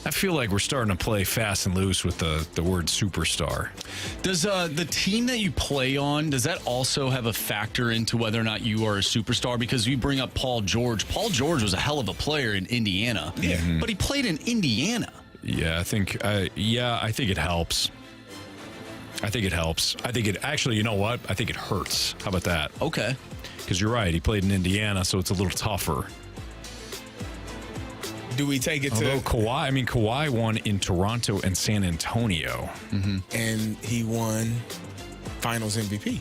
I feel like we're starting to play fast and loose with the word superstar. Does the team that you play on, does that also have a factor into whether or not you are a superstar? Because you bring up Paul George. Paul George was a hell of a player in Indiana. Yeah. Mm-hmm. But he played in Indiana. Yeah, I think it helps. I think it actually, you know what? I think it hurts. How about that? Okay. Because you're right. He played in Indiana, so it's a little tougher. Do we take it Although Kawhi won in Toronto and San Antonio. Mm-hmm. And he won Finals MVP.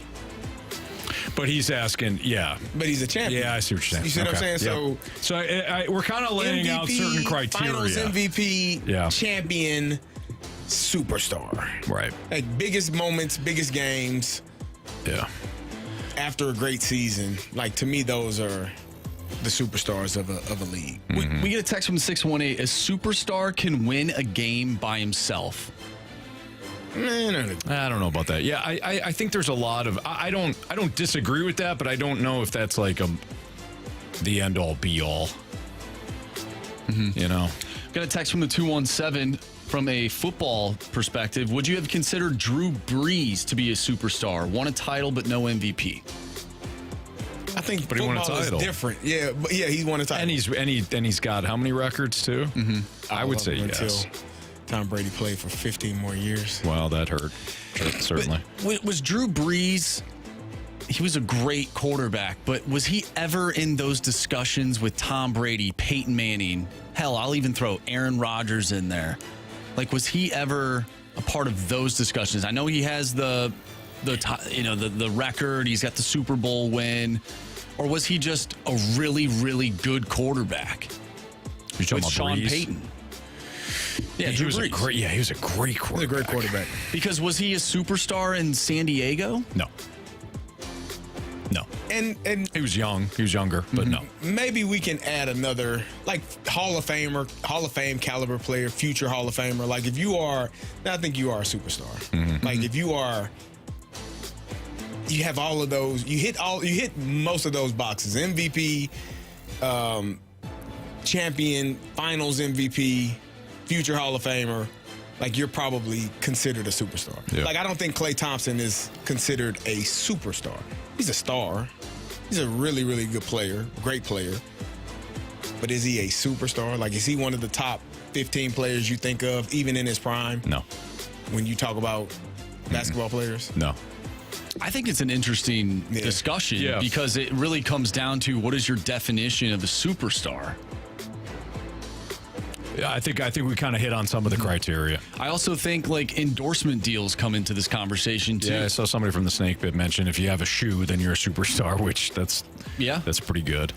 But he's asking, But he's a champion. Yeah, I see what you're saying. You see what I'm saying? Yep. So we're kind of laying MVP, out certain criteria. Finals MVP, Yeah. champion, superstar. Right. Like biggest moments, biggest games. Yeah. After a great season, like to me, those are the superstars of a league. Mm-hmm. We get a text from 618. A superstar can win a game by himself. I don't know about that. Yeah, I think there's a lot of I don't disagree with that, but I don't know if that's like the end all be all. Mm-hmm. Got a text from the 217 from a football perspective. Would you have considered Drew Brees to be a superstar? Won a title but no MVP. I think but he won a football title. is different. Yeah, but he won a title. And he's got how many records too? Mm-hmm. I would say until yes. Tom Brady played for 15 more years. Well, that hurt. Certainly. But was Drew Brees? He was a great quarterback, but was he ever in those discussions with Tom Brady, Peyton Manning? Hell, I'll even throw Aaron Rodgers in there. Like, was he ever a part of those discussions? I know he has the record. He's got the Super Bowl win. Or was he just a really, really good quarterback? You're talking about Sean Brees? Payton. Yeah, he was a great quarterback. He's a great quarterback. Because was he a superstar in San Diego? No. And he was young. He was younger, but no. Maybe we can add another like Hall of Fame caliber player, future Hall of Famer. Like if you are, I think you are a superstar. Mm-hmm. Like if you are, you have all of those. You hit most of those boxes. MVP, champion, Finals MVP, future Hall of Famer. Like you're probably considered a superstar. Yep. Like I don't think Klay Thompson is considered a superstar. He's a star. He's a really, really good player, great player. But is he a superstar? Like, is he one of the top 15 players you think of, even in his prime? No. When you talk about basketball players? No. I think it's an interesting discussion because it really comes down to what is your definition of a superstar? Yeah, I think we kind of hit on some of the criteria. I also think like endorsement deals come into this conversation too. Yeah, I saw somebody from the Snake Pit mention if you have a shoe, then you're a superstar, which that's pretty good.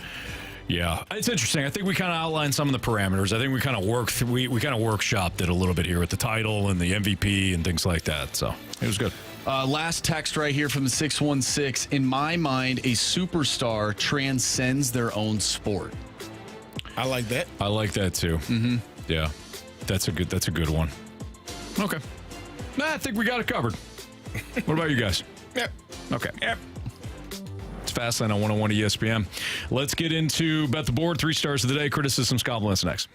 Yeah, it's interesting. I think we kind of outlined some of the parameters. I think we kind of we kind of workshopped it a little bit here with the title and the MVP and things like that. So it was good. Last text right here from the 616. In my mind, a superstar transcends their own sport. I like that. I like that too. Mm-hmm. Yeah, that's a good one. Okay, I think we got it covered. What about you guys? Yep. Okay. Yep. It's Fastlane on 101 ESPN. Let's get into Bet the Board. 3 stars of the day. Criticisms, compliments next.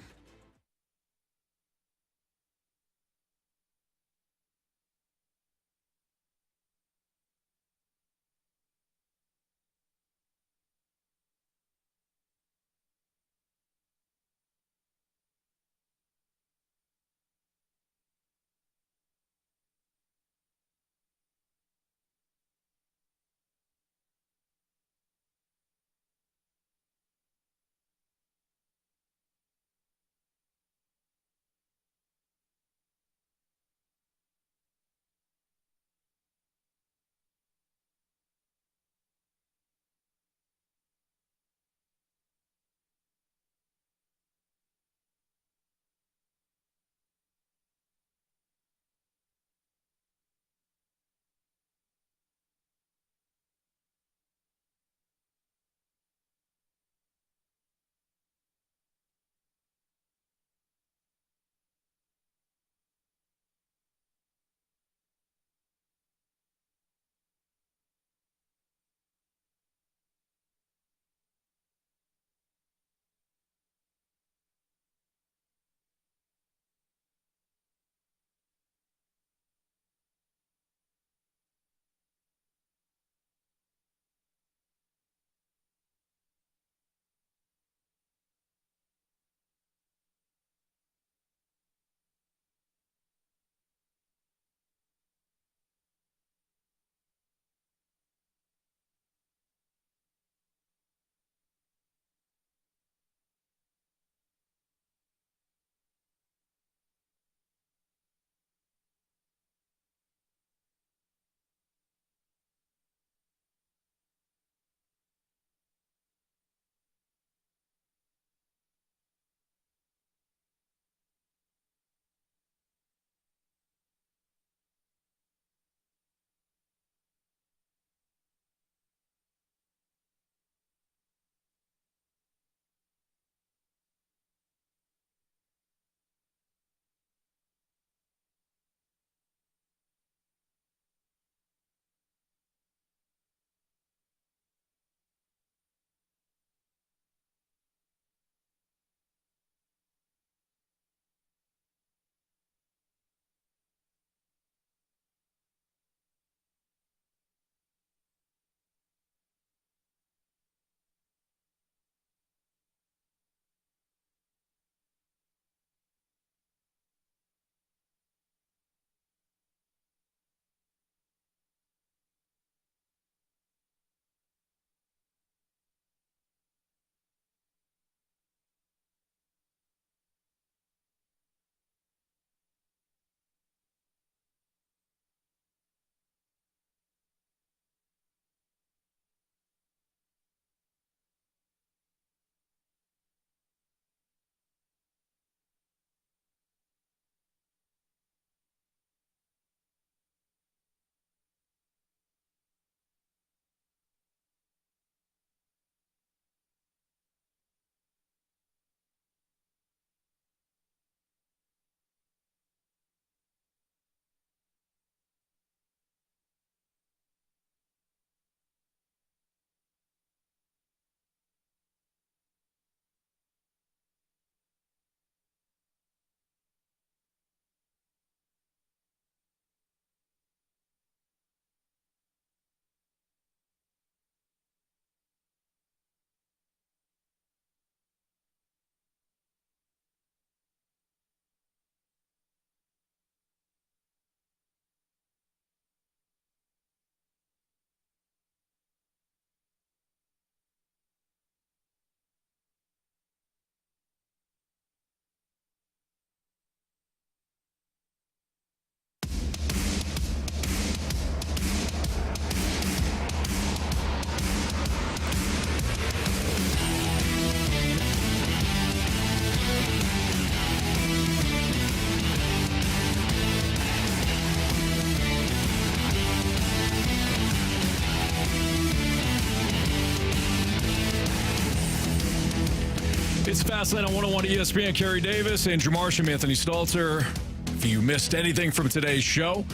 It's Fastlane on 101 ESPN. Carey Davis, Andrew Marsh, and Anthony Stalter. If you missed anything from today's show,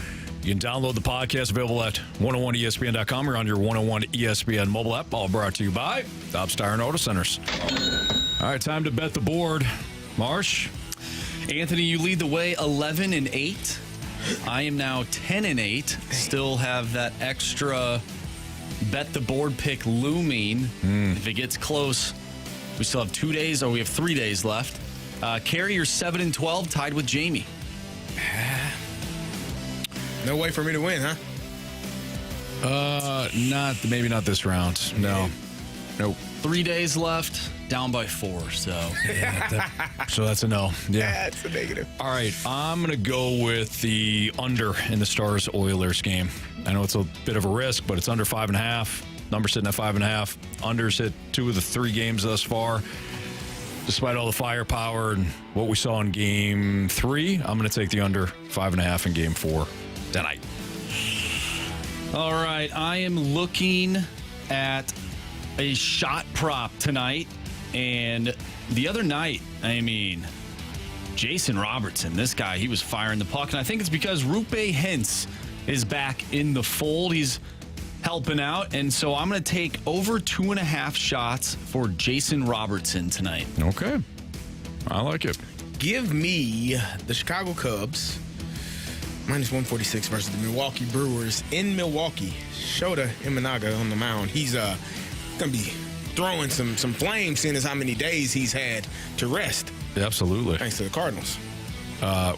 You can download the podcast available at 101ESPN.com or on your 101 ESPN mobile app. All brought to you by Dobbs Tire and Auto Centers. All right, time to bet the board. Marsh? Anthony, you lead the way 11-8. I am now 10-8. Still have that extra bet the board pick looming. If it gets close, we still have 2 days, or we have 3 days left. Carey, you're 7-12, tied with Jamie. No way for me to win, huh? Maybe not this round. No. Nope. 3 days left, down by 4, so. So that's a no. Yeah. That's a negative. All right, I'm going to go with the under in the Stars-Oilers game. I know it's a bit of a risk, but it's under 5.5. Number sitting at 5.5. Unders hit 2 of the 3 games thus far. Despite all the firepower and what we saw in Game 3, I'm going to take the under 5.5 in Game 4 tonight. All right, I am looking at a shot prop tonight. And the other night, Jason Robertson, this guy, he was firing the puck. And I think it's because Rupe Hintz is back in the fold. He's helping out. And so I'm going to take over 2.5 shots for Jason Robertson tonight. Okay. I like it. Give me the Chicago Cubs -146 versus the Milwaukee Brewers in Milwaukee. Shota Imanaga on the mound. He's going to be throwing some flames, seeing as how many days he's had to rest. Absolutely. Thanks to the Cardinals.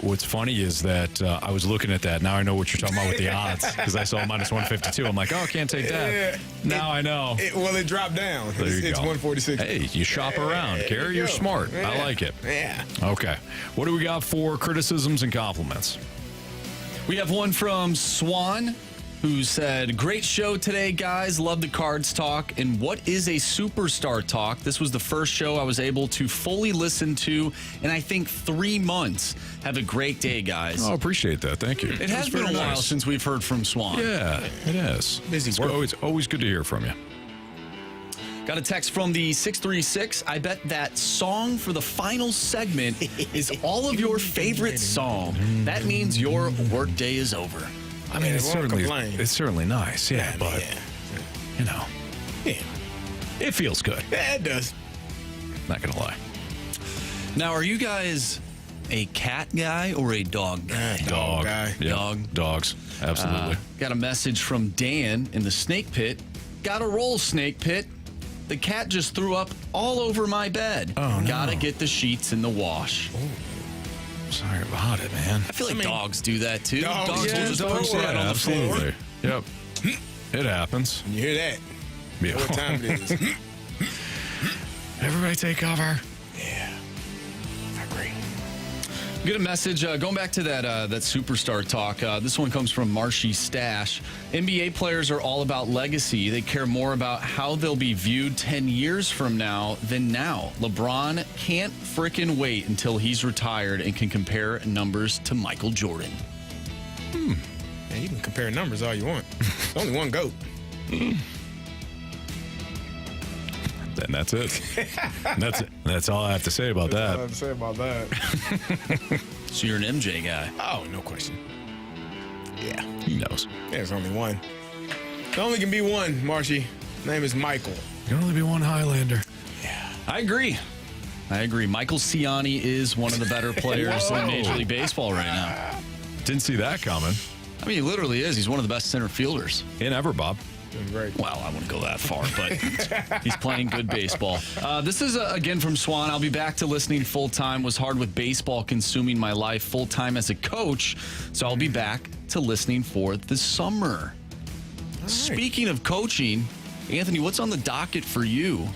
What's funny is that I was looking at that. Now I know what you're talking about with the odds because I saw -152. I'm like, oh, can't take that. Now I know. It dropped down. There you It's go. 146. Hey, you shop around. Carey, you're smart. Yeah. I like it. Yeah. Okay. What do we got for criticisms and compliments? We have one from Swan, who said, great show today, guys. Love the Cards talk. And what is a superstar talk? This was the first show I was able to fully listen to in, I think, 3 months. Have a great day, guys. Oh, appreciate that. Thank you. It has been a while since we've heard from Swan. Yeah, it is. Busy work. It's always good to hear from you. Got a text from the 636. I bet that song for the final segment is all of your favorite song. That means your workday is over. I mean, it's certainly nice, Yeah, you know, it feels good. Yeah, it does. Not gonna lie. Now, are you guys a cat guy or a dog guy? Dog guy. Yep. Dog. Dogs. Absolutely. Got a message from Dan in the Snake Pit. Got a roll, Snake Pit. The cat just threw up all over my bed. Oh, no. Gotta get the sheets in the wash. Sorry about it, man. I feel like dogs do that too. Dogs will just poop right on the floor. Absolutely. Yep. It happens. You hear that? Yeah. What time it is? Everybody take cover. Yeah. I agree. Get a message going back to that superstar talk. This one comes from Marshy Stash. NBA players are all about legacy. They care more about how they'll be viewed 10 years from now than now. LeBron can't frickin' wait until he's retired and can compare numbers to Michael Jordan. Yeah, you can compare numbers all you want. There's only one GOAT. Then that's it. That's all I have to say about That's all I that. have to say about that. So you're an MJ guy. Oh, no question. Yeah. He knows. There's only one. There only can be one, Marshy. Name is Michael. There can only be one Highlander. I agree. Michael Ciani is one of the better players in Major League Baseball right now. Didn't see that coming. I mean, he literally is. He's one of the best center fielders. In ever, Bob. Right. Well, I wouldn't go that far, but he's playing good baseball. This is, again, from Swan. I'll be back to listening full-time. Was hard with baseball consuming my life full-time as a coach, so I'll be back to listening for the summer. Right. Speaking of coaching, Anthony, what's on the docket for you?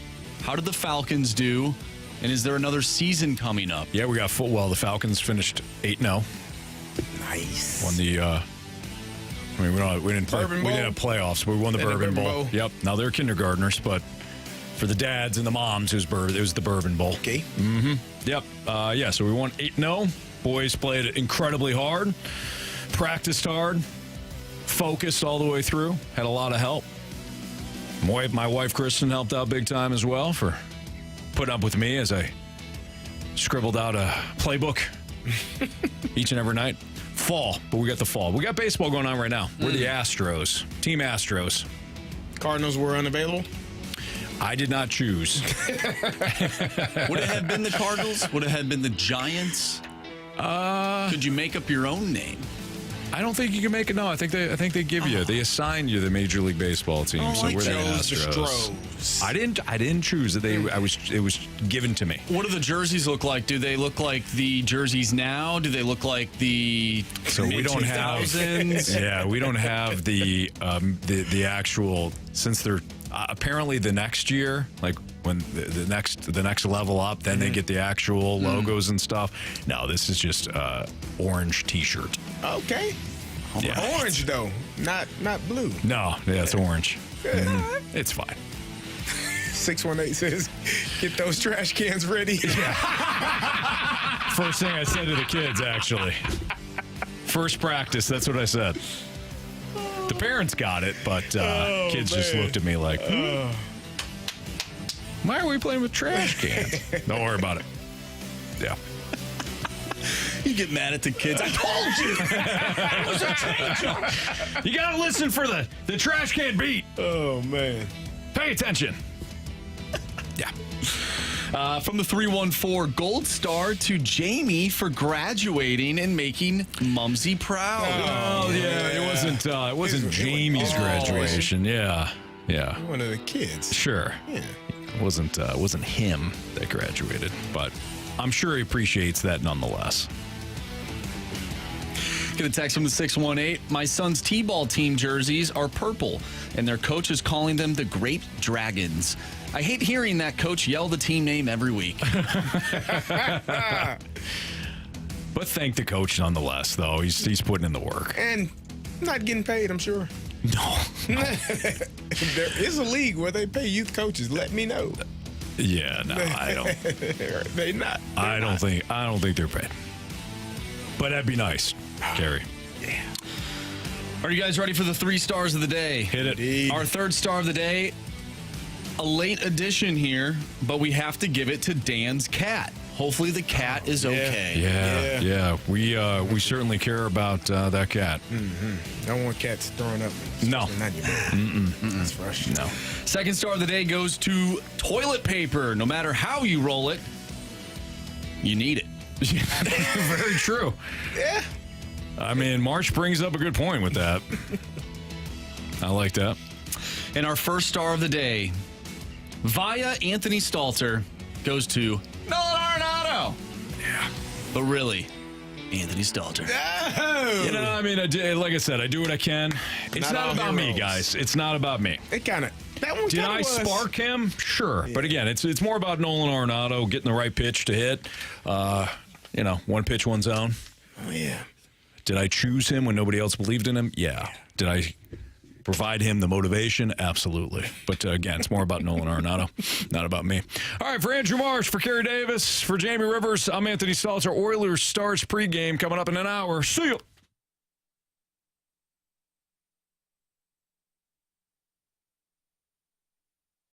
How did the Falcons do, and is there another season coming up? Yeah, we got full. Well, the Falcons finished 8-0. Nice. Won the... we didn't have playoffs, but we won the Bourbon Bowl. Yep. Now they're kindergartners, but for the dads and the moms, it was the Bourbon Bowl. Okay. Mm-hmm. Yep. Yeah. So we won 8-0. Boys played incredibly hard, practiced hard, focused all the way through. Had a lot of help. My wife Kristen helped out big time as well for putting up with me as I scribbled out a playbook each and every night. Fall, but we got the fall. We got baseball going on right now. We're the Astros. Team Astros. Cardinals were unavailable? I did not choose. Would it have been the Cardinals? Would it have been the Giants? Could you make up your own name? I don't think you can make it. No, I think they give you. They assign you the Major League Baseball team. Oh, so I we're the chose the Astros. Stros. I didn't choose it. It was given to me. What do the jerseys look like? Do they look like the jerseys now? Do they look like the we don't have 2000s? Yeah, we don't have the actual, since they're apparently the next year, like when the next level up, then they get the actual logos and stuff. No, this is just orange T-shirt. Okay. Yeah. Orange, though, not blue. No, yeah, it's orange. It's fine. 618 says, get those trash cans ready. First thing I said to the kids, actually. First practice, that's what I said. The parents got it, but kids just looked at me like, why are we playing with trash cans? Don't worry about it. Yeah. You get mad at the kids. I told you. It was a change. You got to listen for the trash can beat. Oh, man. Pay attention. Yeah. From the 314, gold star to Jamie for graduating and making Mumsy proud. Oh, yeah. It wasn't Jamie's graduation. Yeah. One of the kids. Sure. Yeah. It wasn't him that graduated, but I'm sure he appreciates that nonetheless. Get a text from the 618. My son's T-ball team jerseys are purple, and their coach is calling them the Grape Dragons. I hate hearing that coach yell the team name every week. But thank the coach nonetheless, though. He's putting in the work. And not getting paid, I'm sure. No. There is a league where they pay youth coaches. Let me know. Yeah, no, I don't. They not. I don't think they're paid. But that'd be nice, Carey. Yeah. Are you guys ready for the 3 stars of the day? Hit it. Indeed. Our third star of the day, a late addition here, but we have to give it to Dan's cat. Hopefully the cat is okay. Yeah. We certainly care about that cat. Mm-hmm. Don't want cats throwing up. No. Not your bed. That's frustrating. No. Second star of the day goes to toilet paper. No matter how you roll it, you need it. Very true. Yeah. I mean, March brings up a good point with that. I like that. And our first star of the day, via Anthony Stalter, goes to Nolan Arenado. Yeah. But really, Anthony Stalter. No. You know, I mean, like I said, I do what I can. It's not about me, guys. It's not about me. It kind of. That one Did I spark him? Sure. Yeah. But again, it's more about Nolan Arenado getting the right pitch to hit. One pitch, one zone. Oh, yeah. Did I choose him when nobody else believed in him? Yeah. Did I provide him the motivation? Absolutely. But again, it's more about Nolan Arenado, not about me. All right, for Andrew Marsh, for Carey Davis, for Jamie Rivers, I'm Anthony Stalter. Oilers Stars pregame coming up in an hour. See you.